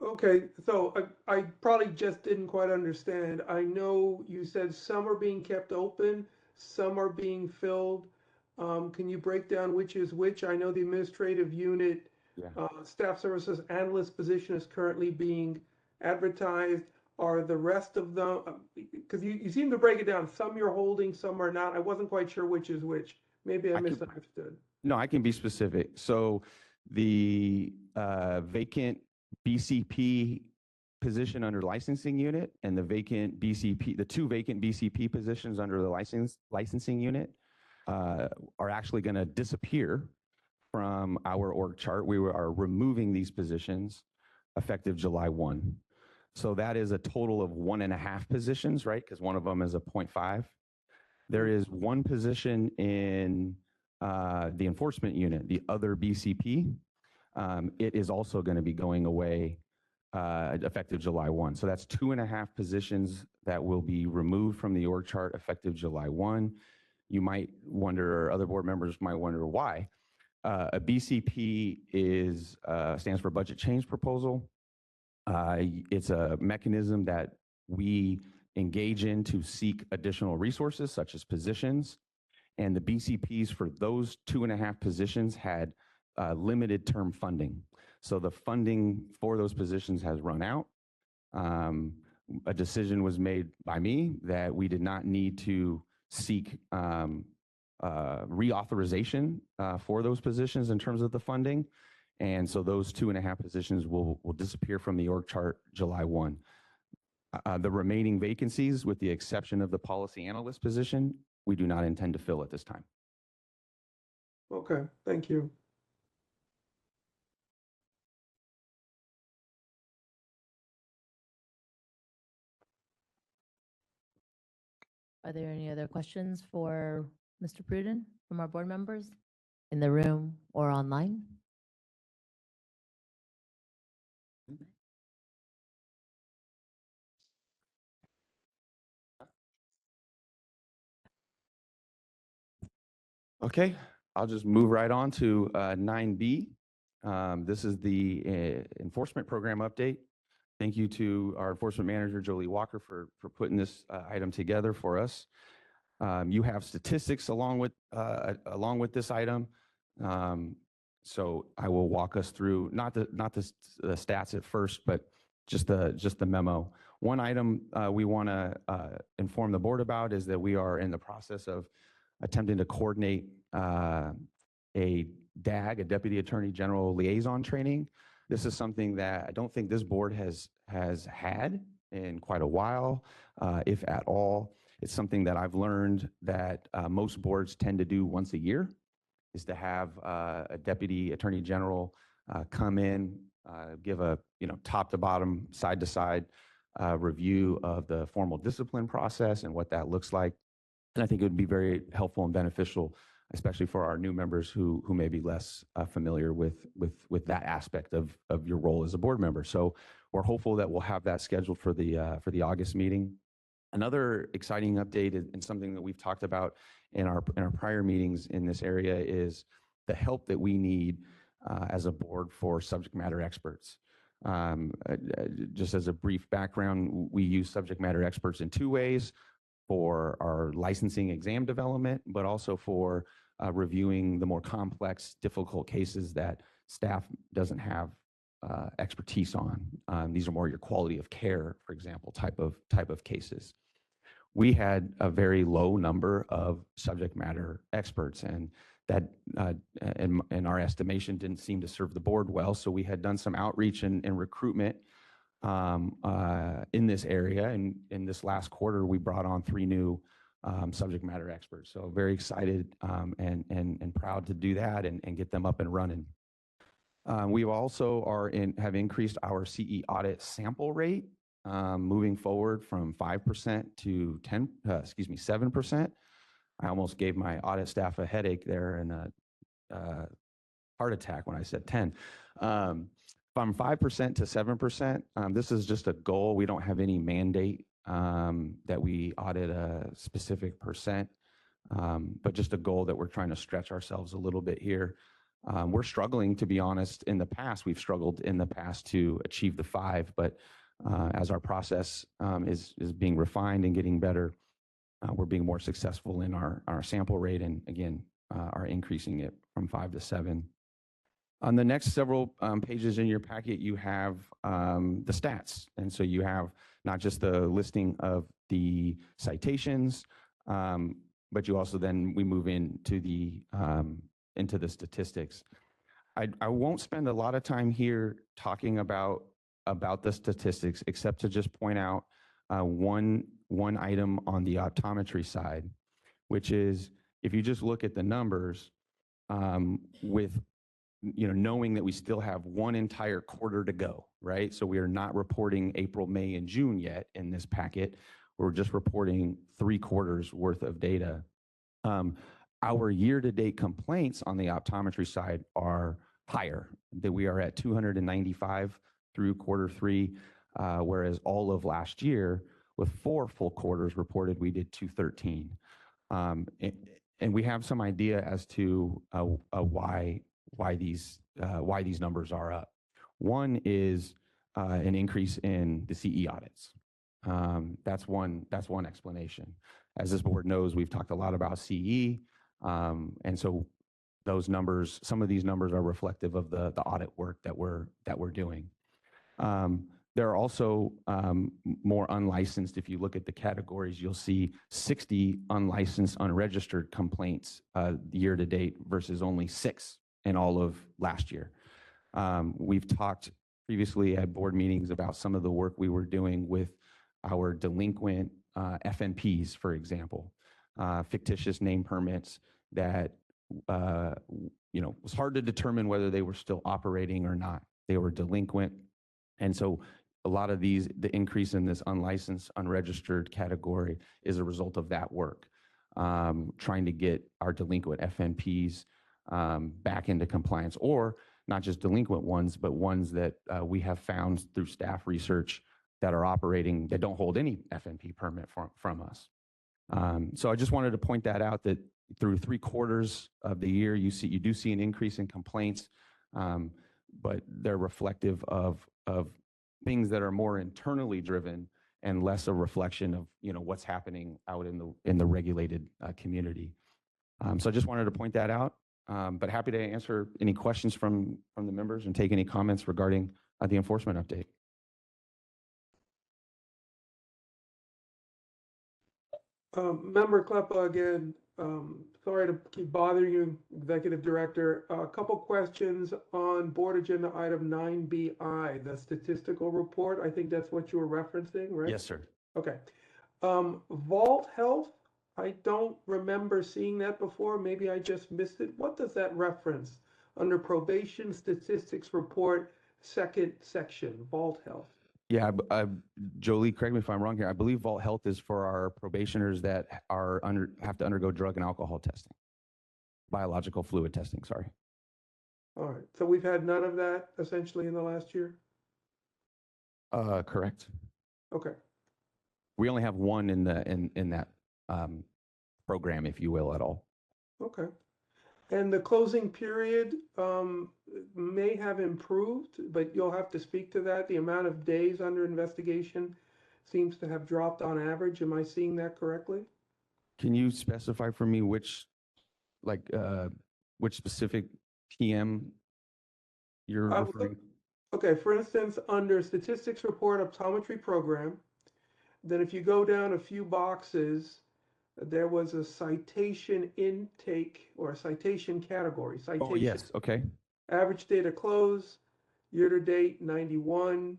Okay, so I probably just didn't quite understand. I know you said some are being kept open, some are being filled. Can you break down which is which? I know the administrative unit staff services analyst position is currently being advertised. Are the rest of them, because you seem to break it down, some you're holding, some are not. I wasn't quite sure which is which. Maybe I misunderstood. No, I can be specific. So the vacant BCP position under licensing unit and the vacant BCP, the 2 vacant BCP positions under the licensing unit are actually going to disappear from our org chart. We are removing these positions effective July 1. So that is a total of 1.5 positions, right? Because one of them is a 0.5. There is one position in the enforcement unit, the other BCP. It is also going to be going away effective July 1. So that's 2.5 positions that will be removed from the org chart effective July 1. You might wonder, or other board members might wonder why. A BCP stands for Budget Change Proposal. It's a mechanism that we engage in to seek additional resources, such as positions. And the BCPs for those 2.5 positions had limited term funding. So the funding for those positions has run out. A decision was made by me that we did not need to seek reauthorization for those positions in terms of the funding. And so those 2.5 positions will disappear from the org chart July 1. The remaining vacancies, with the exception of the policy analyst position, we do not intend to fill at this time. Okay, thank you. Are there any other questions for Mr. Pruden from our board members in the room or online? Okay, I'll just move right on to 9B. This is the enforcement program update. Thank you to our enforcement manager, Jolie Walker, for putting this item together for us. You have statistics along with this item. So I will walk us through not the stats at first, but just the memo. One item we want to inform the board about is that we are in the process of attempting to coordinate a DAG, a Deputy Attorney General Liaison training. This is something that I don't think this board has had in quite a while, if at all. It's something that I've learned that most boards tend to do once a year, is to have a Deputy Attorney General come in, give a top to bottom, side to side review of the formal discipline process and what that looks like. And I think it would be very helpful and beneficial especially for our new members who may be less familiar with that aspect of your role as a board member. So we're hopeful that we'll have that scheduled for the August meeting. Another exciting update and something that we've talked about in our prior meetings in this area is the help that we need as a board for subject matter experts. Just as a brief background, we use subject matter experts in two ways: for our licensing exam development, but also for reviewing the more complex, difficult cases that staff doesn't have expertise on. These are more your quality of care, for example, type of cases. We had a very low number of subject matter experts, and that, in our estimation, didn't seem to serve the board well. So we had done some outreach and recruitment in this area. And in this last quarter, we brought on 3 new subject matter experts. So very excited and proud to do that and get them up and running. We also have increased our CE audit sample rate, moving forward from 5% to 7%. I almost gave my audit staff a headache there and a heart attack when I said 10. From 5% to 7%, this is just a goal. We don't have any mandate that we audit a specific percent, but just a goal that we're trying to stretch ourselves a little bit here. We're struggling, to be honest. In the past, we've struggled in the past to achieve the 5, but as our process is being refined and getting better, we're being more successful in our sample rate, and again, are increasing it from 5 to 7. On the next several pages in your packet, you have the stats. And so you have not just the listing of the citations, but you also we move into the statistics. I won't spend a lot of time here talking about the statistics, except to just point out one item on the optometry side, which is, if you just look at the numbers, with knowing that we still have one entire quarter to go, right? So we are not reporting April, May, and June yet in this packet. We're just reporting 3 quarters worth of data. Our year-to-date complaints on the optometry side are higher, that we are at 295 through quarter 3, whereas all of last year, with 4 full quarters reported, we did 213. And we have some idea as to why these numbers are up. One is an increase in the CE audits. That's one explanation. As this board knows, we've talked a lot about CE, and so those numbers, some of these numbers are reflective of the audit work that we're doing. There are also more unlicensed. If you look at the categories, you'll see 60 unlicensed, unregistered complaints year to date versus only 6 in all of last year. We've talked previously at board meetings about some of the work we were doing with our delinquent FNPs, for example, fictitious name permits that was hard to determine whether they were still operating or not. They were delinquent. And so a lot of the increase in this unlicensed, unregistered category is a result of that work, trying to get our delinquent FNPs back into compliance, or not just delinquent ones, but ones that we have found through staff research that are operating, that don't hold any FNP permit from us. So I just wanted to point that out, that through 3 quarters of the year, you do see an increase in complaints, but they're reflective of things that are more internally driven and less a reflection of what's happening out in the regulated community. So I just wanted to point that out, but happy to answer any questions from the members and take any comments regarding the enforcement update. Member Kleppa again, sorry to keep bothering you, Executive Director. A couple questions on Board Agenda Item 9BI, the statistical report. I think that's what you were referencing, right? Yes, sir. Okay. Vault Health, I don't remember seeing that before. Maybe I just missed it. What does that reference? Under Probation Statistics Report, second section, Vault Health. Yeah, Jolie, correct me if I'm wrong here. I believe Vault Health is for our probationers that have to undergo drug and alcohol testing. biological fluid testing, sorry. All right, so we've had none of that essentially in the last year? Correct. Okay, We only have one in that program, if you will, at all. okay. And the closing period may have improved, but you'll have to speak to that. The amount of days under investigation seems to have dropped on average. Am I seeing that correctly? Can you specify for me which specific PM you're referring? Okay, for instance, under statistics report optometry program, then if you go down a few boxes, there was a citation intake or a citation category. Oh, Citation yes, okay. average data close, year to date 91,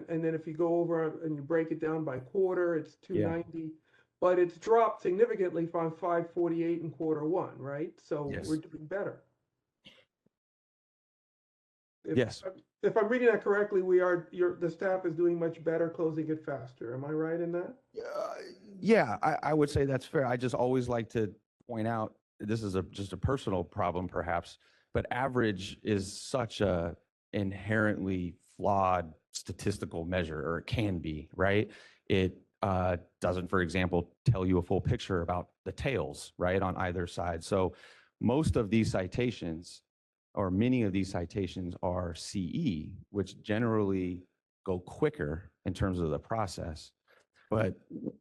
and then if you go over and you break it down by quarter, it's 290. But it's dropped significantly from 548 in quarter one, right? So Yes. we're doing better. Yes. If I'm reading that correctly, the staff is doing much better closing it faster. Am I right in that? Yeah, I would say that's fair. I just always like to point out, this is just a personal problem perhaps, but average is such a inherently flawed statistical measure, or it can be, right? It doesn't, for example, tell you a full picture about the tails, right, on either side. So most of these citations, or many of these citations, are CE, which generally go quicker in terms of the process. But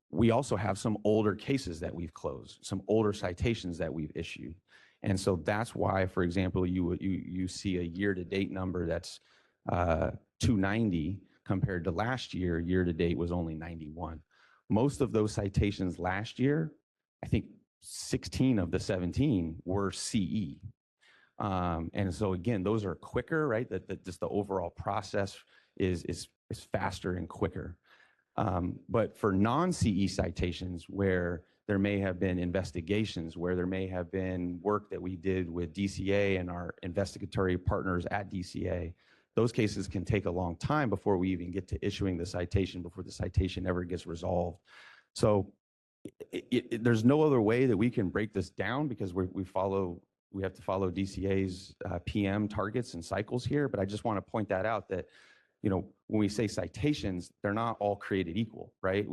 we also have some older cases that we've closed, some older citations that we've issued. And so that's why, for example, you see a year-to-date number that's 290 compared to last year. Year-to-date was only 91. Most of those citations last year, I think 16 of the 17 were CE. And so again, those are quicker, right? That just the overall process is faster and quicker. But for non-CE citations, where there may have been investigations, where there may have been work that we did with DCA and our investigatory partners at DCA, those cases can take a long time before we even get to issuing the citation, before the citation ever gets resolved. So there's no other way that we can break this down, because we have to follow DCA's PM targets and cycles here. But I just want to point that out, that when we say citations, they're not all created equal, right?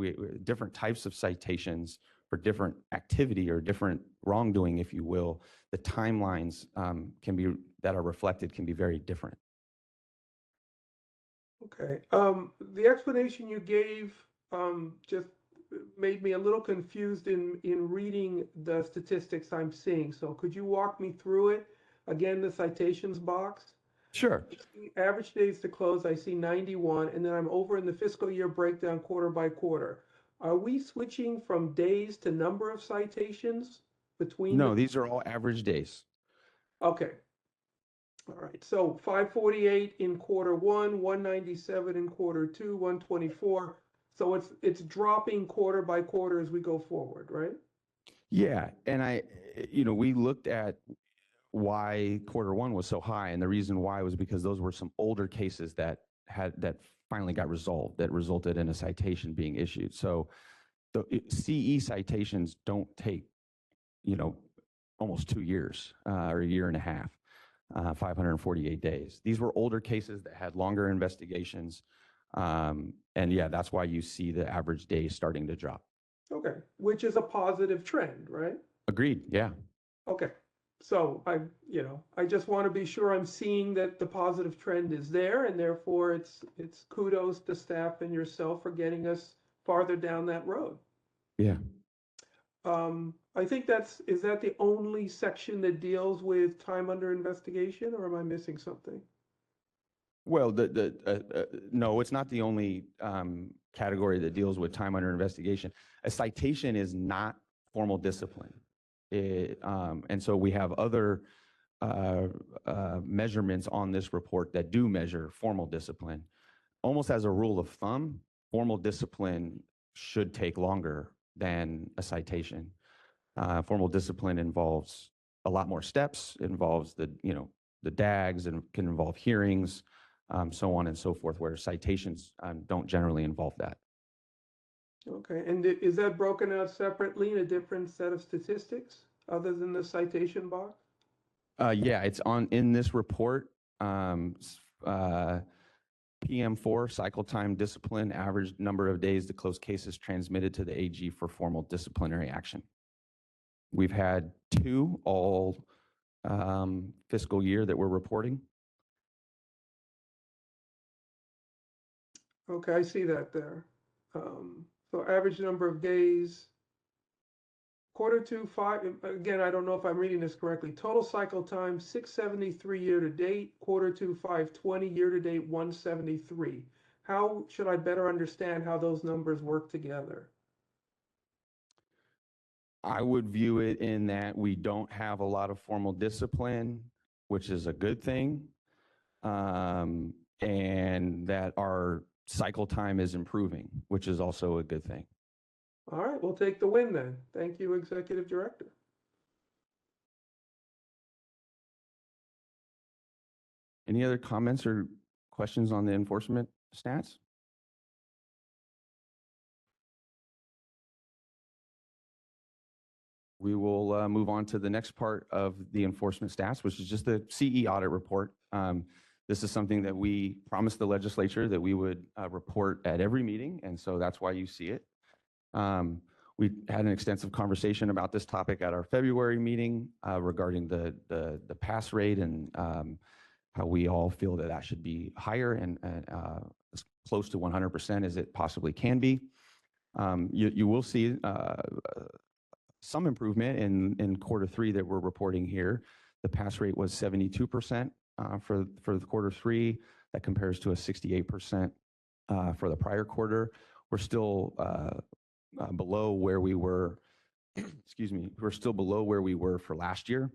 Different types of citations for different activity or different wrongdoing, if you will, the timelines that are reflected can be very different. Okay. The explanation you gave just made me a little confused in reading the statistics I'm seeing. So could you walk me through it? Again, the citations box. Sure. Average days to close, I see 91, and then I'm over in the fiscal year breakdown quarter by quarter. Are we switching from days to number of citations between? No, these are all average days. Okay. All right. So 548 in quarter one, 197 in quarter two, 124. So it's dropping quarter by quarter as we go forward, right? Yeah, and we looked at why quarter one was so high, and the reason why was because those were some older cases that finally got resolved, that resulted in a citation being issued. So the CE citations don't take, almost 2 years or a year and a half, 548 days. These were older cases that had longer investigations, and yeah, that's why you see the average days starting to drop. Okay, which is a positive trend, right? Agreed. Yeah. Okay. So I just want to be sure I'm seeing that the positive trend is there, and therefore it's kudos to staff and yourself for getting us farther down that road. Yeah. I think is that the only section that deals with time under investigation, or am I missing something? Well, no, it's not the only category that deals with time under investigation. A citation is not formal discipline. And so we have other measurements on this report that do measure formal discipline. Almost as a rule of thumb, formal discipline should take longer than a citation. Formal discipline involves a lot more steps. It involves the DAGs, and can involve hearings, so on and so forth, where citations don't generally involve that. Okay, and is that broken out separately in a different set of statistics other than the citation box? Yeah, it's in this report. PM4, cycle time discipline, average number of days to close cases transmitted to the AG for formal disciplinary action. We've had 2 all fiscal year that we're reporting. Okay, I see that there. So average number of days, Q2, 5, again, I don't know if I'm reading this correctly. Total cycle time, 673 year to date, Q2, 520, year to date, 173. How should I better understand how those numbers work together? I would view it in that we don't have a lot of formal discipline, which is a good thing, and that our cycle time is improving, which is also a good thing. All right, we'll take the win then. Thank you, Executive Director. Any other comments or questions on the enforcement stats? We will move on to the next part of the enforcement stats, which is just the CE audit report. This is something that we promised the legislature that we would report at every meeting, and so that's why you see it. We had an extensive conversation about this topic at our February meeting regarding the pass rate and how we all feel that that should be higher and as close to 100% as it possibly can be. You will see some improvement in Q3 that we're reporting here. The pass rate was 72% for the Q3. That compares to a 68% for the prior quarter. We're still below where we were, excuse me, we're still below where we were for last year,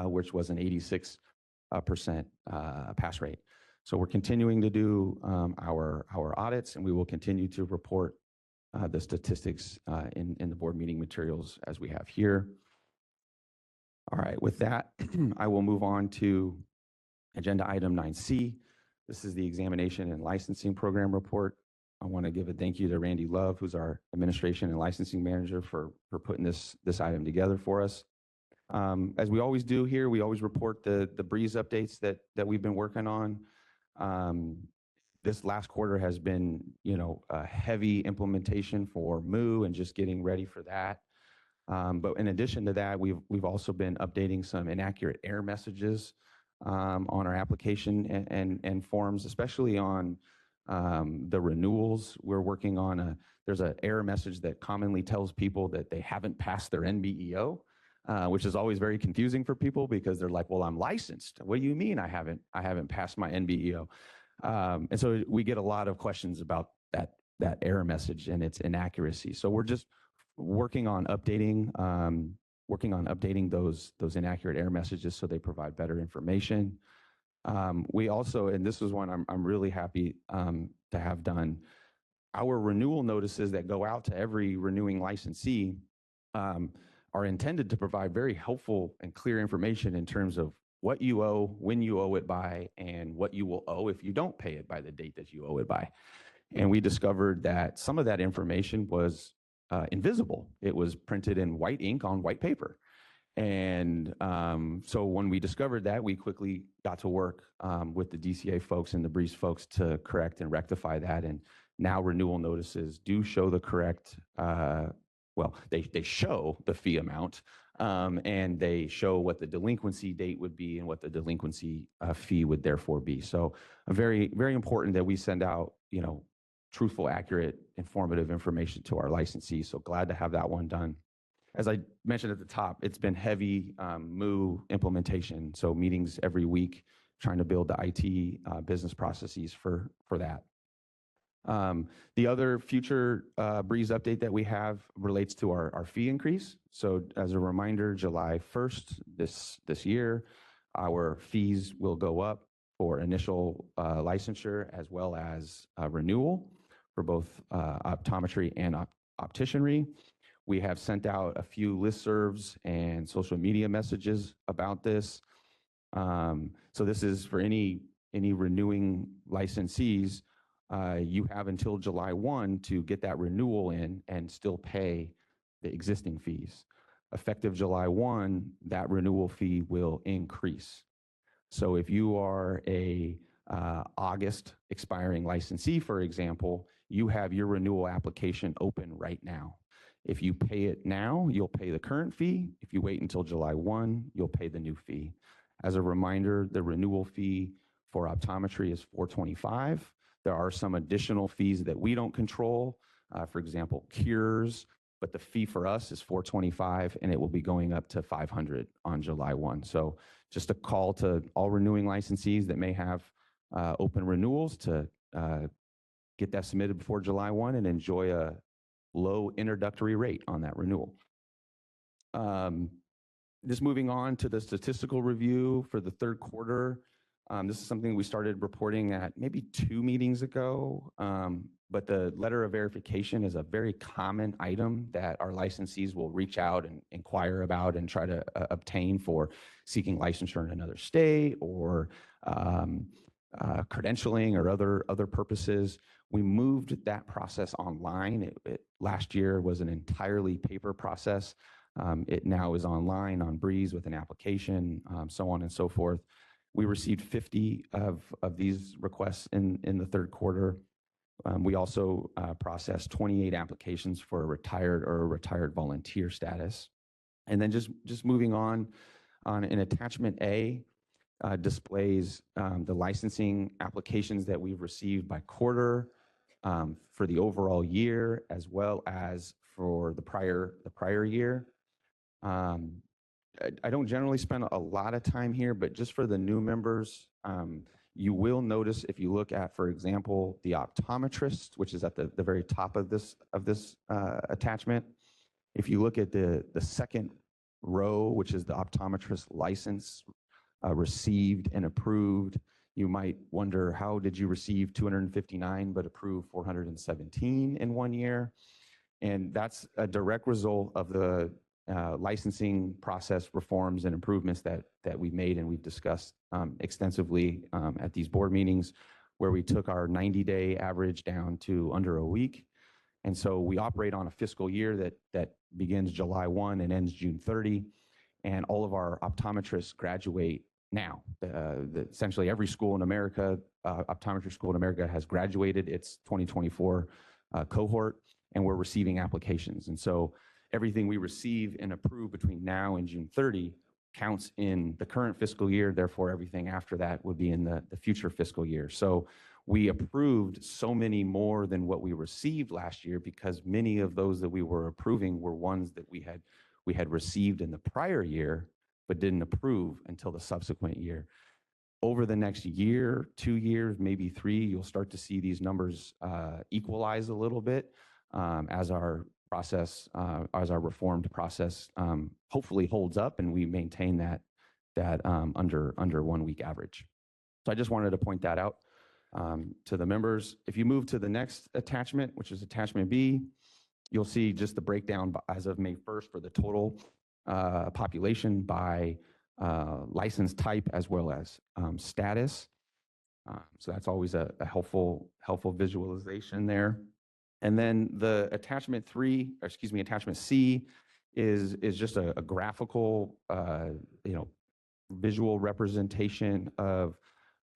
which was an 86% pass rate. So we're continuing to do our audits, and we will continue to report the statistics in the board meeting materials as we have here. All right, with that, I will move on to agenda item 9C. This is the examination and licensing program report. I want to give a thank you to Randy Love, who's our administration and licensing manager, for putting this item together for us. As we always do here, we always report the breeze updates that we've been working on. This last quarter has been, a heavy implementation for MOO and just getting ready for that. But in addition to that, we've also been updating some inaccurate error messages on our application and forms, especially on the renewals. We're working on there's an error message that commonly tells people that they haven't passed their NBEO, which is always very confusing for people because they're like, well, I'm licensed. What do you mean I haven't passed my NBEO? And so we get a lot of questions about that error message and its inaccuracy. So we're just working on updating those inaccurate error messages so they provide better information. We also, and this is one I'm really happy to have done, our renewal notices that go out to every renewing licensee are intended to provide very helpful and clear information in terms of what you owe, when you owe it by, and what you will owe if you don't pay it by the date that you owe it by. And we discovered that some of that information was invisible. It was printed in white ink on white paper. And so when we discovered that, we quickly got to work with the DCA folks and the Breeze folks to correct and rectify that. And now renewal notices do show the correct, they show the fee amount, and they show what the delinquency date would be and what the delinquency fee would therefore be. So very, very important that we send out, truthful, accurate, informative information to our licensees. So glad to have that one done. As I mentioned at the top, it's been heavy MOO implementation. So meetings every week, trying to build the IT business processes for that. The other future Breeze update that we have relates to our fee increase. So as a reminder, July 1st this year, our fees will go up for initial licensure as well as renewal for both optometry and opticianry. We have sent out a few listservs and social media messages about this. So this is for any renewing licensees. You have until July 1 to get that renewal in and still pay the existing fees. effective July 1, that renewal fee will increase. So if you are a August expiring licensee, for example, you have your renewal application open right now. If you pay it now, you'll pay the current fee. If you wait until July 1, you'll pay the new fee. As a reminder, the renewal fee for optometry is $425. There are some additional fees that we don't control, for example, cures, but the fee for us is $425, and it will be going up to $500 on July 1. So just a call to all renewing licensees that may have open renewals to get that submitted before July 1 and enjoy a low introductory rate on that renewal. Just moving on to the statistical review for the third quarter. This is something we started reporting at maybe 2 meetings ago, but the letter of verification is a very common item that our licensees will reach out and inquire about and try to obtain for seeking licensure in another state or credentialing or other purposes. We moved that process online. Last year was an entirely paper process. It now is online on Breeze with an application, so on and so forth. We received 50 of these requests in the third quarter. We also processed 28 applications for a retired volunteer status. And then just moving on in attachment A, displays the licensing applications that we've received by quarter for the overall year, as well as for the prior year. I don't generally spend a lot of time here, but just for the new members, you will notice if you look at, for example, the optometrist, which is at the very top of this attachment. If you look at the second row, which is the optometrist license received and approved, you might wonder, how did you receive 259 but approve 417 in 1 year? And that's a direct result of the licensing process reforms and improvements that we've made and we've discussed extensively at these board meetings, where we took our 90-day average down to under a week. And so we operate on a fiscal year that begins July 1 and ends June 30. And all of our optometrists graduate now. Essentially every school in America, optometry school in America, has graduated its 2024 cohort, and we're receiving applications. And so everything we receive and approve between now and June 30 counts in the current fiscal year. Therefore, everything after that would be in the future fiscal year. So we approved so many more than what we received last year, because many of those that we were approving were ones that we had received in the prior year, but didn't approve until the subsequent year. Over the next year, 2 years, maybe 3, you'll start to see these numbers equalize a little bit as our process, as our reformed process hopefully holds up and we maintain that under 1 week average. So I just wanted to point that out to the members. If you move to the next attachment, which is attachment B, you'll see just the breakdown as of May 1st for the total population by license type as well as status. So that's always a helpful visualization there. And then the attachment C is just a graphical, visual representation of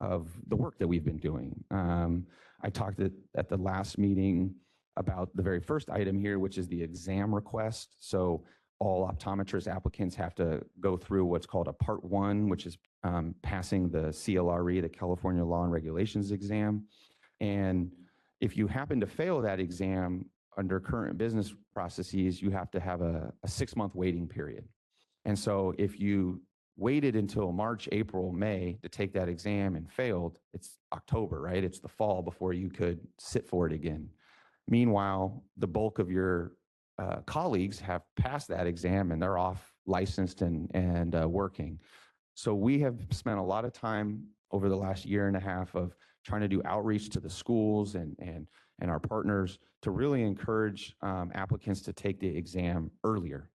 the work that we've been doing. I talked at the last meeting about the very first item here, which is the exam request. So all optometrist applicants have to go through what's called a Part 1, which is passing the CLRE, the California Law and Regulations exam. And if you happen to fail that exam under current business processes, you have to have a 6-month waiting period. And so if you waited until March, April, May to take that exam and failed, it's October, right? It's the fall before you could sit for it again. Meanwhile, the bulk of your colleagues have passed that exam and they're off licensed and working. So we have spent a lot of time over the last year and a half of trying to do outreach to the schools and our partners to really encourage applicants to take the exam earlier.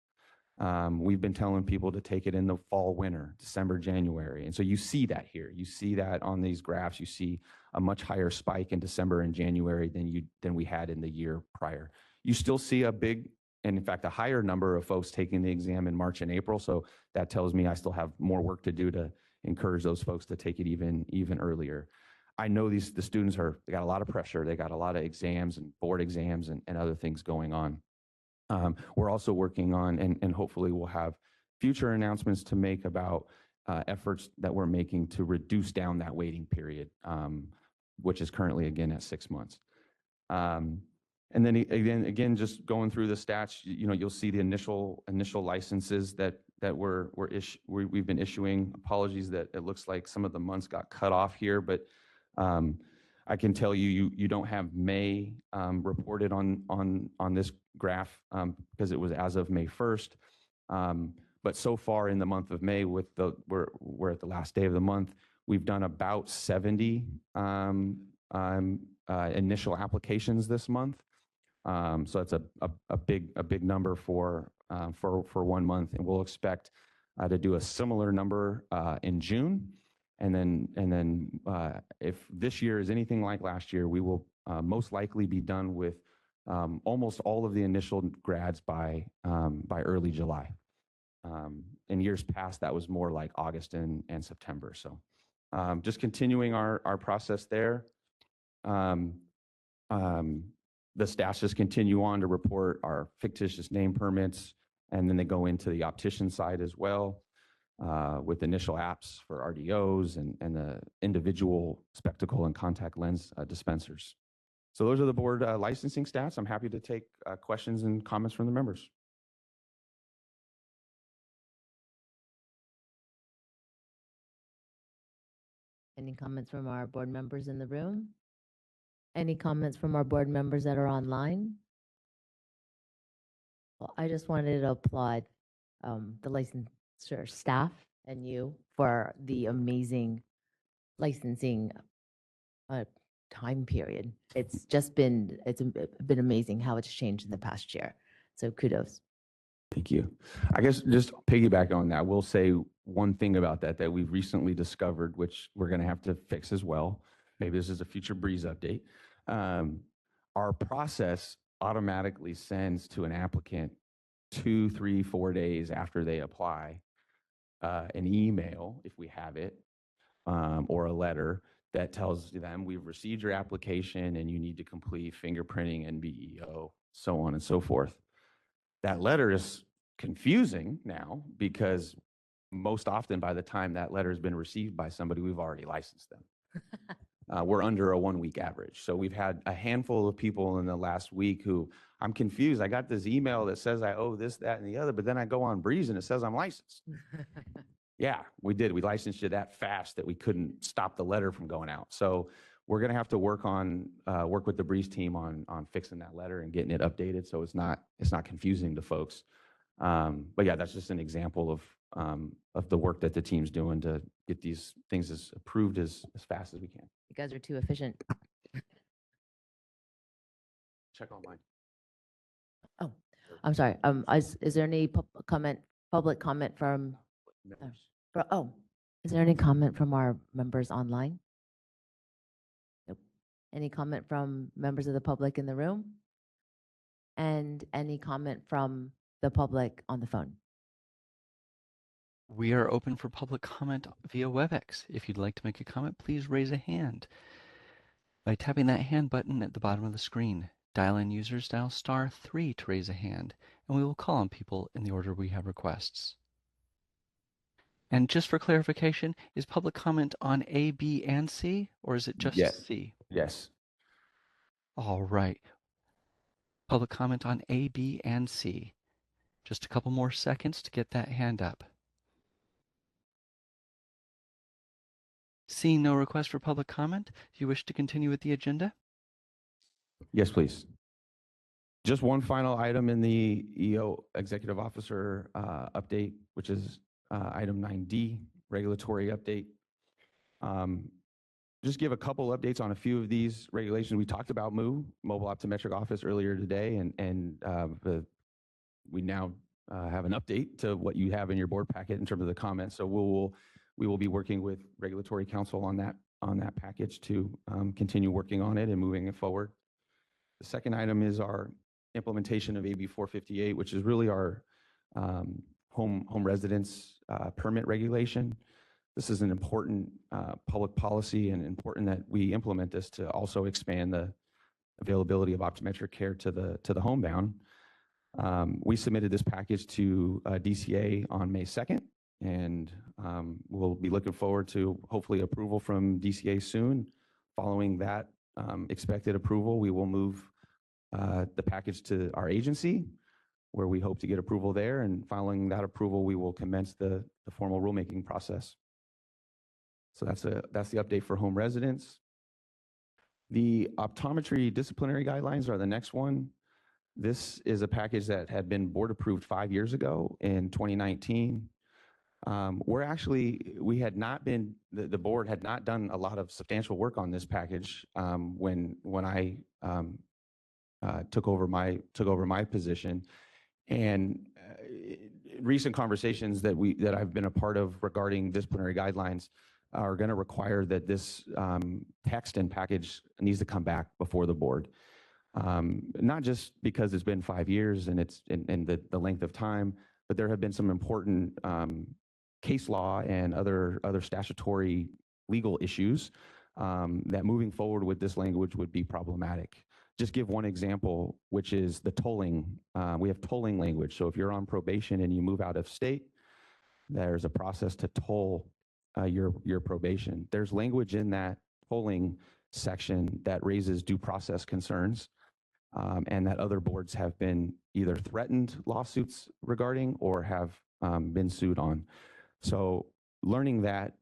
We've been telling people to take it in the fall, winter, December, January. And so you see that here. You see that on these graphs. You see a much higher spike in December and January than we had in the year prior. You still see a big and in fact, a higher number of folks taking the exam in March and April. So that tells me I still have more work to do to encourage those folks to take it even earlier. I know the students they got a lot of pressure. They got a lot of exams and board exams and other things going on. We're also working on, and hopefully we'll have future announcements to make about efforts that we're making to reduce down that waiting period, which is currently again at 6 months. And then again, just going through the stats, you'll see the initial licenses that we've been issuing. Apologies that it looks like some of the months got cut off here, but I can tell you don't have May reported on this graph because it was as of May 1st. But so far in the month of May, we're at the last day of the month, we've done about 70 initial applications this month. So that's a big number for 1 month, and we'll expect to do a similar number in June. And then if this year is anything like last year, we will most likely be done with almost all of the initial grads by early July. In years past, that was more like August and September. So just continuing our process there. The staff just continue on to report our fictitious name permits, and then they go into the optician side as well with initial apps for RDOs and the individual spectacle and contact lens dispensers. So those are the board licensing stats. I'm happy to take questions and comments from the members. Any comments from our board members in the room? Any comments from our board members that are online? Well, I just wanted to applaud the licensure staff and you for the amazing licensing time period. It's been amazing how it's changed in the past year. So kudos. Thank you. I guess just piggyback on that, we'll say one thing about that we've recently discovered, which we're going to have to fix as well. Maybe this is a future Breeze update. Our process automatically sends to an applicant 2, 3, 4 days after they apply an email, if we have it, or a letter that tells them we've received your application and you need to complete fingerprinting and BEO, so on and so forth. That letter is confusing now because most often by the time that letter has been received by somebody, we've already licensed them. We're under a 1-week average. So we've had a handful of people in the last week who, I'm confused. I got this email that says I owe this, that, and the other, but then I go on Breeze and it says I'm licensed. Yeah, we did. We licensed you that fast that we couldn't stop the letter from going out. So we're going to have to work with the Breeze team on fixing that letter and getting it updated so it's not confusing to folks. But yeah, that's just an example of the work that the team's doing to get these things as approved as fast as we can. You guys are too efficient. Check online. Oh, I'm sorry. Is there any public comment from? Is there any comment from our members online? Nope. Any comment from members of the public in the room? And any comment from the public on the phone? We are open for public comment via WebEx. If you'd like to make a comment, please raise a hand by tapping that hand button at the bottom of the screen. Dial-in users dial *3 to raise a hand, and we will call on people in the order we have requests. And just for clarification, is public comment on A, B, and C, or is it just C? Yes. All right. Public comment on A, B, and C. Just a couple more seconds to get that hand up. Seeing no request for public comment, do you wish to continue with the agenda? Yes, please. Just one final item in the EO Executive Officer update, which is item 9D, regulatory update. Just give a couple updates on a few of these regulations. We talked about MOO, Mobile Optometric Office, earlier today, and we now have an update to what you have in your board packet in terms of the comments. So we will be working with Regulatory Counsel on that package to continue working on it and moving it forward. The second item is our implementation of AB 458, which is really our home residence permit regulation. This is an important public policy and important that we implement this to also expand the availability of optometric care to the homebound. We submitted this package to DCA on May 2nd, and we'll be looking forward to hopefully approval from DCA soon. Following that expected approval, we will move the package to our agency, where we hope to get approval there. And following that approval, we will commence the formal rulemaking process. So that's the update for home residents. The optometry disciplinary guidelines are the next one. This is a package that had been board approved 5 years ago in 2019. We had not been, the board had not done a lot of substantial work on this package when I took over my position. And recent conversations that I've been a part of regarding disciplinary guidelines are going to require that this text and package needs to come back before the board. Not just because it's been 5 years and it's and the length of time, but there have been some important case law and other statutory legal issues that moving forward with this language would be problematic. Just give one example, which is the tolling. We have tolling language. So if you're on probation and you move out of state, there's a process to toll your probation. There's language in that tolling section that raises due process concerns, and that other boards have been either threatened lawsuits regarding or have been sued on. So learning that,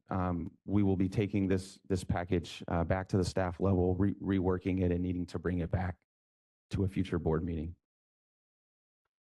we will be taking this package back to the staff level, reworking it, and needing to bring it back to a future board meeting.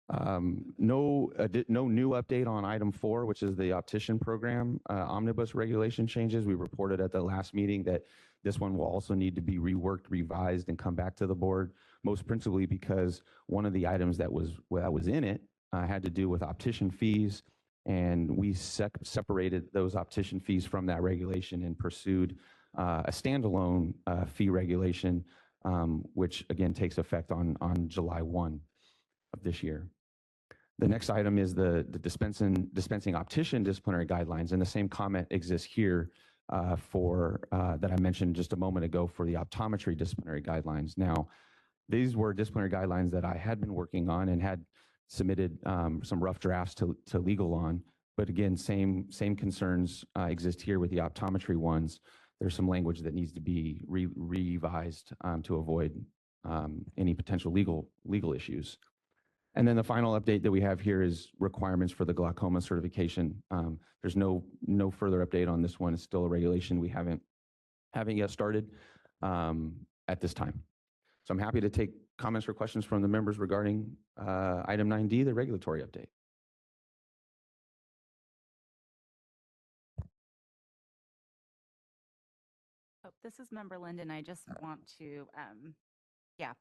No new update on item 4, which is the optician program omnibus regulation changes. We reported at the last meeting that this one will also need to be reworked, revised, and come back to the board, most principally because one of the items that was in it had to do with optician fees, and we separated those optician fees from that regulation and pursued a standalone fee regulation, which again takes effect on July 1 of this year. The next item is the dispensing optician disciplinary guidelines, and the same comment exists here for that I mentioned just a moment ago for the optometry disciplinary guidelines. Now, these were disciplinary guidelines that I had been working on and had submitted some rough drafts to legal on, but again, same concerns exist here with the optometry ones. There's some language that needs to be revised to avoid any potential legal issues. And then the final update that we have here is requirements for the glaucoma certification. There's no further update on this one. It's still a regulation we haven't yet started at this time. So I'm happy to take comments or questions from the members regarding item 9D, the regulatory update. Oh, this is Member Linden. I just want to,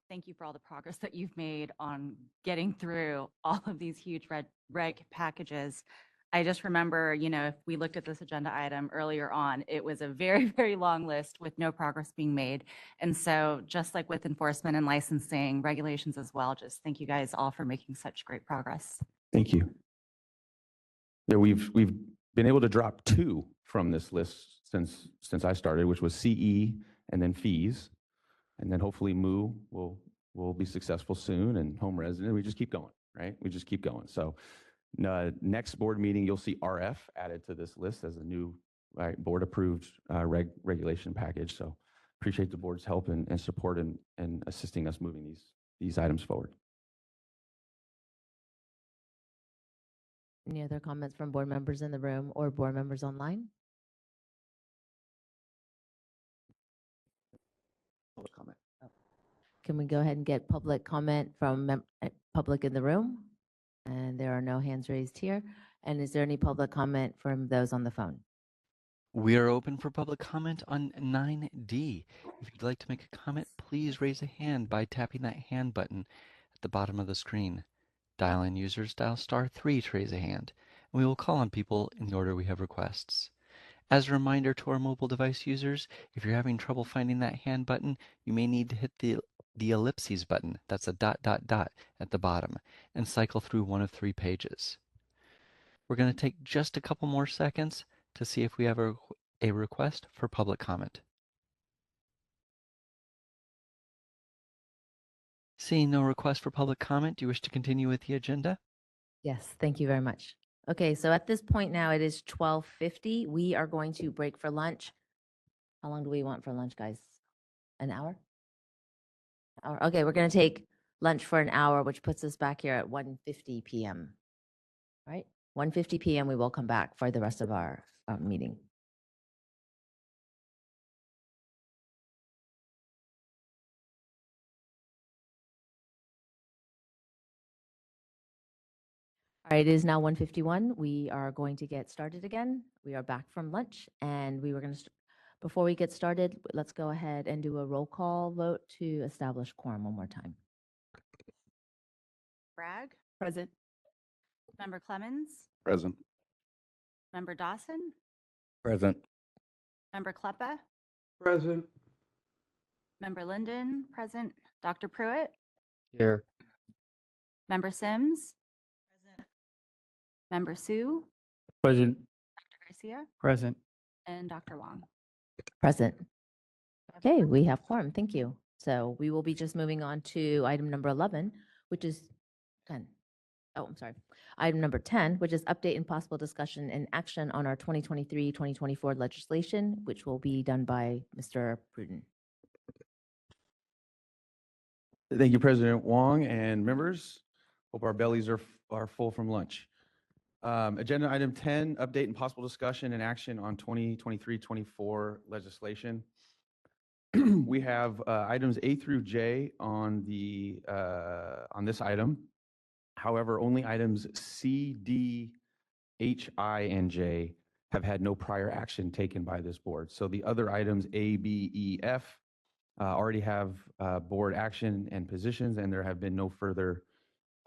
thank you for all the progress that you've made on getting through all of these huge reg packages. I just remember, if we looked at this agenda item earlier on, it was a very, very long list with no progress being made. And so just like with enforcement and licensing regulations as well, just thank you guys all for making such great progress. Thank you. Yeah, we've been able to drop 2 from this list since I started, which was CE and then fees. And then hopefully MOO will be successful soon, and home resident. We just keep going, right? We just keep going. So next board meeting, you'll see RF added to this list as a new board approved regulation package. So appreciate the board's help and support and assisting us moving these items forward. Any other comments from board members in the room or board members online? Public comment. Can we go ahead and get public comment from public in the room? And there are no hands raised here. And is there any public comment from those on the phone? We are open for public comment on 9D. If you'd like to make a comment, please raise a hand by tapping that hand button at the bottom of the screen. Dial-in users dial *3 to raise a hand, and we will call on people in the order we have requests. As a reminder to our mobile device users, if you're having trouble finding that hand button, you may need to hit the the ellipses button, that's a ... at the bottom, and cycle through one of 3 pages. We're going to take just a couple more seconds to see if we have a request for public comment. Seeing no request for public comment, do you wish to continue with the agenda? Yes, thank you very much. Okay, so at this point now, it is 12:50. We are going to break for lunch. How long do we want for lunch, guys? An hour? Okay, we're going to take lunch for an hour, which puts us back here at 1:50 p.m. All right, 1:50 p.m. we will come back for the rest of our meeting. All right, it is now 1:51. We are going to get started again. We are back from lunch, and we were going to, before we get started, let's go ahead and do a roll call vote to establish quorum one more time. Bragg, Present. Member Clemens, Present. Member Dawson, Present. Member Kleppa, Present. Member Linden, present. Dr. Pruitt, Here. Member Sims, Member Sue, Present. Dr. Garcia, Present. and Dr. Wong. Present. Okay, we have quorum. Thank you. So we will be just moving on to item number 11, which is 10. Oh, I'm sorry. Item number 10, which is update and possible discussion and action on our 2023-2024 legislation, which will be done by Mr. Pruden. Thank you, President Wong and members. Hope our bellies are full from lunch. Agenda item 10, update and possible discussion and action on 2023-24 legislation. We have items A through J on this item. However, only items C, D, H, I, and J have had no prior action taken by this board. So the other items A, B, E, F already have board action and positions, and there have been no further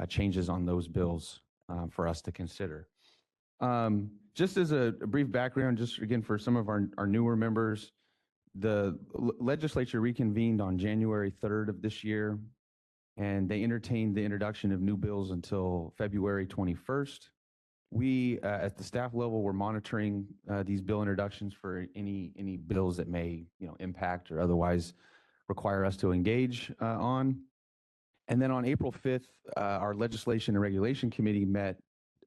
changes on those bills for us to consider. Just as a brief background, just again for some of our newer members, the legislature reconvened on January 3rd of this year, and they entertained the introduction of new bills until February 21st. We, at the staff level, were monitoring these bill introductions for any bills that may, impact or otherwise require us to engage on. And then on April 5th, our Legislation and Regulation Committee met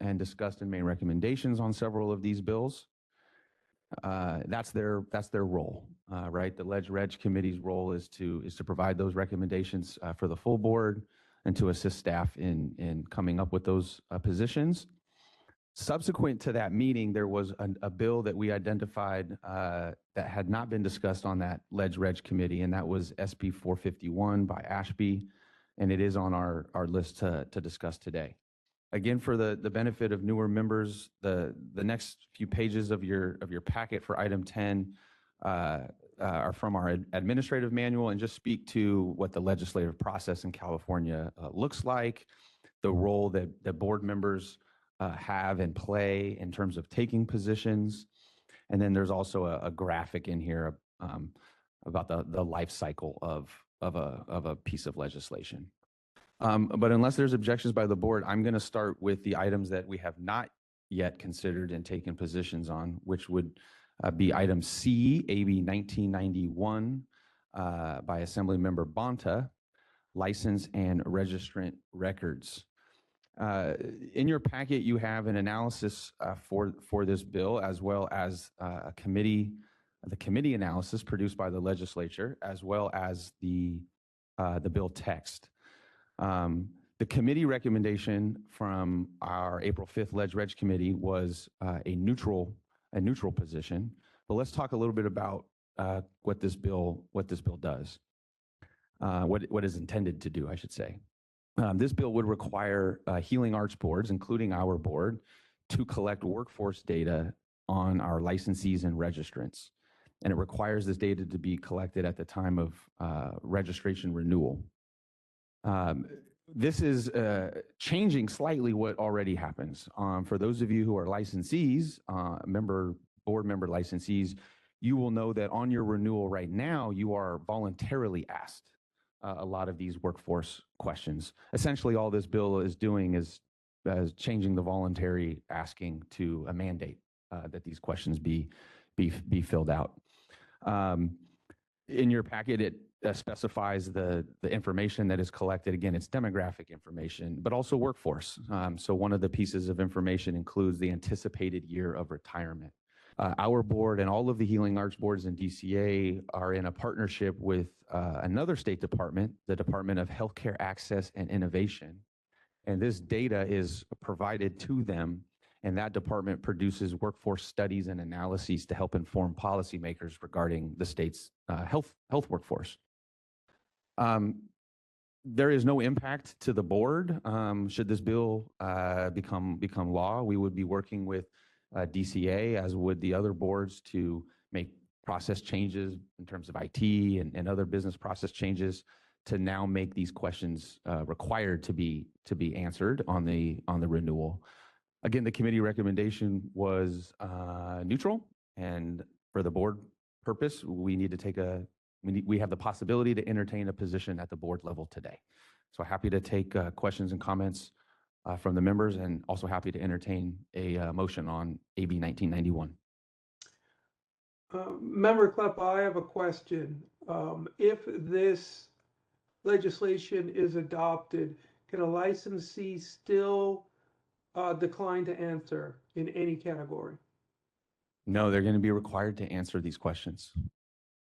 and discussed and made recommendations on several of these bills. That's their role, right? The Reg Committee's role is to provide those recommendations for the full board and to assist staff in coming up with those positions. Subsequent to that meeting, there was a bill that we identified that had not been discussed on that Reg Committee, and that was SB 451 by Ashby, and it is on our list to discuss today. Again, for the benefit of newer members, the next few pages of your packet for item 10 are from our administrative manual and just speak to what the legislative process in California looks like, the role that board members have and play in terms of taking positions. And then there's also a graphic in here about the life cycle of a piece of legislation. But unless there's objections by the board, I'm going to start with the items that we have not yet considered and taken positions on, which would be item C, AB 1991 by Assemblymember Bonta, license and registrant records. In your packet, you have an analysis for this bill, as well as the committee analysis produced by the legislature, as well as the bill text. The committee recommendation from our April 5th Reg Committee was a neutral position. But let's talk a little bit about what this bill does, what is intended to do, I should say. This bill would require healing arts boards, including our board, to collect workforce data on our licensees and registrants. And it requires this data to be collected at the time of registration renewal. This is changing slightly what already happens. For those of you who are licensees, board member licensees, you will know that on your renewal right now, you are voluntarily asked a lot of these workforce questions. Essentially, all this bill is doing is changing the voluntary asking to a mandate that these questions be filled out. In your packet, it specifies the information that is collected. Again, it's demographic information, but also workforce. So one of the pieces of information includes the anticipated year of retirement. Our board and all of the Healing Arts boards in DCA are in a partnership with another state department, the Department of Healthcare Access and Innovation. And this data is provided to them, and that department produces workforce studies and analyses to help inform policymakers regarding the state's health workforce. There is no impact to the board. Should this bill become law, we would be working with DCA, as would the other boards, to make process changes in terms of IT and other business process changes to now make these questions required to be answered on the renewal. Again, the committee recommendation was neutral, and for the board purpose, we need to take we have the possibility to entertain a position at the board level today. So happy to take questions and comments from the members, and also happy to entertain a motion on AB 1991. Member Klepp, I have a question. If this legislation is adopted, can a licensee still decline to answer in any category? No, they're going to be required to answer these questions.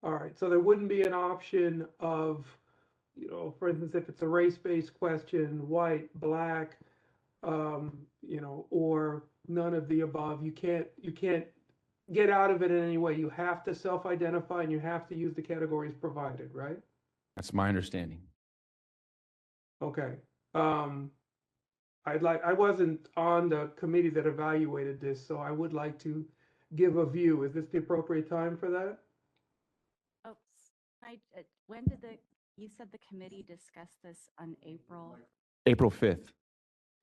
All right, so there wouldn't be an option of, for instance, if it's a race-based question, white, black, or none of the above. You can't get out of it in any way. You have to self-identify and you have to use the categories provided, right? That's my understanding. Okay. I wasn't on the committee that evaluated this, so I would like to give a view. Is this the appropriate time for that? Oh, when did you said the committee discussed this on April? April 5th.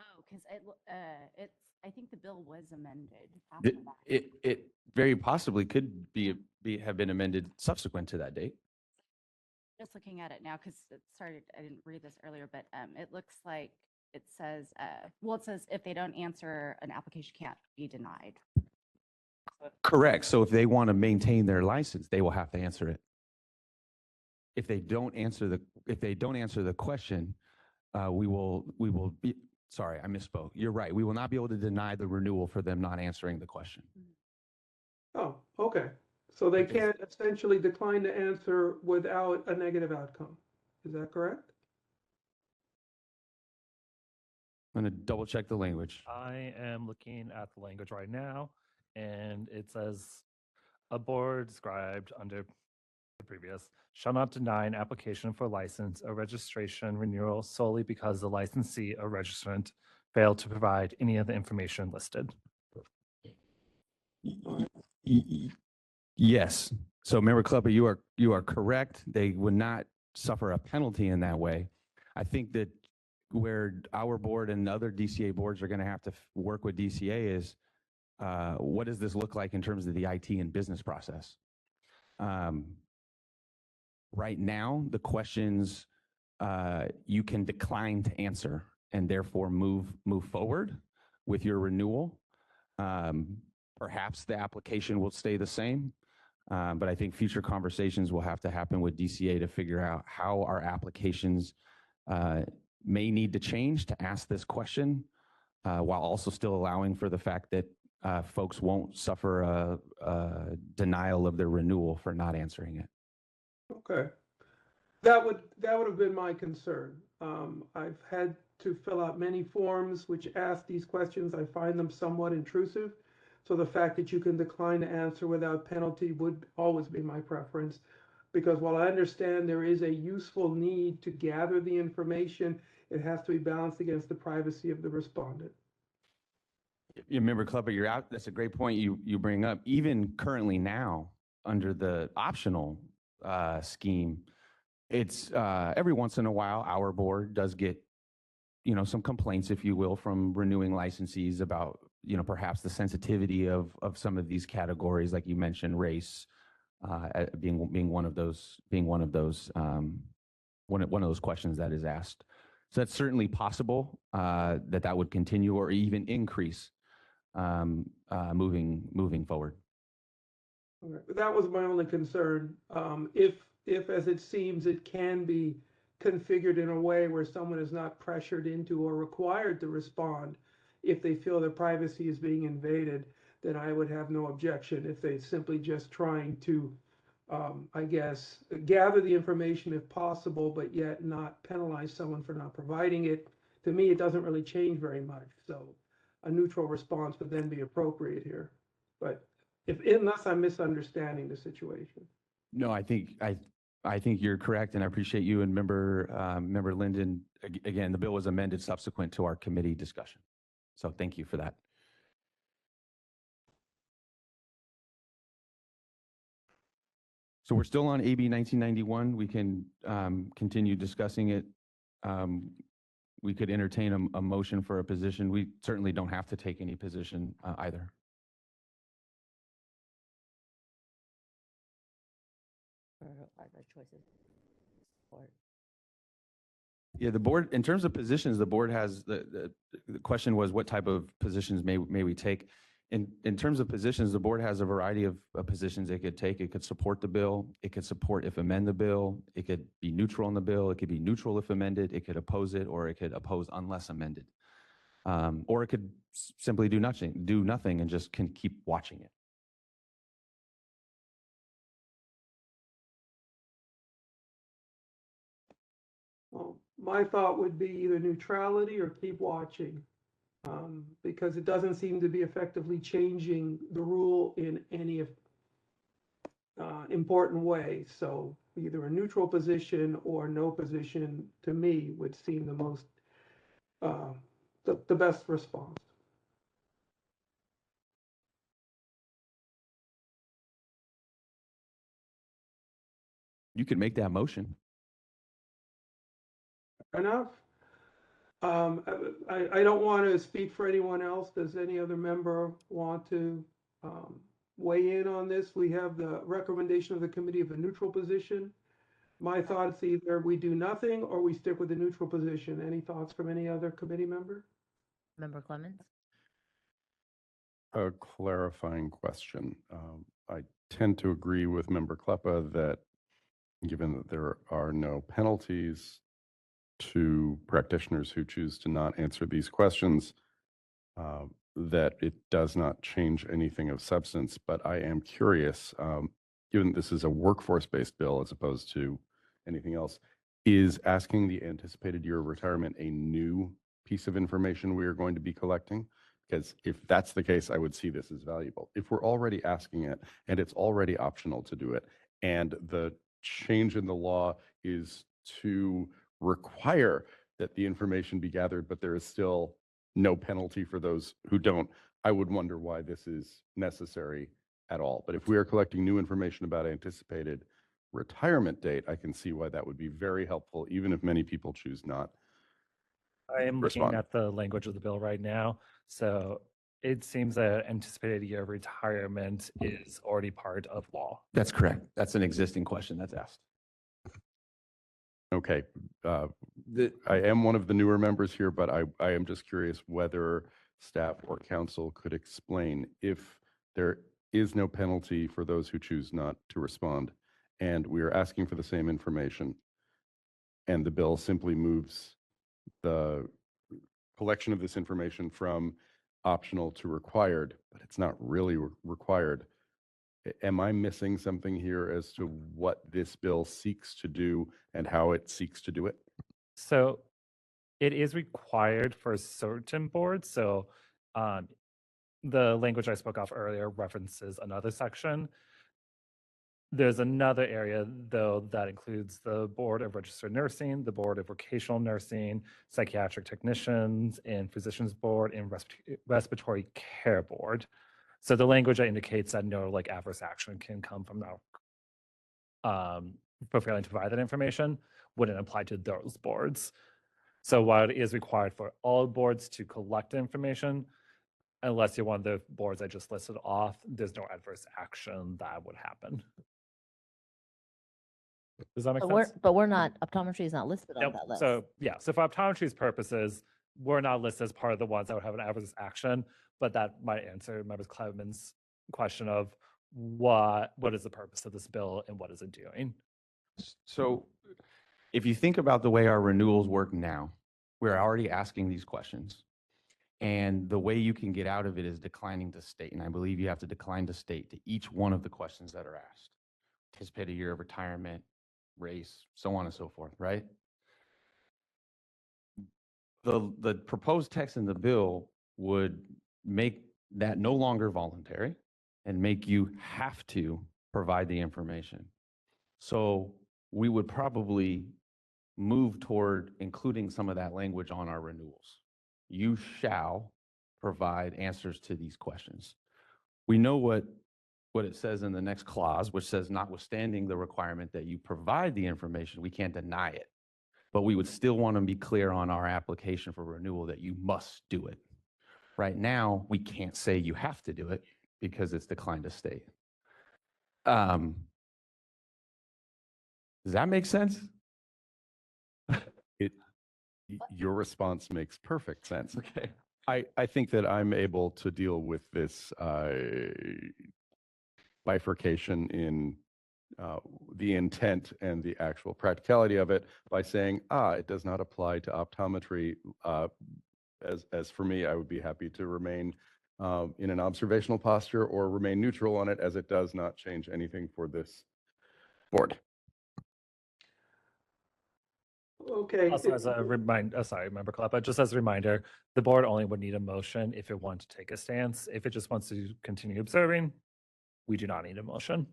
Oh, because I think the bill was amended after that. It very possibly could have been amended subsequent to that date. Just looking at it now, because I didn't read this earlier, but it looks like it says, it says if they don't answer, an application can't be denied. Correct. So if they want to maintain their license, they will have to answer it. If they don't answer the question, we will be, sorry, I misspoke. You're right. We will not be able to deny the renewal for them not answering the question. Oh, okay. So they can't essentially decline to answer without a negative outcome. Is that correct? I'm going to double check the language. I am looking at the language right now, and it says a board described under the previous shall not deny an application for license or registration renewal solely because the licensee or registrant failed to provide any of the information listed. Yes. So Member Klepper, you are correct. They would not suffer a penalty in that way. I think that where our board and other DCA boards are going to have to work with DCA is what does this look like in terms of the IT and business process? Right now, the questions you can decline to answer and therefore move forward with your renewal. Perhaps the application will stay the same, but I think future conversations will have to happen with DCA to figure out how our applications may need to change to ask this question, while also still allowing for the fact that folks won't suffer a denial of their renewal for not answering it. Okay. That would have been my concern. I've had to fill out many forms which ask these questions. I find them somewhat intrusive. So the fact that you can decline to answer without penalty would always be my preference, because while I understand there is a useful need to gather the information, it has to be balanced against the privacy of the respondent. You remember, Clubber, you're out. That's a great point you bring up. Even currently now, under the optional scheme, it's every once in a while our board does get some complaints, if you will, from renewing licensees about perhaps the sensitivity of some of these categories, like you mentioned, race being one of those one of those questions that is asked. So that's certainly possible that would continue or even increase moving forward. All right, that was my only concern. If, as it seems, it can be configured in a way where someone is not pressured into or required to respond if they feel their privacy is being invaded, then I would have no objection if they simply just trying to, I guess, gather the information if possible, but yet not penalize someone for not providing it. To me, it doesn't really change very much. So a neutral response would then be appropriate here. But unless I'm misunderstanding the situation. No, I think you're correct, and I appreciate you and member Linden. Again, the bill was amended subsequent to our committee discussion. So thank you for that. So we're still on AB 1991. We can continue discussing it. We could entertain a motion for a position. We certainly don't have to take any position either. Or other choices? Or Yeah, the board, in terms of positions, the board has, the question was what type of positions may we take? In terms of positions, the board has a variety of positions it could take. It could support the bill. It could support if amend the bill. It could be neutral on the bill. It could be neutral if amended. It could oppose it, or it could oppose unless amended. Or it could simply do nothing and just can keep watching it. Well, my thought would be either neutrality or keep watching, because it doesn't seem to be effectively changing the rule in any important way. So either a neutral position or no position, to me, would seem the most, the best response. You could make that motion. Enough? I don't want to speak for anyone else. Does any other member want to weigh in on this? We have the recommendation of the committee of a neutral position. My thoughts, either we do nothing or we stick with the neutral position. Any thoughts from any other committee member? Member Clemens? A clarifying question. I tend to agree with Member Kleppa that given that there are no penalties to practitioners who choose to not answer these questions, that it does not change anything of substance. But I am curious, given this is a workforce-based bill as opposed to anything else, is asking the anticipated year of retirement a new piece of information we are going to be collecting? Because if that's the case, I would see this as valuable. If we're already asking it and it's already optional to do it, and the change in the law is to require that the information be gathered, but there is still no penalty for those who don't, I would wonder why this is necessary at all. But if we are collecting new information about anticipated retirement date, I can see why that would be very helpful, even if many people choose not. I am looking Respond. at the language of the bill right now. So it seems that anticipated year of retirement is already part of law. That's correct. That's an existing question that's asked. Okay. I am one of the newer members here, but I am just curious whether staff or council could explain if there is no penalty for those who choose not to respond, and we are asking for the same information, and the bill simply moves the collection of this information from optional to required, but it's not really required. Am I missing something here as to what this bill seeks to do and how it seeks to do it? So it is required for certain boards. So the language I spoke of earlier references another section. There's another area, though, that includes the Board of Registered Nursing, the Board of Vocational Nursing, Psychiatric Technicians, and Physicians Board, and Respiratory Care Board. So the language that indicates that no adverse action can come from now for failing to provide that information wouldn't apply to those boards. So while it is required for all boards to collect information, unless you're one of the boards I just listed off, there's no adverse action that would happen. Does that make But sense? we're not, optometry is not listed on Nope. that list. So yeah, so for optometry's purposes, we're not listed as part of the ones that would have an adverse action, but that might answer Members Cleveland's question of what is the purpose of this bill and what is it doing? So if you think about the way our renewals work now, we're already asking these questions. And the way you can get out of it is declining to state. And I believe you have to decline to state to each one of the questions that are asked. Anticipate a year of retirement, race, so on and so forth, right? The proposed text in the bill would make that no longer voluntary and make you have to provide the information. So we would probably move toward including some of that language on our renewals. You shall provide answers to these questions. We know what it says in the next clause, which says notwithstanding the requirement that you provide the information, we can't deny it. But we would still want to be clear on our application for renewal that you must do it. Right now, we can't say you have to do it because it's declined to state. Does that make sense? Your response makes perfect sense. Okay. I think that I'm able to deal with this bifurcation in the intent and the actual practicality of it by saying, it does not apply to optometry. As for me, I would be happy to remain in an observational posture or remain neutral on it, as it does not change anything for this board. Okay. Also, as a sorry, Member Kalapa, just as a reminder, the board only would need a motion if it wants to take a stance. If it just wants to continue observing, we do not need a motion.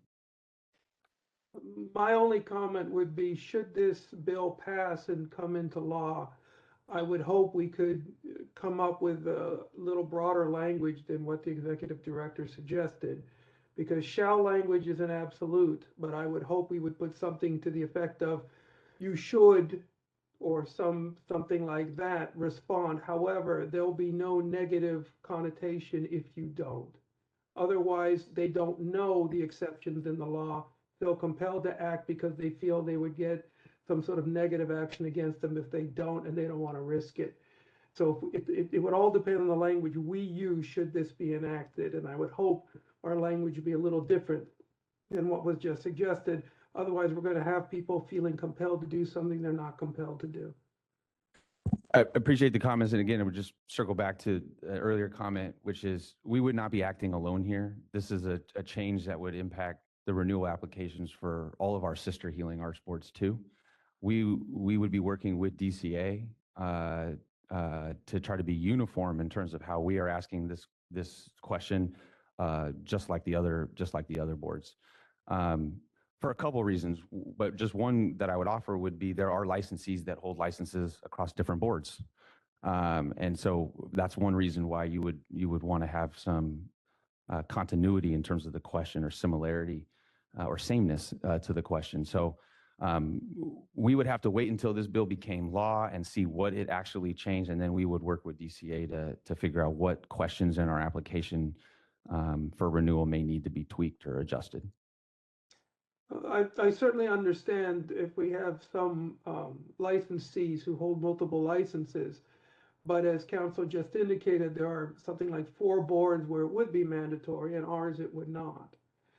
My only comment would be, should this bill pass and come into law, I would hope we could come up with a little broader language than what the executive director suggested. Because shall language is an absolute, but I would hope we would put something to the effect of, you should, or something like that, respond. However, there'll be no negative connotation if you don't. Otherwise, they don't know the exceptions in the law. Feel compelled to act because they feel they would get some sort of negative action against them if they don't, and they don't want to risk it. So it would all depend on the language we use should this be enacted, and I would hope our language would be a little different than what was just suggested. Otherwise, we're going to have people feeling compelled to do something they're not compelled to do. I appreciate the comments. And again, I would just circle back to an earlier comment, which is we would not be acting alone here. This is a change that would impact the renewal applications for all of our sister healing art sports too. We would be working with DCA to try to be uniform in terms of how we are asking this question, just like the other boards. For a couple of reasons, but just one that I would offer would be there are licensees that hold licenses across different boards. And so that's one reason why you would want to have some continuity in terms of the question, or similarity or sameness to the question. So we would have to wait until this bill became law and see what it actually changed, and then we would work with DCA to figure out what questions in our application for renewal may need to be tweaked or adjusted. I certainly understand if we have some licensees who hold multiple licenses, but as council just indicated, there are something like 4 boards where it would be mandatory, and ours it would not.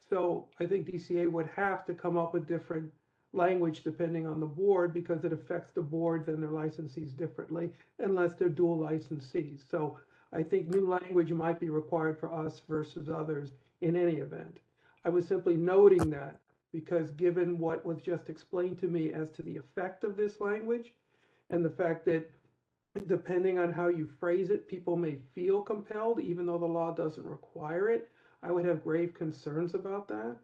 So I think DCA would have to come up with different language depending on the board, because it affects the boards and their licensees differently unless they're dual licensees. So I think new language might be required for us versus others in any event. I was simply noting that because given what was just explained to me as to the effect of this language, and the fact that depending on how you phrase it, people may feel compelled, even though the law doesn't require it, I would have grave concerns about that.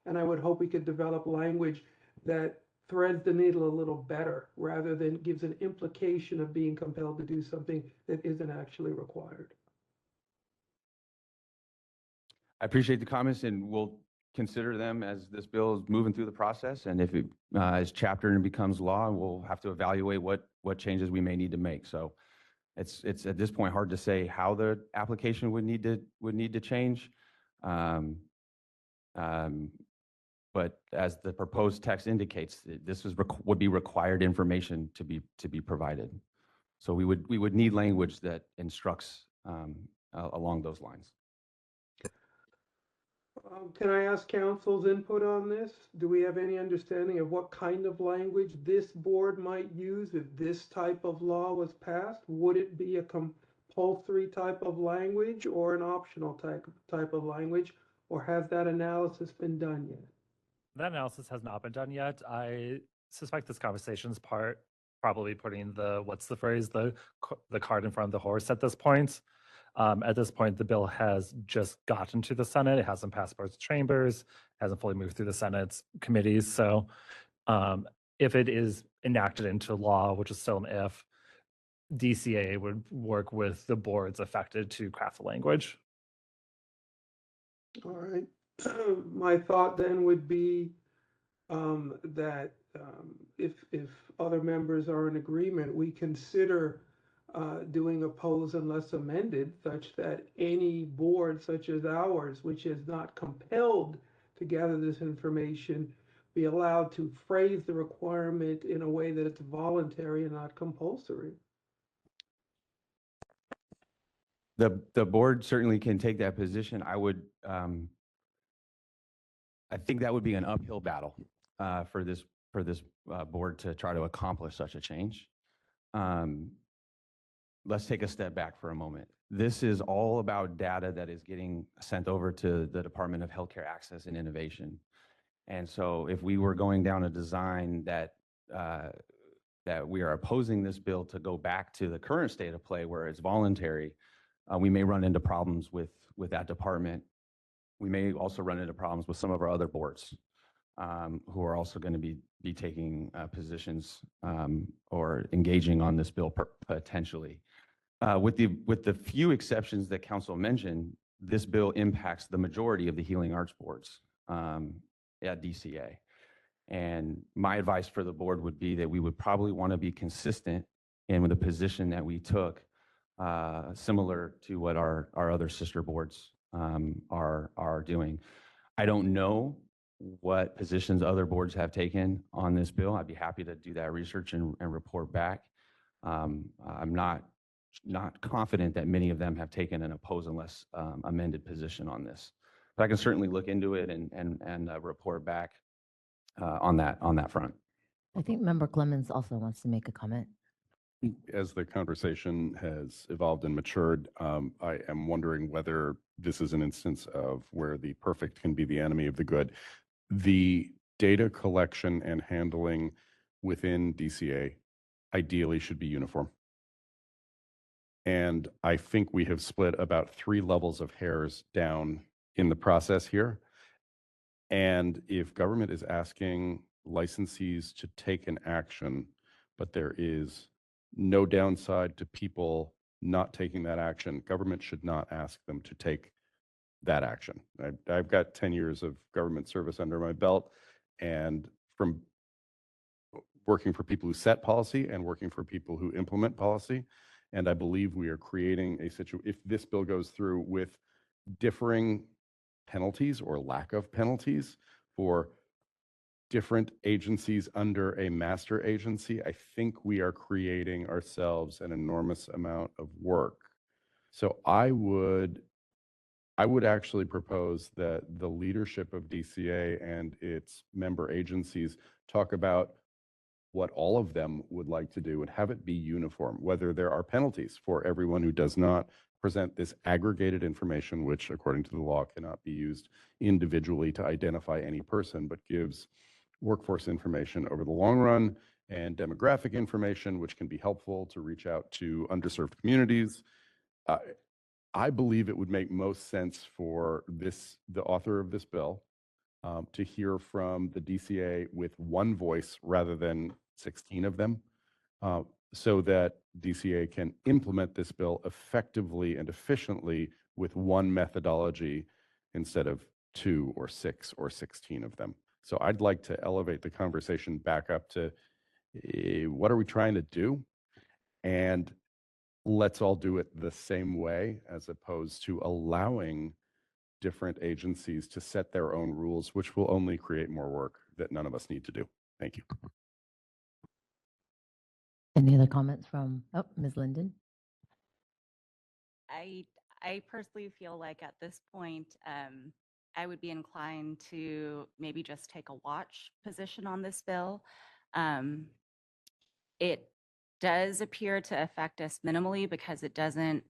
And I would hope we could develop language that threads the needle a little better, rather than gives an implication of being compelled to do something that isn't actually required. I appreciate the comments, and we'll consider them as this bill is moving through the process. And if it is chaptered and becomes law, we'll have to evaluate what changes we may need to make. So it's at this point hard to say how the application would need to change. But But as the proposed text indicates, this would be required information to be provided. So we would need language that instructs along those lines. Can I ask council's input on this? Do we have any understanding of what kind of language this board might use if this type of law was passed? Would it be a compulsory type of language or an optional type of language? Or has that analysis been done yet? That analysis has not been done yet. I suspect this conversation's probably putting what's the phrase, the cart in front of the horse at this point. At this point, the bill has just gotten to the Senate. It hasn't passed both chambers, hasn't fully moved through the Senate's committees. So if it is enacted into law, which is still an if, DCA would work with the boards affected to craft the language. All right. My thought then would be that if other members are in agreement, we consider doing oppose unless amended, such that any board such as ours, which is not compelled to gather this information, be allowed to phrase the requirement in a way that it's voluntary and not compulsory. The board certainly can take that position. I think that would be an uphill battle for this board to try to accomplish such a change. Let's take a step back for a moment. This is all about data that is getting sent over to the Department of Healthcare Access and Innovation. And so if we were going down a design that we are opposing this bill to go back to the current state of play where it's voluntary, we may run into problems with that department. We may also run into problems with some of our other boards who are also going to be taking positions or engaging on this bill potentially. With the few exceptions that council mentioned, this bill impacts the majority of the healing arts boards at DCA. And my advice for the board would be that we would probably want to be consistent in with the position that we took, similar to what our other sister boards are doing. I don't know what positions other boards have taken on this bill. I'd be happy to do that research and report back. I'm not confident that many of them have taken an oppose unless amended position on this. But I can certainly look into it and report back on that front. I think Member Clemens also wants to make a comment. As the conversation has evolved and matured, I am wondering whether this is an instance of where the perfect can be the enemy of the good. The data collection and handling within DCA ideally should be uniform. And I think we have split about 3 levels of hairs down in the process here. And if government is asking licensees to take an action, but there is no downside to people not taking that action, government should not ask them to take that action. I've got 10 years of government service under my belt, and from working for people who set policy and working for people who implement policy. And I believe we are creating a situation, if this bill goes through, with differing penalties or lack of penalties for different agencies under a master agency. I think we are creating ourselves an enormous amount of work. So I would actually propose that the leadership of DCA and its member agencies talk about what all of them would like to do and have it be uniform, whether there are penalties for everyone who does not present this aggregated information, which according to the law cannot be used individually to identify any person, but gives workforce information over the long run and demographic information, which can be helpful to reach out to underserved communities. I believe it would make most sense for the author of this bill to hear from the DCA with one voice rather than 16 of them, so that DCA can implement this bill effectively and efficiently with one methodology instead of 2 or 6 or 16 of them. So I'd like to elevate the conversation back up to what are we trying to do? And let's all do it the same way, as opposed to allowing different agencies to set their own rules, which will only create more work that none of us need to do. Thank you. Any other comments from, oh, Ms. Linden? I personally feel like at this point, I would be inclined to maybe just take a watch position on this bill. It does appear to affect us minimally because it doesn't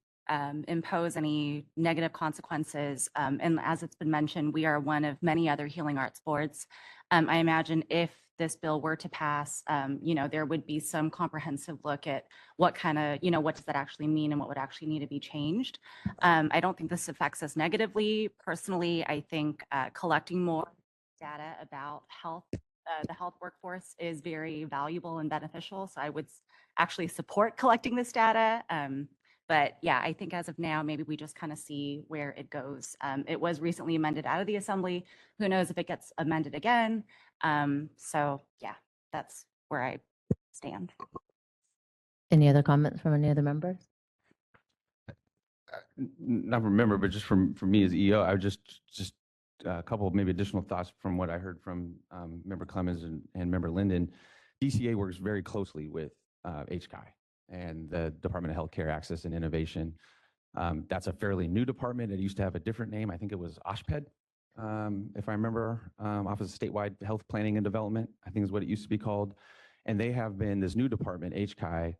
impose any negative consequences. And as it's been mentioned, we are one of many other healing arts boards. I imagine if this bill were to pass, there would be some comprehensive look at what kind of, what does that actually mean and what would actually need to be changed. I don't think this affects us negatively. Personally, I think collecting more data about health, the health workforce is very valuable and beneficial. So I would actually support collecting this data. But yeah, I think as of now, maybe we just kind of see where it goes. It was recently amended out of the assembly. Who knows if it gets amended again? So yeah, that's where I stand. Any other comments from any other members? Not from member, but just from me as EO, I would just a couple of maybe additional thoughts from what I heard from Member Clemens and Member Linden. DCA works very closely with HCI and the Department of Healthcare Access and Innovation. That's a fairly new department. It used to have a different name. I think it was OSHPED, if I remember, Office of Statewide Health Planning and Development, I think is what it used to be called. And they have been this new department, HCI.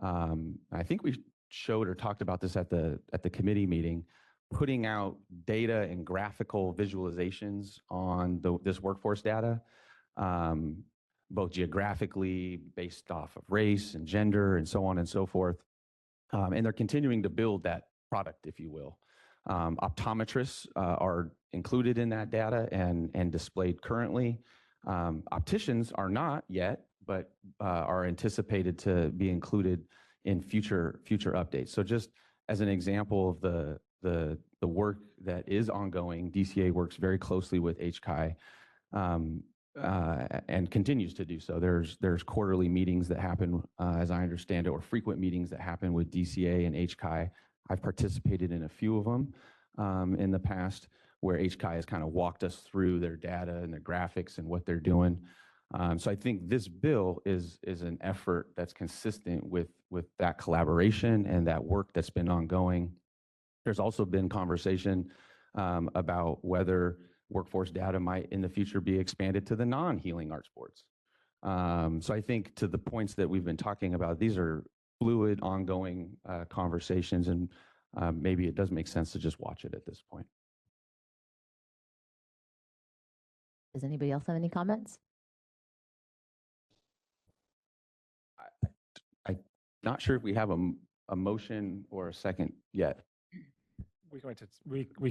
I think we showed or talked about this at the committee meeting, putting out data and graphical visualizations on this workforce data, both geographically based off of race and gender and so on and so forth. And they're continuing to build that product, if you will. Optometrists are included in that data and displayed currently. Opticians are not yet, but are anticipated to be included in future updates. So just as an example of the work that is ongoing, DCA works very closely with HCI and continues to do so. There's quarterly meetings that happen, as I understand it, or frequent meetings that happen with DCA and HCI. I've participated in a few of them in the past where HCI has kind of walked us through their data and their graphics and what they're doing. So I think this bill is an effort that's consistent with that collaboration and that work that's been ongoing. There's also been conversation about whether workforce data might in the future be expanded to the non-healing arts boards. So I think to the points that we've been talking about, these are fluid, ongoing conversations, and maybe it does make sense to just watch it at this point. Does anybody else have any comments? I'm not sure if we have a motion or a second yet. We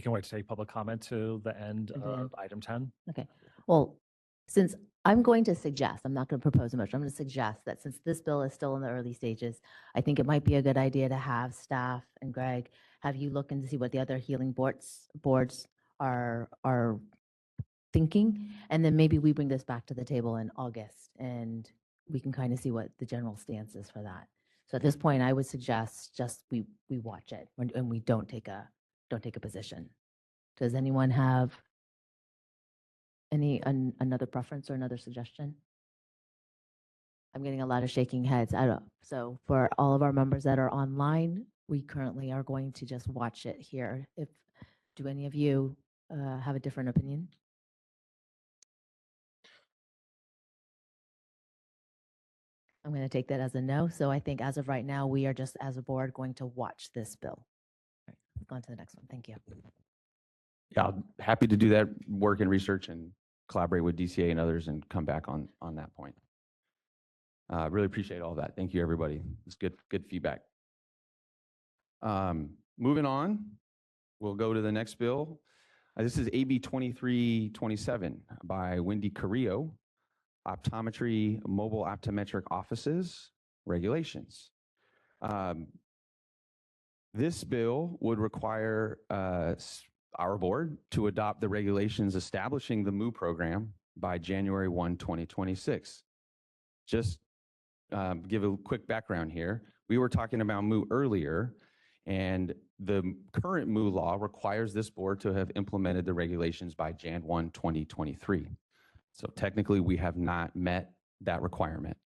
can wait to take public comment to the end of item 10. Okay. Well, since I'm going to suggest, I'm not going to propose a motion, I'm going to suggest that since this bill is still in the early stages, I think it might be a good idea to have staff and Greg have you look and see what the other healing boards are thinking, and then maybe we bring this back to the table in August and we can kind of see what the general stance is for that. So at this point, I would suggest just we watch it and we don't take a position. Does anyone have another preference or another suggestion? I'm getting a lot of shaking heads. So for all of our members that are online, we currently are going to just watch it here. Do any of you have a different opinion? I'm going to take that as a no. So I think as of right now, we are just as a board going to watch this bill. All right, let's go on to the next one. Thank you. Yeah, I'm happy to do that work and research and collaborate with DCA and others and come back on that point. Really appreciate all that. Thank you, everybody. It's good feedback. Moving on, we'll go to the next bill. This is AB 2327 by Wendy Carrillo, Optometry Mobile Optometric Offices Regulations. This bill would require our board to adopt the regulations establishing the MOO program by January 1, 2026. Just give a quick background here. We were talking about MOO earlier, And the current MU law requires this board to have implemented the regulations by Jan 1, 2023. So technically, we have not met that requirement.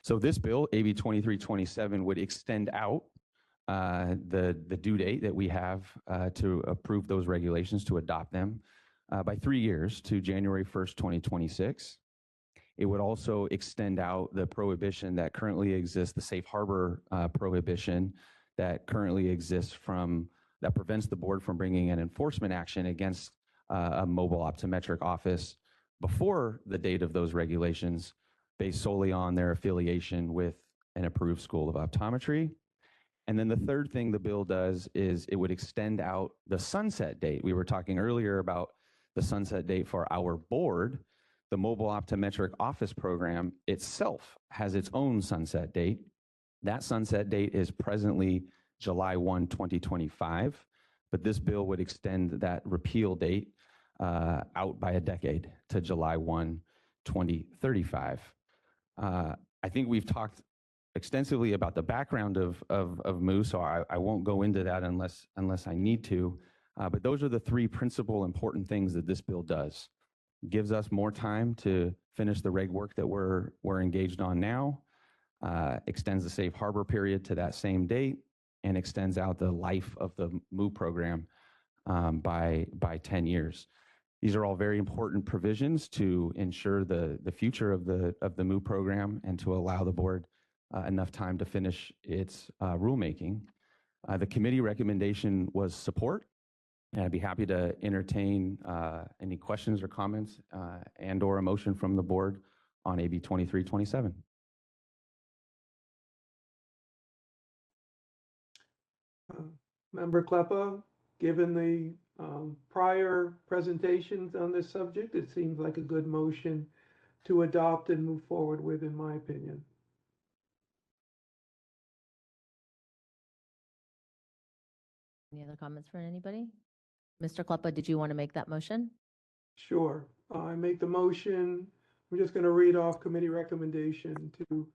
So this bill, AB 2327, would extend out the due date that we have to approve those regulations, to adopt them by 3 years to January 1st, 2026. It would also extend out the prohibition that currently exists, the safe harbor prohibition that currently exists that prevents the board from bringing an enforcement action against a mobile optometric office before the date of those regulations, based solely on their affiliation with an approved school of optometry. And then the third thing the bill does is it would extend out the sunset date. We were talking earlier about the sunset date for our board. The mobile optometric office program itself has its own sunset date. That sunset date is presently July 1, 2025, but this bill would extend that repeal date out by a decade to July 1, 2035. I think we've talked extensively about the background of MU, so I won't go into that unless I need to. But those are the three principal important things that this bill does. It gives us more time to finish the reg work that we're engaged on now, extends the safe harbor period to that same date, and extends out the life of the MU program by 10 years. These are all very important provisions to ensure the future of the MU program and to allow the board enough time to finish its rulemaking. The committee recommendation was support, and I'd be happy to entertain any questions or comments and/or a motion from the board on AB 2327. Member Kleppa, given the prior presentations on this subject, it seems like a good motion to adopt and move forward with, in my opinion. Any other comments from anybody? Mr. Kleppa, did you want to make that motion? Sure. I make the motion. I'm just going to read off committee recommendation to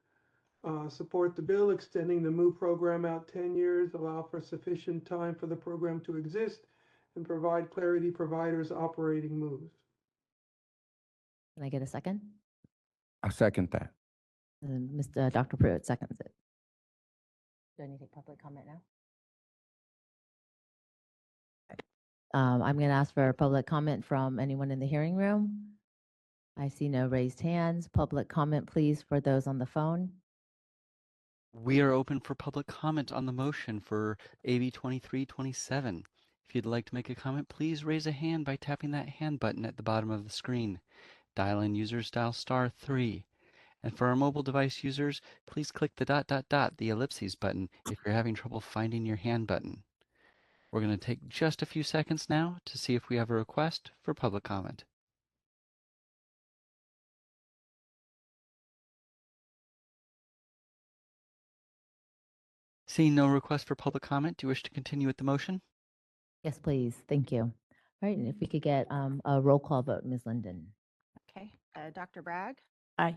support the bill, extending the MU program out 10 years, allow for sufficient time for the program to exist, and provide clarity providers operating MUs. Can I get a second? I second that. And then Dr. Pruitt seconds it. Do I need to take public comment now? I'm going to ask for public comment from anyone in the hearing room. I see no raised hands. Public comment, please, for those on the phone. We are open for public comment on the motion for AB 2327. If you'd like to make a comment, please raise a hand by tapping that hand button at the bottom of the screen. Dial-in users dial *3. And for our mobile device users, please click the ... the ellipses button if you're having trouble finding your hand button. We're going to take just a few seconds now to see if we have a request for public comment. Seeing no request for public comment, do you wish to continue with the motion? Yes, please. Thank you. All right, and if we could get a roll call vote, Ms. Linden. Okay. Dr. Bragg? Aye.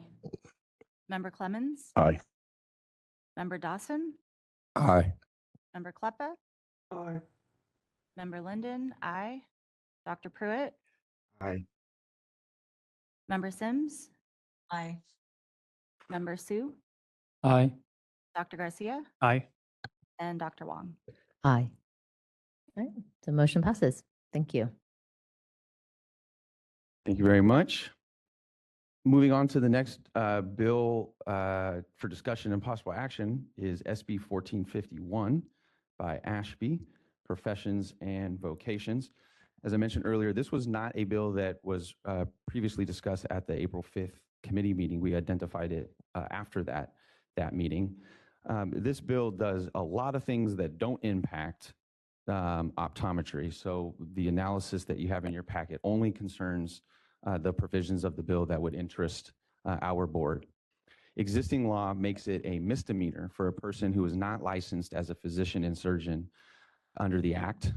Member Clemens? Aye. Member Dawson? Aye. Member Kleppa? Aye. Member Linden? Aye. Dr. Pruitt? Aye. Member Sims? Aye. Member Sue? Aye. Dr. Garcia? Aye. And Dr. Wong? Aye. All right, the motion passes. Thank you. Thank you very much. Moving on to the next bill for discussion and possible action is SB 1451 by Ashby, Professions and Vocations. As I mentioned earlier, this was not a bill that was previously discussed at the April 5th committee meeting. We identified it after that meeting. This bill does a lot of things that don't impact optometry. So the analysis that you have in your packet only concerns the provisions of the bill that would interest our board. Existing law makes it a misdemeanor for a person who is not licensed as a physician and surgeon under the Act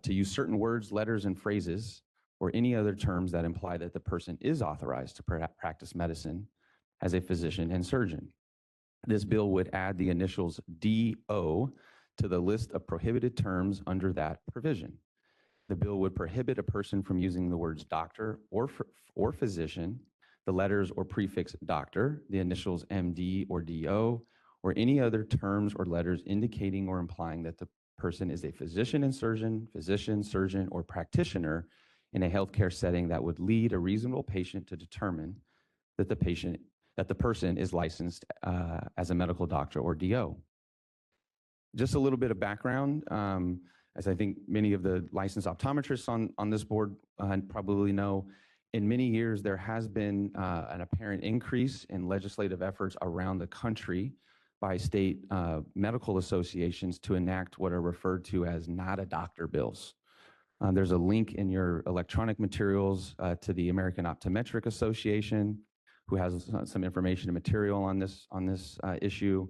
to use certain words, letters, and phrases or any other terms that imply that the person is authorized to practice medicine as a physician and surgeon. This bill would add the initials DO to the list of prohibited terms under that provision. The bill would prohibit a person from using the words doctor or physician, the letters or prefix doctor, the initials MD or DO, or any other terms or letters indicating or implying that the person is a physician and surgeon, or practitioner in a healthcare setting that would lead a reasonable patient to determine that the person is licensed as a medical doctor or DO. Just a little bit of background, as I think many of the licensed optometrists on this board probably know, in many years there has been an apparent increase in legislative efforts around the country by state medical associations to enact what are referred to as not a doctor bills. There's a link in your electronic materials to the American Optometric Association, who has some information and material on this issue,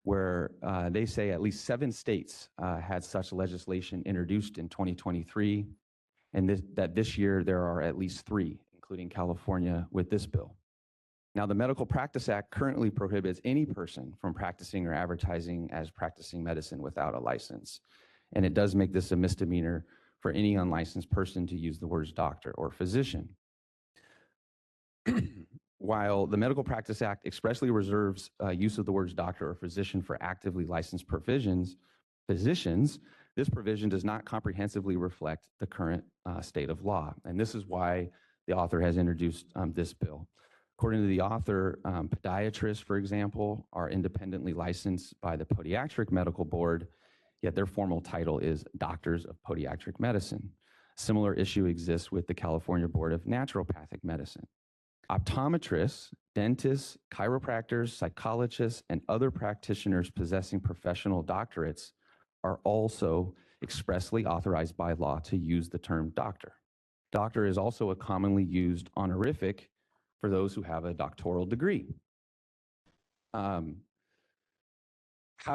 where they say at least 7 states had such legislation introduced in 2023, and that this year there are at least 3, including California, with this bill. Now, the Medical Practice Act currently prohibits any person from practicing or advertising as practicing medicine without a license, and it does make this a misdemeanor for any unlicensed person to use the words doctor or physician. While the Medical Practice Act expressly reserves use of the words doctor or physician for actively licensed physicians, this provision does not comprehensively reflect the current state of law. And this is why the author has introduced this bill. According to the author, podiatrists, for example, are independently licensed by the Podiatric Medical Board, yet their formal title is Doctors of Podiatric Medicine. Similar issue exists with the California Board of Naturopathic Medicine. Optometrists, dentists, chiropractors, psychologists, and other practitioners possessing professional doctorates are also expressly authorized by law to use the term doctor. Doctor is also a commonly used honorific for those who have a doctoral degree. How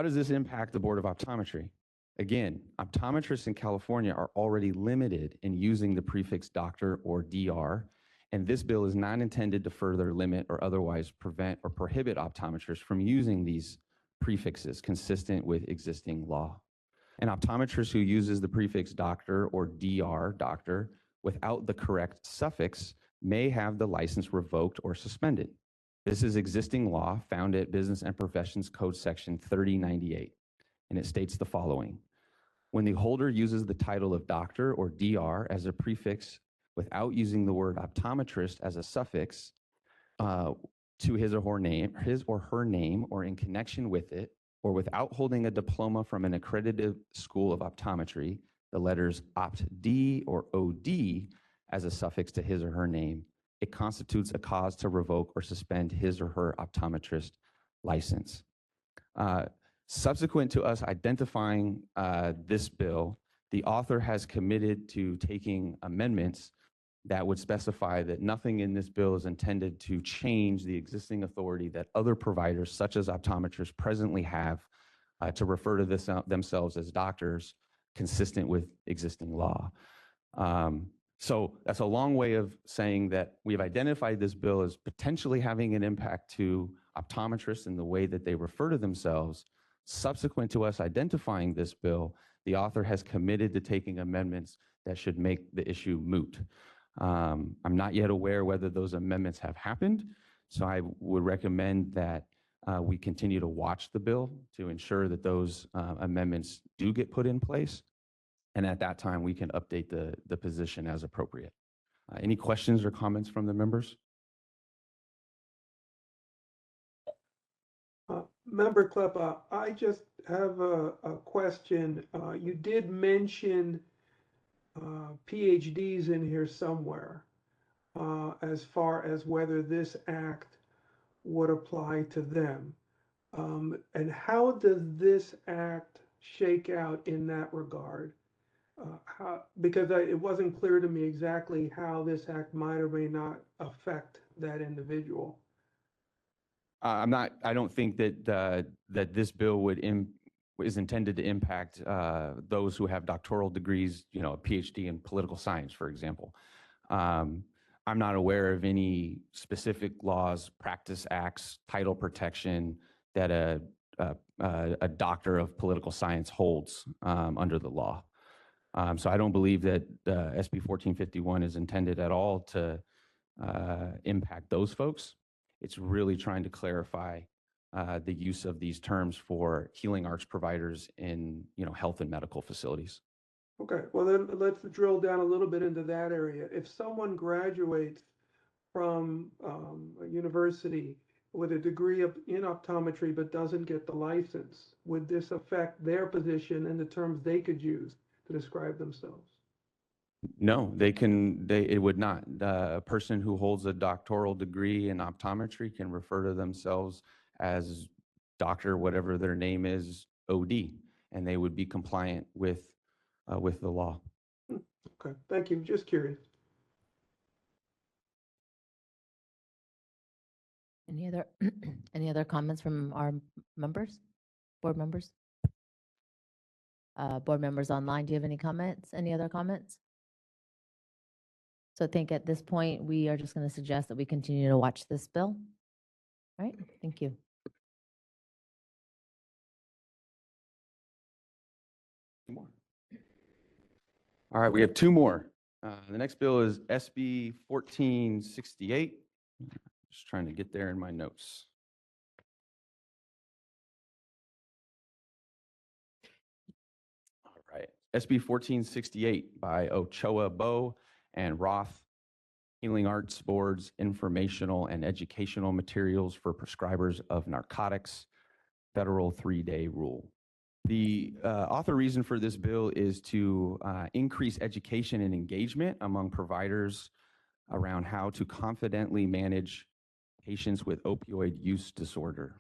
does this impact the Board of Optometry? Again, optometrists in California are already limited in using the prefix doctor or DR, and this bill is not intended to further limit or otherwise prevent or prohibit optometrists from using these prefixes consistent with existing law. An optometrist who uses the prefix doctor or DR, doctor, without the correct suffix may have the license revoked or suspended. This is existing law found at Business and Professions Code section 3098, and it states the following. When the holder uses the title of doctor or DR as a prefix without using the word optometrist as a suffix to his or her name or in connection with it, or without holding a diploma from an accredited school of optometry, the letters opt-D or OD as a suffix to his or her name, it constitutes a cause to revoke or suspend his or her optometrist license. Subsequent to us identifying this bill, the author has committed to taking amendments that would specify that nothing in this bill is intended to change the existing authority that other providers, such as optometrists, presently have to refer to themselves as doctors, consistent with existing law. So that's a long way of saying that we've identified this bill as potentially having an impact to optometrists in the way that they refer to themselves. Subsequent to us identifying this bill, the author has committed to taking amendments that should make the issue moot. I'm not yet aware whether those amendments have happened, so I would recommend that we continue to watch the bill to ensure that those amendments do get put in place. And at that time, we can update the position as appropriate. Any questions or comments from the members? Member Kleppa, I just have a question. You did mention PhDs in here somewhere as far as whether this act would apply to them. And how does this act shake out in that regard? Because it wasn't clear to me exactly how this act might or may not affect that individual. I don't think that this bill is intended to impact those who have doctoral degrees, a PhD in political science, for example. I'm not aware of any specific laws, practice acts, title protection that a a doctor of political science holds under the law. So I don't believe that SB 1451 is intended at all to impact those folks. It's really trying to clarify the use of these terms for healing arts providers in health and medical facilities. Okay, well then let's drill down a little bit into that area. If someone graduates from a university with a degree in optometry but doesn't get the license, would this affect their position and the terms they could use to describe themselves? No, it would not. A person who holds a doctoral degree in optometry can refer to themselves as doctor, whatever their name is, OD, and they would be compliant with the law. Okay, thank you. Just curious. Any other comments from our members, board members? Board members online, do you have any comments? Any other comments? So I think at this point, we are just going to suggest that we continue to watch this bill. All right, thank you. All right, we have two more. The next bill is SB 1468. Just trying to get there in my notes. All right, SB 1468 by Ochoa, Bowe, and Roth, Healing Arts Board's informational and educational materials for prescribers of narcotics, federal 3-day rule. The author reason for this bill is to increase education and engagement among providers around how to confidently manage patients with opioid use disorder.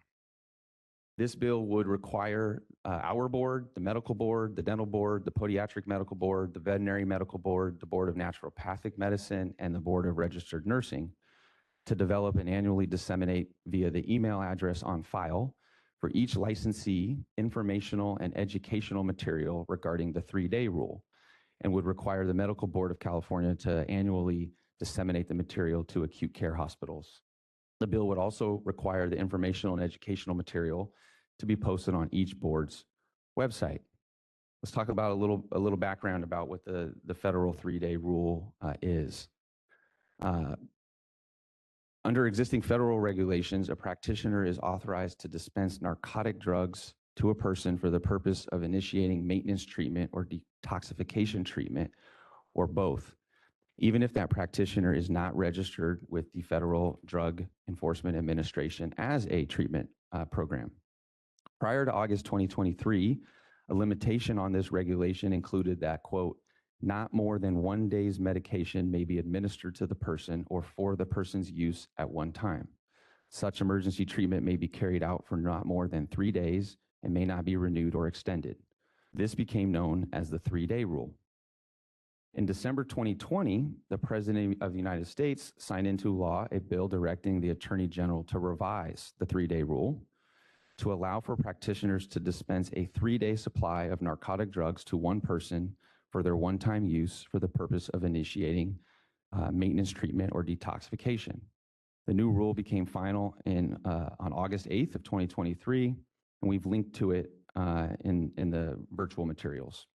This bill would require our board, the medical board, the dental board, the podiatric medical board, the veterinary medical board, the board of naturopathic medicine, and the board of registered nursing to develop and annually disseminate via the email address on file for each licensee informational and educational material regarding the 3-day rule, and would require the Medical Board of California to annually disseminate the material to acute care hospitals. The bill would also require the informational and educational material to be posted on each board's website. Let's talk about a little background about what the federal 3-day rule is. Under existing federal regulations, a practitioner is authorized to dispense narcotic drugs to a person for the purpose of initiating maintenance treatment or detoxification treatment, or both, even if that practitioner is not registered with the Federal Drug Enforcement Administration as a treatment program. Prior to August 2023, a limitation on this regulation included that, quote, not more than 1 day's medication may be administered to the person or for the person's use at one time. Such emergency treatment may be carried out for not more than 3 days and may not be renewed or extended. This became known as the 3-day rule. In December 2020, the President of the United States signed into law a bill directing the Attorney General to revise the 3-day rule to allow for practitioners to dispense a 3-day supply of narcotic drugs to one person for their one-time use for the purpose of initiating maintenance treatment or detoxification. The new rule became final on August 8th of 2023, and we've linked to it in the virtual materials.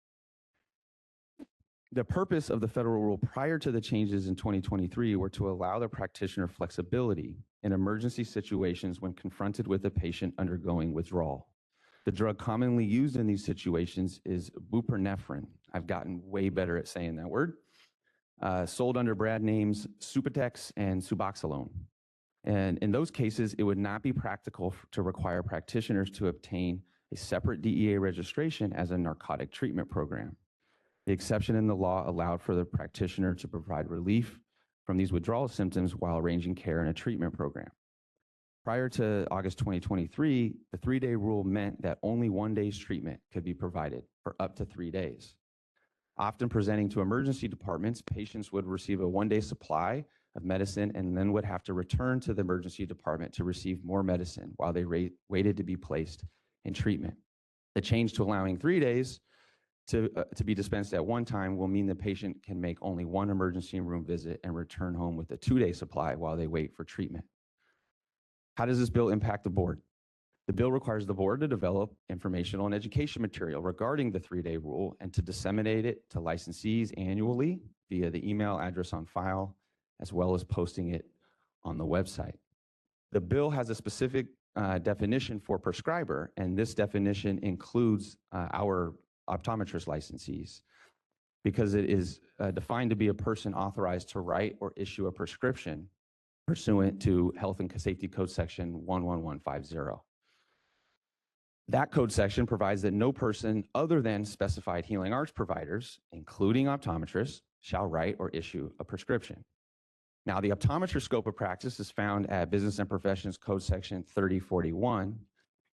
The purpose of the federal rule prior to the changes in 2023 were to allow the practitioner flexibility in emergency situations when confronted with a patient undergoing withdrawal. The drug commonly used in these situations is buprenorphine. I've gotten way better at saying that word. Sold under brand names Subutex and Suboxolone. And in those cases, it would not be practical to require practitioners to obtain a separate DEA registration as a narcotic treatment program. The exception in the law allowed for the practitioner to provide relief from these withdrawal symptoms while arranging care in a treatment program. Prior to August 2023, the 3-day rule meant that only 1 day's treatment could be provided for up to 3 days. Often presenting to emergency departments, patients would receive a 1-day supply of medicine and then would have to return to the emergency department to receive more medicine while they waited to be placed in treatment. The change to allowing 3 days to be dispensed at one time will mean the patient can make only one emergency room visit and return home with a 2-day supply while they wait for treatment. How does this bill impact the board? The bill requires the board to develop informational and education material regarding the 3-day rule and to disseminate it to licensees annually via the email address on file, as well as posting it on the website. The bill has a specific definition for prescriber, and this definition includes our optometrist licensees because it is defined to be a person authorized to write or issue a prescription pursuant to Health and Safety Code Section 11150. That code section provides that no person other than specified healing arts providers, including optometrists, shall write or issue a prescription. Now, the optometrist scope of practice is found at Business and Professions Code Section 3041,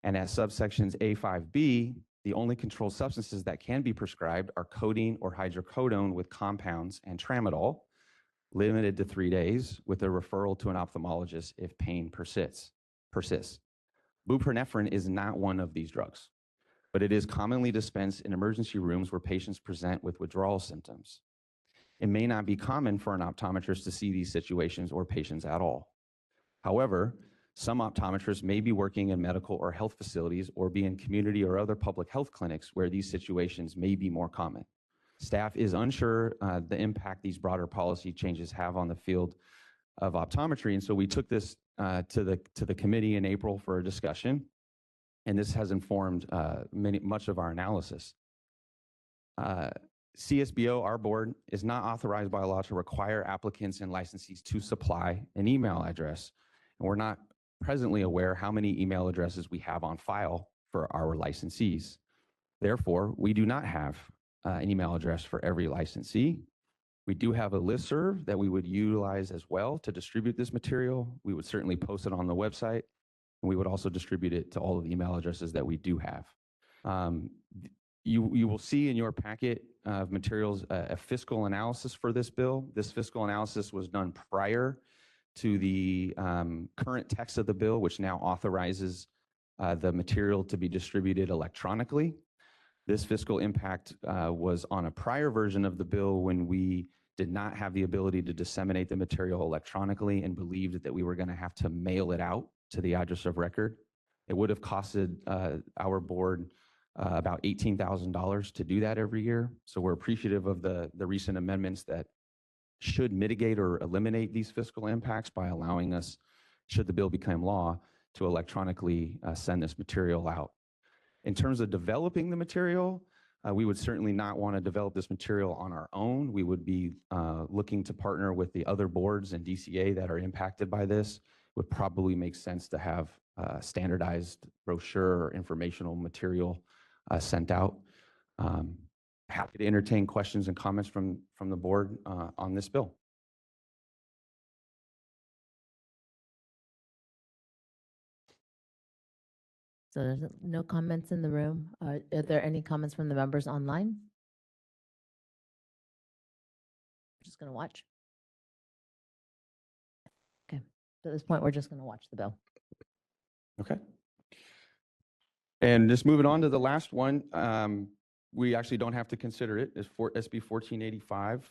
and at subsections A5B, the only controlled substances that can be prescribed are codeine or hydrocodone with compounds and tramadol, limited to 3 days, with a referral to an ophthalmologist if pain persists. Buprenorphine is not one of these drugs, but it is commonly dispensed in emergency rooms where patients present with withdrawal symptoms. It may not be common for an optometrist to see these situations or patients at all. However, some optometrists may be working in medical or health facilities or be in community or other public health clinics where these situations may be more common. Staff is unsure the impact these broader policy changes have on the field of optometry, and so we took this to the committee in April for a discussion, and this has informed much of our analysis. CSBO, our board, is not authorized by law to require applicants and licensees to supply an email address, and we're not presently aware how many email addresses we have on file for our licensees. Therefore, we do not have an email address for every licensee. We do have a listserv that we would utilize as well to distribute this material. We would certainly post it on the website, and we would also distribute it to all of the email addresses that we do have. You will see in your packet of materials a fiscal analysis for this bill. This fiscal analysis was done prior to the current text of the bill, which now authorizes the material to be distributed electronically. This fiscal impact was on a prior version of the bill when we did not have the ability to disseminate the material electronically and believed that we were going to have to mail it out to the address of record. It would have costed our board about $18,000 to do that every year. So we're appreciative of the recent amendments that should mitigate or eliminate these fiscal impacts by allowing us, should the bill become law, to electronically send this material out. In terms of developing the material, we would certainly not want to develop this material on our own. We would be looking to partner with the other boards and DCA that are impacted by this. It would probably make sense to have standardized brochure or informational material sent out. Happy to entertain questions and comments from the board on this bill. So there's no comments in the room. Are there any comments from the members online? Just going to watch. Okay. So at this point, we're just going to watch the bill. Okay. And just moving on to the last one, we actually don't have to consider it. It's for SB 1485.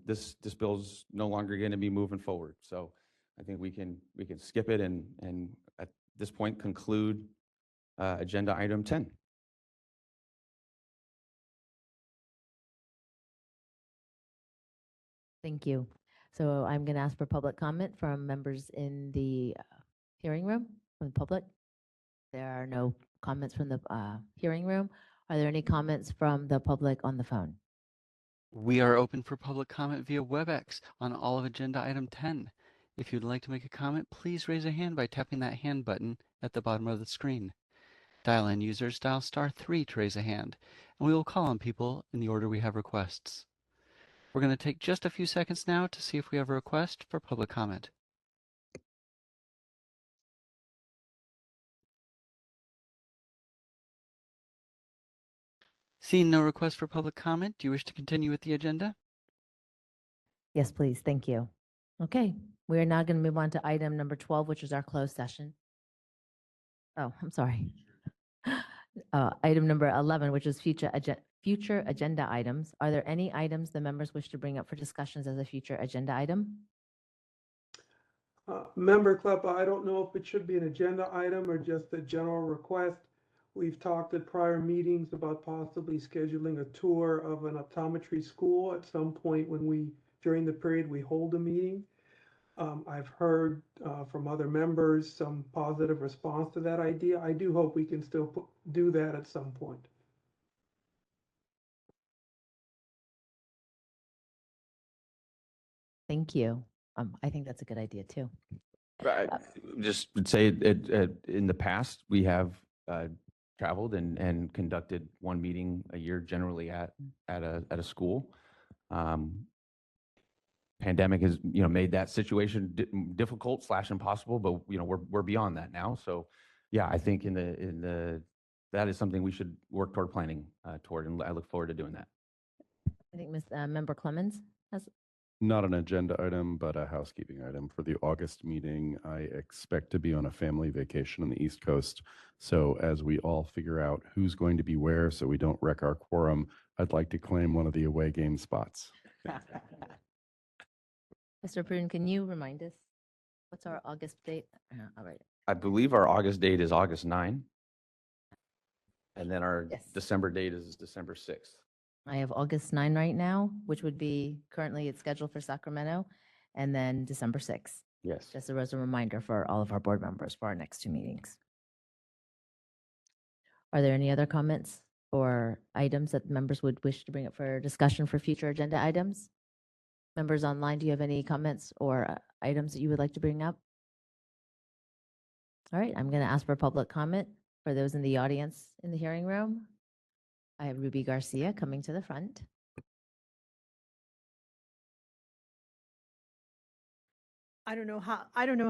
This bill's no longer going to be moving forward. So I think we can skip it and at this point conclude agenda item 10. Thank you. So I'm going to ask for public comment from members in the hearing room, from the public. There are no comments from the hearing room. Are there any comments from the public on the phone? We are open for public comment via WebEx on all of agenda item 10. If you'd like to make a comment, please raise a hand by tapping that hand button at the bottom of the screen. Dial-in users dial *3 to raise a hand, and we will call on people in the order we have requests. We're going to take just a few seconds now to see if we have a request for public comment. Seeing no request for public comment, do you wish to continue with the agenda? Yes, please. Thank you. Okay. We are now going to move on to item number 12, which is our closed session. Oh, I'm sorry. Item number 11, which is future agenda items. Are there any items the members wish to bring up for discussions as a future agenda item? Member Kleppa, I don't know if it should be an agenda item or just a general request. We've talked at prior meetings about possibly scheduling a tour of an optometry school at some point during the period we hold a meeting. I've heard from other members some positive response to that idea. I do hope we can still do that at some point. Thank you. I think that's a good idea too. I just would say in the past, we have traveled and conducted one meeting a year generally at a school. Pandemic has, made that situation difficult / impossible, but, we're beyond that now. So yeah, I think that is something we should work toward planning toward, and I look forward to doing that. I think Member Clemens has. Not an agenda item, but a housekeeping item. For the August meeting, I expect to be on a family vacation on the East Coast. So as we all figure out who's going to be where so we don't wreck our quorum, I'd like to claim one of the away game spots. Mr. Pruden, can you remind us what's our August date? All right. I believe our August date is August 9. And then our Yes. December date is December 6th. I have August 9 right now, which would be currently it's scheduled for Sacramento, and then December 6th. Yes. Just as a reminder for all of our board members for our next two meetings. Are there any other comments or items that members would wish to bring up for discussion for future agenda items? Members online, do you have any comments or items that you would like to bring up? All right, I'm going to ask for public comment for those in the audience in the hearing room. I have Ruby Garcia coming to the front. I don't know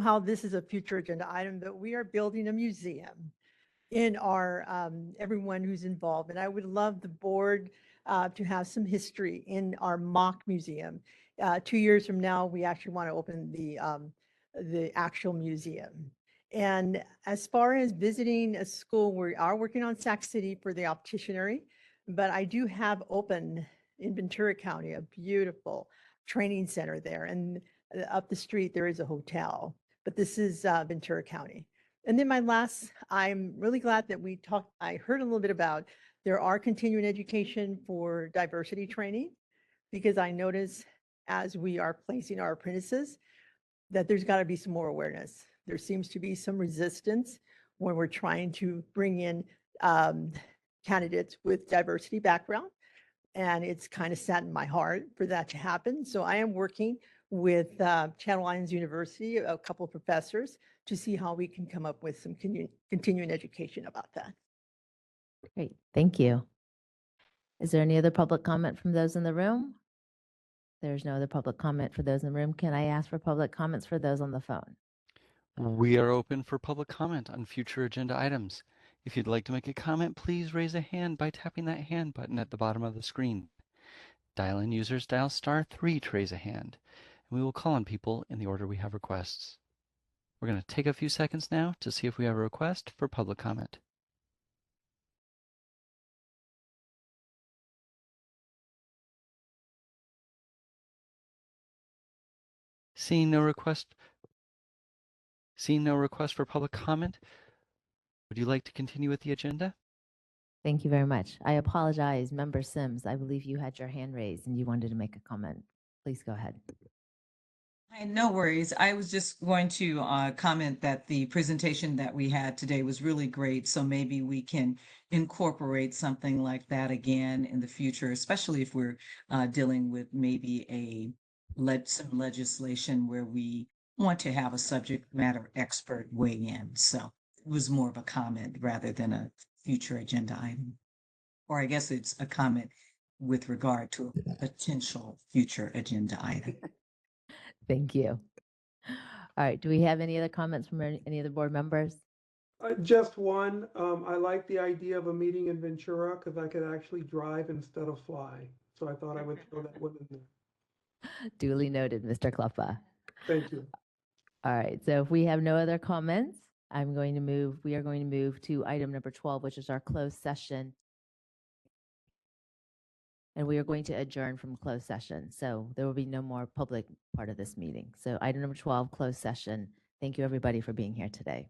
how this is a future agenda item, but we are building a museum in our, everyone who's involved. And I would love the board to have some history in our mock museum. 2 years from now, we actually want to open the actual museum. And as far as visiting a school, we are working on Sac City for the opticianry, but I do have open in Ventura County, a beautiful training center there. And up the street, there is a hotel, but this is Ventura County. And then I'm really glad that I heard a little bit about, there are continuing education for diversity training, because I notice as we are placing our apprentices, that there's got to be some more awareness. There seems to be some resistance when we're trying to bring in candidates with diversity background. And it's kind of saddened my heart for that to happen. So I am working with Channel Islands University, a couple of professors, to see how we can come up with some continuing education about that. Great, thank you. Is there any other public comment from those in the room? There's no other public comment for those in the room. Can I ask for public comments for those on the phone? We are open for public comment on future agenda items. If you'd like to make a comment, please raise a hand by tapping that hand button at the bottom of the screen. Dial-in users dial *3 to raise a hand, and we will call on people in the order we have requests. We're going to take a few seconds now to see if we have a request for public comment. Seeing no request for public comment, would you like to continue with the agenda? Thank you very much. I apologize, Member Sims. I believe you had your hand raised and you wanted to make a comment. Please go ahead. Hi, no worries. I was just going to comment that the presentation that we had today was really great. So maybe we can incorporate something like that again in the future, especially if we're dealing with maybe some legislation where we want to have a subject matter expert weigh in. So it was more of a comment rather than a future agenda item. Or I guess it's a comment with regard to a potential future agenda item. Thank you. All right, do we have any other comments from any of the board members? Just one. I like the idea of a meeting in Ventura because I could actually drive instead of fly. So I thought I would throw that one in there. Duly noted, Mr. Kluffa. Thank you. All right, so if we have no other comments, we are going to move to item number 12, which is our closed session. and we are going to adjourn from closed session. So there will be no more public part of this meeting. So item number 12, closed session. Thank you, everybody, for being here today.